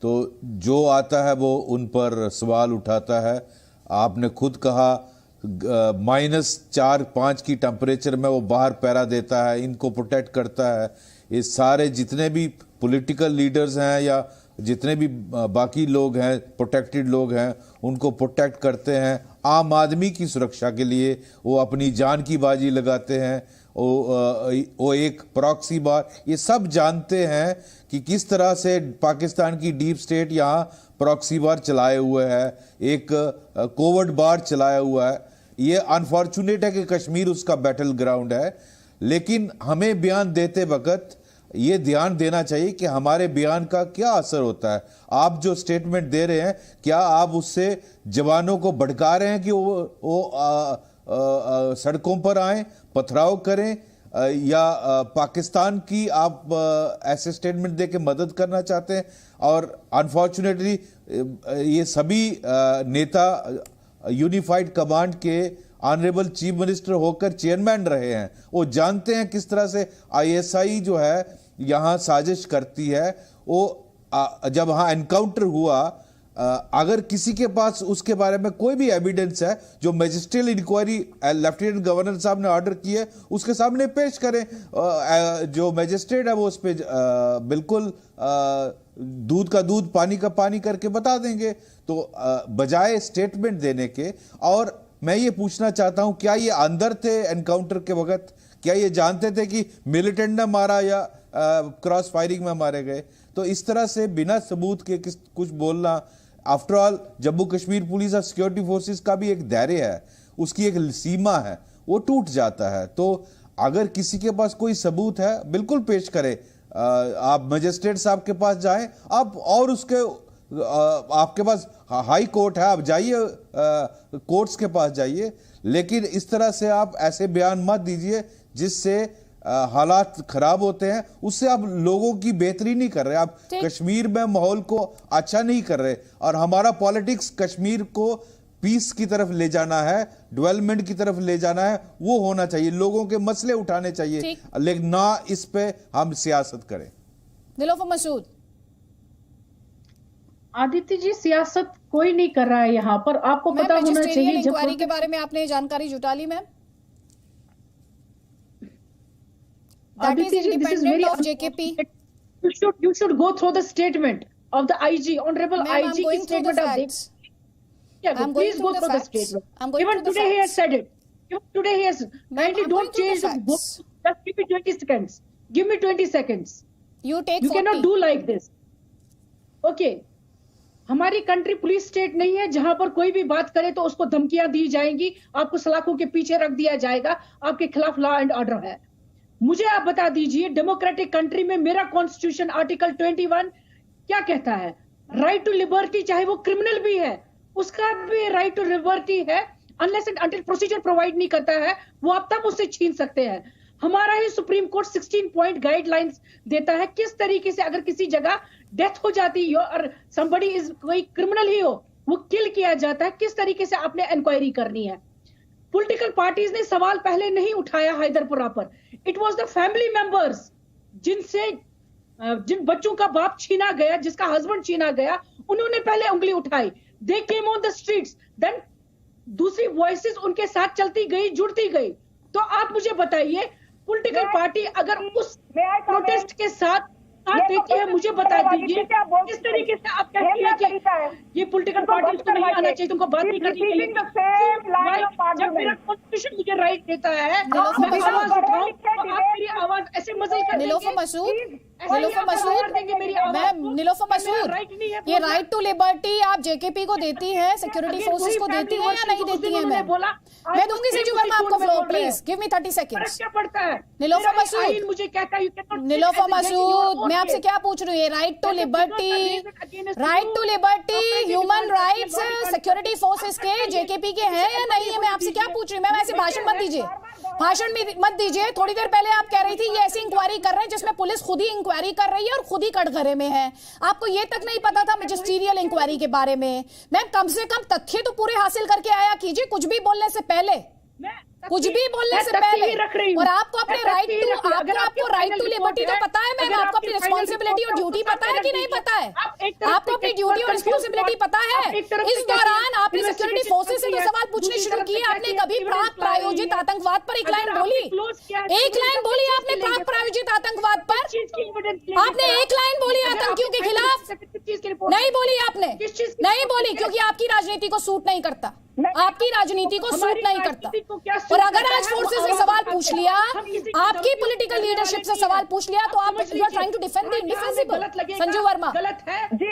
Speaker 11: तो जो आता है वो उन पर सवाल उठाता है। आपने खुद कहा -4-5 की टेम्परेचर में वो बाहर पहरा देता है, इनको प्रोटेक्ट करता है। ये सारे जितने भी पॉलिटिकल लीडर्स हैं या जितने भी बाकी लोग हैं, प्रोटेक्टेड लोग हैं, उनको प्रोटेक्ट करते हैं। आम आदमी की सुरक्षा के लिए वो अपनी जान की बाजी लगाते हैं। वो एक प्रॉक्सी बार, ये सब जानते हैं कि किस तरह से पाकिस्तान की डीप स्टेट यहाँ प्रॉक्सी बार चलाए हुए है, एक कोवर्ड बार चलाया हुआ है। ये अनफॉर्चुनेट है कि कश्मीर उसका बैटल ग्राउंड है, लेकिन हमें बयान देते वक्त ये ध्यान देना चाहिए कि हमारे बयान का क्या असर होता है। आप जो स्टेटमेंट दे रहे हैं, क्या आप उससे जवानों को भड़का रहे हैं कि वो सड़कों पर आए, पथराव करें, या पाकिस्तान की आप ऐसे स्टेटमेंट दे के मदद करना चाहते हैं? और अनफॉर्चुनेटली ये सभी नेता यूनिफाइड कमांड के ऑनरेबल चीफ मिनिस्टर होकर चेयरमैन रहे हैं, वो जानते हैं किस तरह से ISI जो है यहाँ साजिश करती है। वो जब वहां एनकाउंटर हुआ, अगर किसी के पास उसके बारे में कोई भी एविडेंस है जो मैजिस्ट्रियल इंक्वायरी लेफ्टिनेंट गवर्नर साहब ने ऑर्डर की है उसके सामने पेश करें। जो मैजिस्ट्रेट है वो उस पर बिल्कुल दूध का दूध पानी का पानी करके बता देंगे। तो बजाय स्टेटमेंट देने के, और मैं ये पूछना चाहता हूं क्या ये अंदर थे एनकाउंटर के वक्त, क्या ये जानते थे कि मिलिटेंट ने मारा या क्रॉस फायरिंग में मारे गए? तो इस तरह से बिना सबूत के कुछ बोलना, after all Jammu Kashmir police और सिक्योरिटी फोर्सेस का भी एक दायरे है, उसकी एक सीमा है, वो टूट जाता है। तो अगर किसी के पास कोई सबूत है बिल्कुल पेश करे। आप मजिस्ट्रेट साहब के पास जाएं, आप और उसके आपके पास हाई कोर्ट है, आप जाइए कोर्ट्स के पास जाइए, लेकिन इस तरह से आप ऐसे बयान मत दीजिए जिससे हालात खराब होते हैं। उससे आप लोगों की बेहतरी नहीं कर रहे, आप कश्मीर में माहौल को अच्छा नहीं कर रहे। और हमारा पॉलिटिक्स कश्मीर को पीस की तरफ ले जाना है, डेवलपमेंट की तरफ ले जाना है, वो होना चाहिए, लोगों के मसले उठाने चाहिए, लेकिन ना इस पे हम सियासत करें।
Speaker 3: निलोफर मसूद।
Speaker 4: आदित्य जी, सियासत कोई नहीं कर रहा है यहाँ पर, आपको पता होना चाहिए।
Speaker 3: इंक्वायरी के बारे में आपने जानकारी जुटा ली ma'am? That is independent of JKP.
Speaker 4: You should go through the statement of the IG, Honorable IG statement of this. Yeah, please go through the statement. Even today he has said it. Even today he has. Kindly don't change the book. Just give me 20 seconds. Give me 20 seconds.
Speaker 3: You
Speaker 4: cannot do like this. Okay. हमारी country police state नहीं है जहां पर कोई भी बात करे तो उसको धमकियां दी जाएंगी, आपको सलाखों के पीछे रख दिया जाएगा, आपके खिलाफ लॉ एंड ऑर्डर है। मुझे आप बता दीजिए, डेमोक्रेटिक कंट्री में मेरा कॉन्स्टिट्यूशन आर्टिकल 21 क्या कहता है? राइट टू लिबर्टी, चाहे वो क्रिमिनल भी है उसका भी राइट टू लिबर्टी है। Unless and until procedure provide नहीं करता है वो आप तब उससे छीन सकते हैं। हमारा ही सुप्रीम कोर्ट 16 पॉइंट गाइडलाइंस देता है किस तरीके से अगर किसी जगह डेथ हो जाती है और somebody इज कोई क्रिमिनल ही हो, वो किल किया जाता है, किस तरीके से आपने इंक्वायरी करनी है। पॉलिटिकल पार्टीज ने सवाल पहले नहीं उठाया हैदरपुरा पर, it was the family members जिन बच्चों का बाप छीना गया, जिसका हस्बैंड छीना गया, उन्होंने पहले उंगली उठाई। They came on the streets, then दूसरी वॉइसेस उनके साथ चलती गई, जुड़ती गई। तो आप मुझे बताइए, पॉलिटिकल पार्टी अगर उस प्रोटेस्ट के साथ देती है, मुझे बता दीजिए किस तरीके से आप कहती है कि ये पॉलिटिकल पार्टी को नहीं आना चाहिए, तुमको बात नहीं करनी चाहिए। जब मेरा कॉन्स्टिट्यूशन मुझे राइट देता है, मैं आवाज उठाऊं तो आप मेरी आवाज ऐसे मजल कर देंगे।
Speaker 3: निलोफर मसूद, मैम निलोफर मसूद, ये राइट टू लिबर्टी आप जेकेपी को देती है, सिक्योरिटी फोर्सेस को देती है या नहीं देती है? मैं दूंगी संजू वर्मा आपको floor, please give me 30 seconds.
Speaker 4: क्या पड़ता है
Speaker 3: निलोफर मसूद?
Speaker 4: मुझे कहता है
Speaker 3: निलोफर मसूद, मैं आपसे क्या पूछ रही हूँ? Right to liberty, human rights security forces के, जेकेपी के हैं या नहीं है? मैं आपसे क्या पूछ रही हूँ? मैम ऐसे भाषण मत दीजिए, भाषण मत दीजिए। थोड़ी देर पहले आप कह रही थी ये ऐसी इंक्वायरी कर रहे हैं जिसमें पुलिस खुद ही इंक्वायरी कर रही है और खुद ही कटघरे में है। आपको ये तक नहीं पता था मैजिस्ट्रियल इंक्वायरी के बारे में? मैम कम से कम तथ्य तो पूरे हासिल करके आया कीजिए, कुछ भी बोलने से पहले, कुछ भी बोलने से पहले। और आपको अपने राइट टू, आपको राइट टू लिबर्टी तो पता है मैम, आपको अपनी रिस्पॉन्सिबिलिटी और ड्यूटी पता है कि नहीं पता है? आपको अपनी ड्यूटी और रिस्पॉन्सिबिलिटी पता है? इस दौरान आपने सिक्योरिटी फोर्सेस से तो सवाल पूछने शुरू किए। आपने कभी प्राक प्रायोजित आतंकवाद पर एक लाइन बोली? एक लाइन बोली आपने प्राक प्रायोजित आतंकवाद पर? आपने एक लाइन बोली आतंकियों के खिलाफ? नहीं बोली आपने, नहीं बोली, क्योंकि आपकी राजनीति को सूट नहीं करता, आपकी राजनीति को सूट नहीं करता। और अगर आज फोर्सेस ने सवाल पूछ लिया, आपकी पॉलिटिकल लीडरशिप से सवाल पूछ लिया, तो आप you are trying to defend the indefensible. Sanju Verma,
Speaker 4: गलत है
Speaker 8: जी,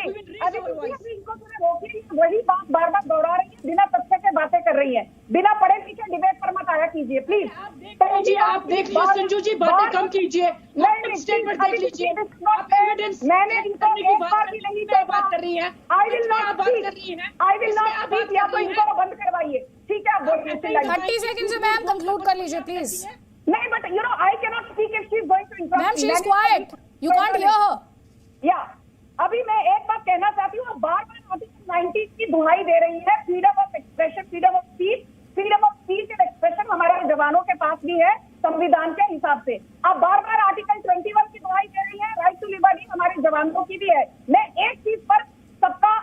Speaker 8: वही बात बार बार दोहरा रही है, बिना तथ्य के बातें कर रही है, बिना पढ़े लिखे डिबेट पर मत आया कीजिए प्लीज।
Speaker 4: जी आप देख लीजिए संजू जी, बातें कम कीजिए, स्टेटमेंट देख लीजिए, एविडेंस
Speaker 8: मैंने इनको एक बार भी नहीं
Speaker 4: बात कर रही है,
Speaker 8: आई विल नॉट स्पीक, या तो इनको बंद करवाइए, ठीक है? आप बोलिए
Speaker 3: 30 सेकंड से मैम कंक्लूड कर लीजिए प्लीज।
Speaker 8: नहीं, but you know I can not speak if she is going to interrupt.
Speaker 3: Ma'am she is quiet, you can't hear her.
Speaker 8: या अभी मैं एक बात कहना चाहती हूँ, बार बार आर्टिकल 90 की दुहाई दे रही है, freedom of expression, freedom of speech and expression हमारे जवानों के पास भी है, संविधान के हिसाब से। आप बार बार आर्टिकल 21 की दुहाई दे रही है, राइट टू लिबर्टी हमारे जवानों की भी है। मैं एक चीज पर सबका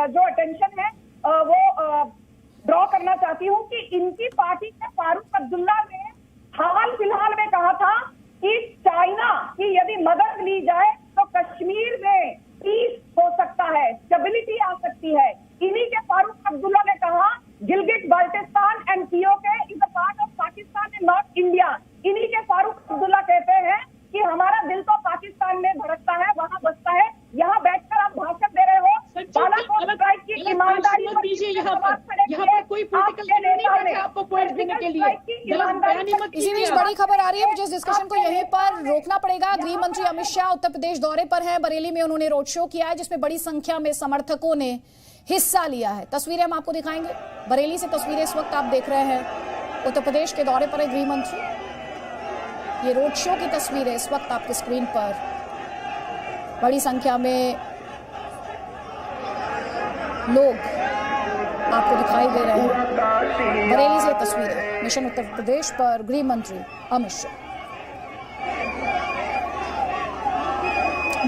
Speaker 8: जो अटेंशन है वो ड्रॉ करना चाहती हूँ कि इनकी पार्टी के फारूक अब्दुल्ला ने हाल फिलहाल में कहा था कि चाइना की यदि मदद ली जाए तो कश्मीर में पीस हो सकता है, स्टेबिलिटी आ सकती है। इन्हीं के फारूक अब्दुल्ला ने कहा Gilgit Baltistan and PoK is a part of Pakistan and not India. इन्हीं के फारूक अब्दुल्ला कहते हैं कि हमारा दिल तो पाकिस्तान में धड़कता है, वहां बसता है। यहाँ बैठकर आप भाषण दे रहे हो, बालाकोट स्ट्राइक की ईमानदारी
Speaker 4: यहाँ पर कोई पॉलिटिकल नहीं बैठा आपको पॉइंट देने के लिए।
Speaker 3: इसी बीच बड़ी खबर आ रही है, मुझे इस डिस्कशन को यहीं पर रोकना पड़ेगा। गृह मंत्री अमित शाह उत्तर प्रदेश दौरे पर हैं। बरेली में उन्होंने रोड शो किया है जिसमें बड़ी संख्या में समर्थकों ने हिस्सा लिया है। तस्वीरें हम आपको दिखाएंगे। बरेली से तस्वीरें इस वक्त आप देख रहे हैं। उत्तर प्रदेश के दौरे पर है गृह मंत्री। ये रोड शो की तस्वीरें इस वक्त आपके स्क्रीन पर बड़ी संख्या में लोग आपको दिखाई दे रहे हैं। बरेली से तस्वीरें, मिशन उत्तर प्रदेश पर गृह मंत्री अमित शाह।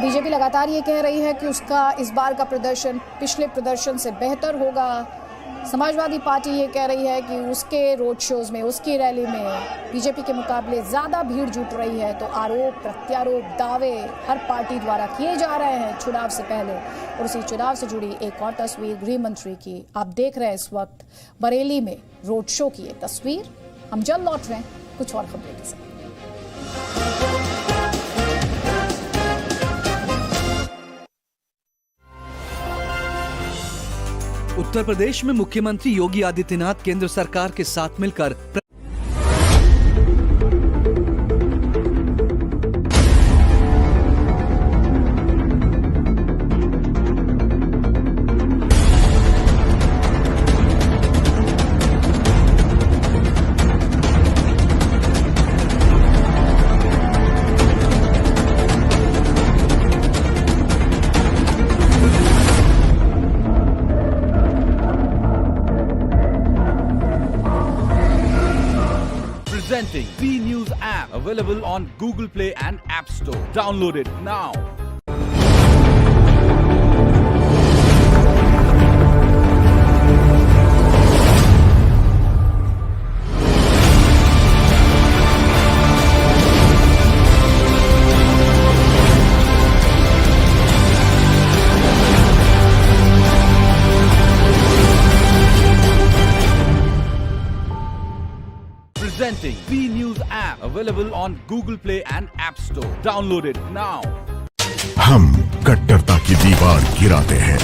Speaker 3: बीजेपी लगातार ये कह रही है कि उसका इस बार का प्रदर्शन पिछले प्रदर्शन से बेहतर होगा। समाजवादी पार्टी ये कह रही है कि उसके रोड शोज में, उसकी रैली में बीजेपी के मुकाबले ज़्यादा भीड़ जुट रही है। तो आरोप प्रत्यारोप दावे हर पार्टी द्वारा किए जा रहे हैं चुनाव से पहले। और उसी चुनाव से जुड़ी एक और तस्वीर गृह मंत्री की आप देख रहे हैं इस वक्त बरेली में रोड शो की ये तस्वीर। हम जल्द लौट रहे हैं कुछ और खबरों के साथ।
Speaker 9: उत्तर प्रदेश में मुख्यमंत्री योगी आदित्यनाथ केंद्र सरकार के साथ मिलकर
Speaker 16: Presenting V News app available on Google Play and App Store. Download it now. Presenting V News app available on Google Play and App Store. Download it now.
Speaker 21: हम कट्टरता की दीवार गिराते हैं,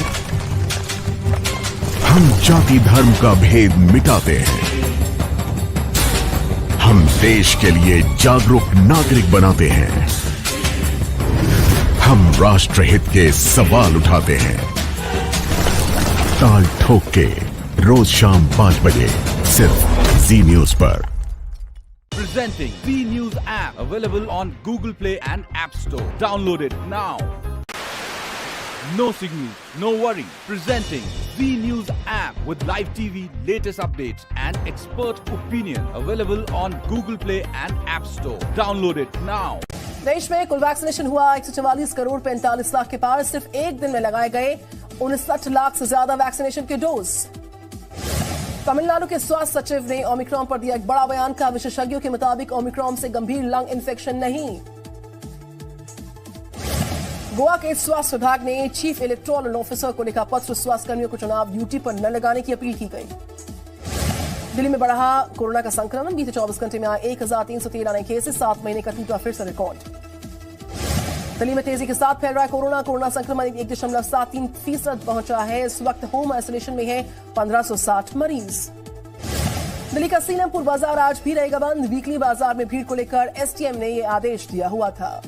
Speaker 21: हम जाति धर्म का भेद मिटाते हैं, हम देश के लिए जागरूक नागरिक बनाते हैं, हम राष्ट्रहित के सवाल उठाते हैं। ताल ठोक के रोज शाम 5 बजे सिर्फ जी न्यूज पर।
Speaker 16: Presenting V News app available on Google Play and App Store. Download it now. No signal, no worry. Presenting V News app with live TV, latest updates and expert opinion available on Google Play and App Store. Download it now.
Speaker 1: देश में कुल vaccination हुआ 144 करोड़ 45 लाख के पार। सिर्फ एक दिन में लगाए गए 59 लाख से ज्यादा वैक्सीनेशन के डोज। तमिलनाडु के स्वास्थ्य सचिव ने ओमिक्रॉन पर दिया एक बड़ा बयान। का विशेषज्ञों के मुताबिक ओमिक्रॉन से गंभीर लंग इन्फेक्शन नहीं। गोवा के स्वास्थ्य विभाग ने चीफ इलेक्टोरल ऑफिसर को लिखा पत्र। स्वास्थ्य कर्मियों को चुनाव ड्यूटी पर न लगाने की अपील की गई। दिल्ली में बढ़ा कोरोना का संक्रमण। बीते 24 घंटे में आए 1313 नए केसेस। 7 महीने का टूटा फिर से रिकॉर्ड। दिल्ली में तेजी के साथ फैल रहा है कोरोना संक्रमण 1.73% पहुंचा है। इस वक्त होम आइसोलेशन में है 1560 मरीज। दिल्ली का सीलमपुर बाजार आज भी रहेगा बंद। वीकली बाजार में भीड़ को लेकर एसटीएम ने यह आदेश दिया हुआ था।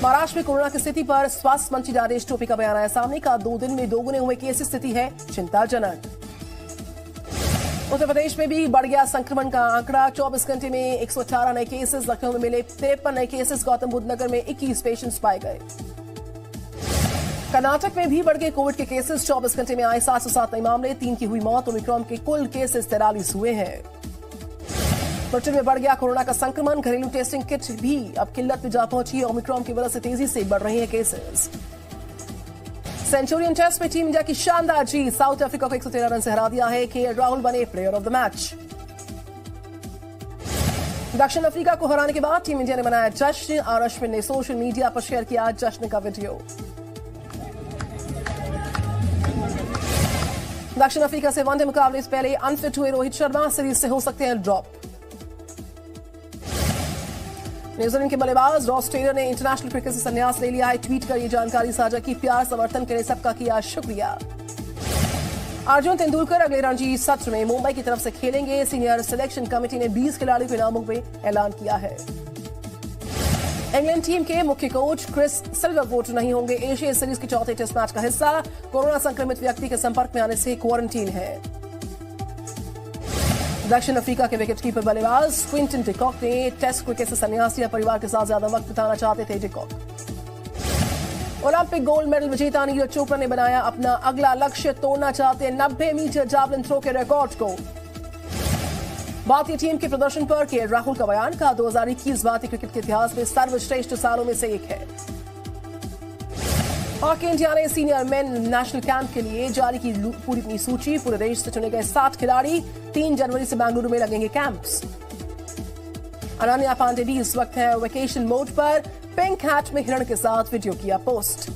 Speaker 1: महाराष्ट्र में कोरोना की स्थिति पर स्वास्थ्य मंत्री राजेश टोपे का बयान आया सामने। का 2 दिन में दोगुने हुए केस स्थिति है चिंताजनक। उत्तर प्रदेश में भी बढ़ गया संक्रमण का आंकड़ा। 24 घंटे में 118 नए केसेस। लखनऊ में मिले 53 नए केसेस। गौतम बुद्ध नगर में 21 पेशेंट्स पाए गए। कर्नाटक में भी बढ़ गए कोविड के केसेस। 24 घंटे में आए 707 नए मामले। 3 की हुई मौत। ओमिक्रॉन के कुल केसेस 43 हुए हैं। ब्रिटेन में बढ़ गया कोरोना का संक्रमण, घरेलू टेस्टिंग किट भी अब किल्लत में जा पहुंची। ओमिक्रॉन की वजह से तेजी से बढ़ रही हैं केसेस। सेंचुरियन टेस्ट में टीम इंडिया की शानदार जीत, साउथ अफ्रीका को 113 रन से हरा दिया है। केएल राहुल बने प्लेयर ऑफ द मैच। दक्षिण अफ्रीका को हराने के बाद टीम इंडिया ने मनाया जश्न और अश्विन ने सोशल मीडिया पर शेयर किया जश्न का वीडियो। दक्षिण अफ्रीका से वनडे मुकाबले से पहले अनफिट हुए रोहित शर्मा सीरीज से हो सकते हैं ड्रॉप। न्यूजीलैंड के बल्लेबाज रॉस टेलर ने इंटरनेशनल क्रिकेट से संन्यास ले लिया है। ट्वीट कर ये जानकारी साझा की। प्यार समर्थन के लिए सबका किया शुक्रिया। अर्जुन तेंदुलकर अगले रणजी सत्र में मुंबई की तरफ से खेलेंगे। सीनियर सिलेक्शन कमेटी ने 20 खिलाड़ियों के नामों में ऐलान किया है। इंग्लैंड टीम के मुख्य कोच क्रिस सिल्वरवुड नहीं होंगे एशिया सीरीज के चौथे टेस्ट मैच का हिस्सा। कोरोना संक्रमित व्यक्ति के संपर्क में आने से क्वारंटीन है। दक्षिण अफ्रीका के विकेटकीपर बल्लेबाज क्विंटन डिकॉक ने टेस्ट क्रिकेट से संन्यास लिया। परिवार के साथ ज्यादा वक्त बिताना चाहते थे डिकॉक। ओलंपिक गोल्ड मेडल विजेता नीरज चोपड़ा ने बनाया अपना अगला लक्ष्य, तोड़ना चाहते 90 मीटर जावलिन थ्रो के रिकॉर्ड को। भारतीय टीम के प्रदर्शन पर केएल राहुल का बयान, कहा 2021 भारतीय क्रिकेट के इतिहास में सर्वश्रेष्ठ सालों में से एक है। हॉकी इंडिया ने सीनियर मेन नेशनल कैंप के लिए जारी की पूरी अपनी सूची। पूरे देश से चुने गए 7 खिलाड़ी 3 जनवरी से बेंगलुरु में लगेंगे कैंप्स। अनन्या पांडे भी इस वक्त है वेकेशन मोड पर। पिंक हैट में हिरण के साथ वीडियो किया पोस्ट।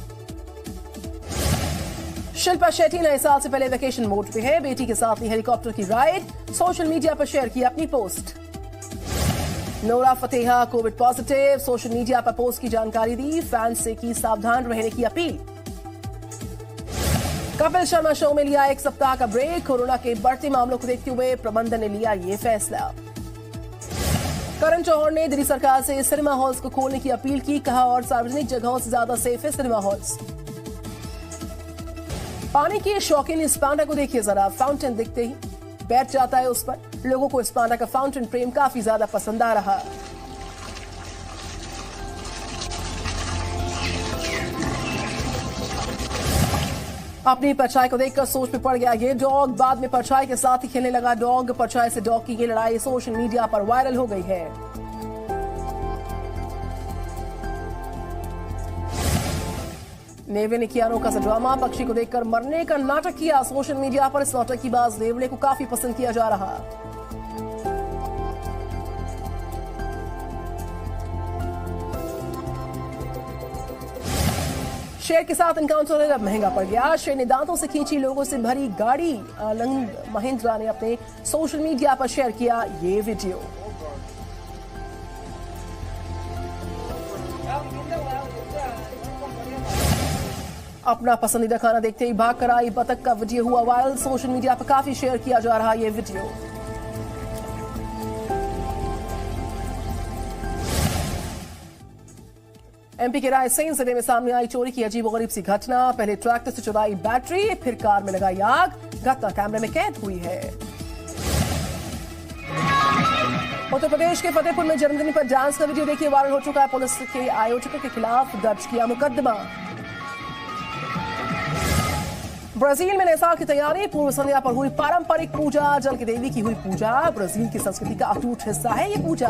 Speaker 1: शिल्पा शेट्टी नए साल से पहले वेकेशन मोड पे है। बेटी के साथ ली हेलीकॉप्टर की राइड, सोशल मीडिया पर शेयर की अपनी post. Nora Fatehi Covid positive, social media पर पोस्ट की जानकारी दी। फैंस से की सावधान रहने की अपील। कपिल शर्मा शो में लिया 1 सप्ताह का ब्रेक। कोरोना के बढ़ते मामलों को देखते हुए प्रबंधन ने लिया ये फैसला। करण जौहर ने दिल्ली सरकार से सिनेमा हॉल्स को खोलने की अपील की। कहा और सार्वजनिक जगहों से ज्यादा सेफ है सिनेमा हॉल्स। पानी के शौकीन इस पांडा को देखिए जरा, फाउंटेन दिखते ही बैठ जाता है उस पर। लोगों को इस पांडा का फाउंटेन प्रेम काफी ज्यादा पसंद आ रहा। अपनी परछाई को देखकर सोच में पड़ गया ये डॉग। बाद में परछाई के साथ ही खेलने लगा डॉग। परछाई से डॉग की ये लड़ाई सोशल मीडिया पर वायरल हो गई है। नेवले ने किया अनोखा सा ड्रामा। पक्षी को देखकर मरने का नाटक किया। सोशल मीडिया पर इस नौटंकीबाज नेवले को काफी पसंद किया जा रहा। शेर के साथ एनकाउंटर अब महंगा पड़ गया। शेर ने दांतों से खींची लोगों से भरी गाड़ी। आनंद महिंद्रा ने अपने सोशल मीडिया पर शेयर किया ये वीडियो। अपना पसंदीदा खाना देखते ही भाग कर आई बतख का वीडियो हुआ वायरल। सोशल मीडिया पर काफी शेयर किया जा रहा ये वीडियो। एमपी के रायसेन जिले में सामने आई चोरी की अजीबोगरीब सी घटना। पहले ट्रैक्टर से चुराई बैटरी, फिर कार में लगाई आग। घटना कैमरे में कैद हुई है। उत्तर प्रदेश के फतेहपुर में जन्मदिन पर डांस का वीडियो देखिए वायरल हो चुका है। पुलिस के आयोजकों के खिलाफ दर्ज किया मुकदमा। ब्राजील में नए साल की तैयारी। पूर्व संध्या पर हुई पारंपरिक पूजा। जल की देवी की हुई पूजा। ब्राजील की संस्कृति का अटूट हिस्सा है ये पूजा।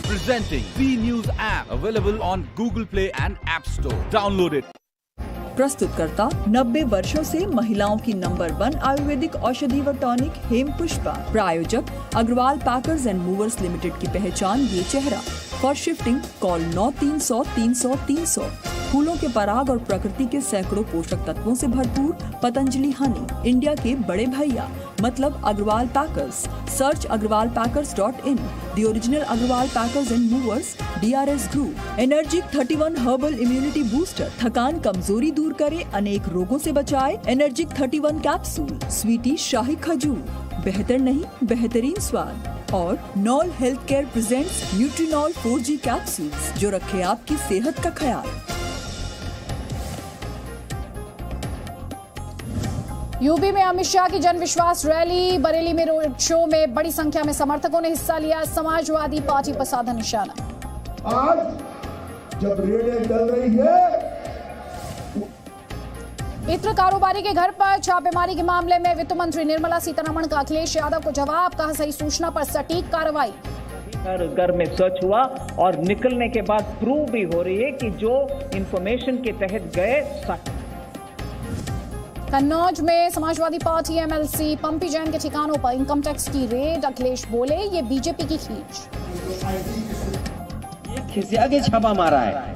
Speaker 16: Presenting V News app available on Google Play and App Store. Download it.
Speaker 2: प्रस्तुतकर्ता 90 वर्षों से महिलाओं की नंबर 1 आयुर्वेदिक औषधि व टॉनिक हेम पुष्पा। प्रायोजक Agarwal packers and movers limited की पहचान ये चेहरा। For shifting call 9300 300 300। फूलों के पराग और प्रकृति के सैकड़ों पोषक तत्वों से भरपूर पतंजलि हनी। इंडिया के बड़े भैया मतलब Agarwal packers. Search agrwalpackers.in। The original Agarwal packers and movers DRS group. Energic 31 herbal immunity booster. थकान कमजोरी दूर करे, अनेक रोगों से बचाए। Energic 31 capsule. स्वीटी शाही खजूर। बेहतर नहीं बेहतरीन स्वाद। और Nol health care presents Nutrinol 4G capsules जो रखे आपकी सेहत का ख्याल।
Speaker 3: यूपी में अमित शाह की जन विश्वास रैली। बरेली में रोड शो में बड़ी संख्या में समर्थकों ने हिस्सा लिया। समाजवादी पार्टी पर साधा निशाना।
Speaker 6: आज जब रेडें चल रही है
Speaker 3: इत्र कारोबारी के घर पर छापेमारी के मामले में वित्त मंत्री निर्मला सीतारमण का अखिलेश यादव को जवाब, कहा सही सूचना पर सटीक कार्रवाई।
Speaker 5: हर घर में सर्च हुआ और निकलने के बाद प्रूव भी हो रही है कि जो इंफॉर्मेशन के तहत गए सच।
Speaker 3: कन्नौज में समाजवादी पार्टी एमएलसी पंपी जैन के ठिकानों पर इनकम टैक्स की रेड, अखिलेश बोले ये बीजेपी की खींच।
Speaker 17: ये खिसिया के छापा मारा है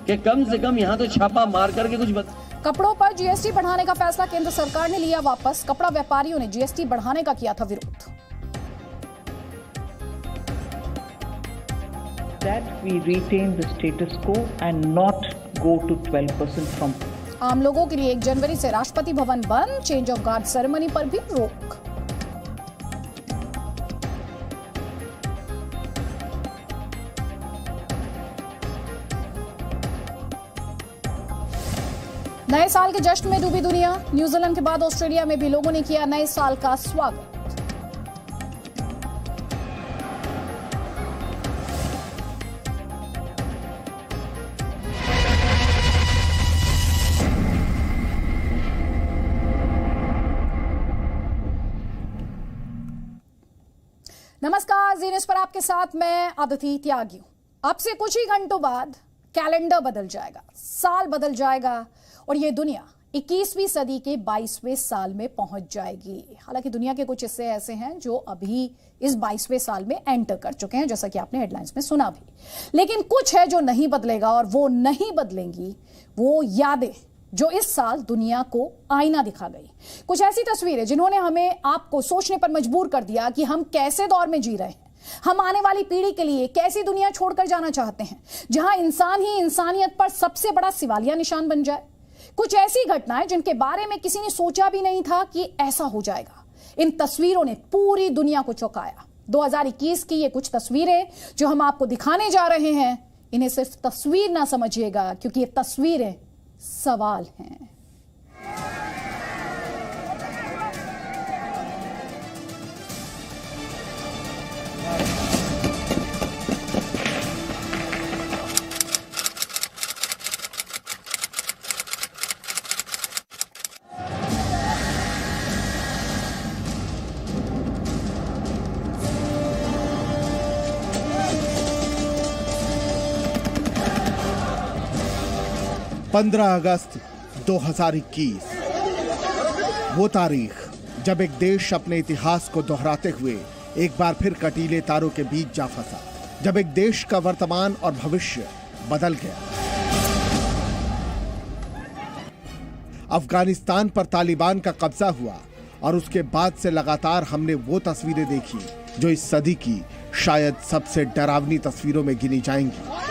Speaker 17: कि कम से कम यहाँ तो छापा मार करके कुछ
Speaker 3: कपड़ों पर जीएसटी बढ़ाने का फैसला केंद्र सरकार ने लिया वापस, कपड़ा व्यापारियों ने जीएसटी बढ़ाने का किया था विरोध।
Speaker 5: That we retain the status quo and not go to 12% from.
Speaker 3: आम लोगों के लिए 1 जनवरी से राष्ट्रपति भवन बंद, चेंज ऑफ गार्ड सेरेमनी पर भी रोक। नए साल के जश्न में डूबी दुनिया, न्यूजीलैंड के बाद ऑस्ट्रेलिया में भी लोगों ने किया नए साल का स्वागत। नमस्कार, जी न्यूज़ पर आपके साथ मैं अदिति त्यागी हूं। अब से कुछ ही घंटों बाद कैलेंडर बदल जाएगा, साल बदल जाएगा और ये दुनिया 21वीं सदी के 22वें साल में पहुंच जाएगी। हालांकि दुनिया के कुछ हिस्से ऐसे हैं जो अभी इस 22वें साल में एंटर कर चुके हैं, जैसा कि आपने हेडलाइंस में सुना भी, लेकिन कुछ है जो नहीं बदलेगा और वो नहीं बदलेंगी वो यादें जो इस साल दुनिया को आईना दिखा गई। कुछ ऐसी तस्वीरें जिन्होंने हमें आपको सोचने पर मजबूर कर दिया कि हम कैसे दौर में जी रहे हैं, हम आने वाली पीढ़ी के लिए कैसी दुनिया छोड़कर जाना चाहते हैं जहां इंसान ही इंसानियत पर सबसे बड़ा सवालिया निशान बन जाए। कुछ ऐसी घटनाएं जिनके बारे में किसी ने सोचा भी नहीं था कि ऐसा हो जाएगा। इन तस्वीरों ने पूरी दुनिया को चौंकाया। 2021 की ये कुछ तस्वीरें जो हम आपको दिखाने जा रहे हैं, इन्हें सिर्फ तस्वीर ना समझिएगा, क्योंकि ये तस्वीरें सवाल हैं।
Speaker 10: अगस्त 2021, वो तारीख जब एक देश अपने इतिहास को दोहराते हुए एक बार फिर कटीले तारों के बीच जा फंसा, जब एक देश का वर्तमान और भविष्य बदल गया। अफगानिस्तान पर तालिबान का कब्जा हुआ और उसके बाद से लगातार हमने वो तस्वीरें देखी जो इस सदी की शायद सबसे डरावनी तस्वीरों में गिनी जाएंगी।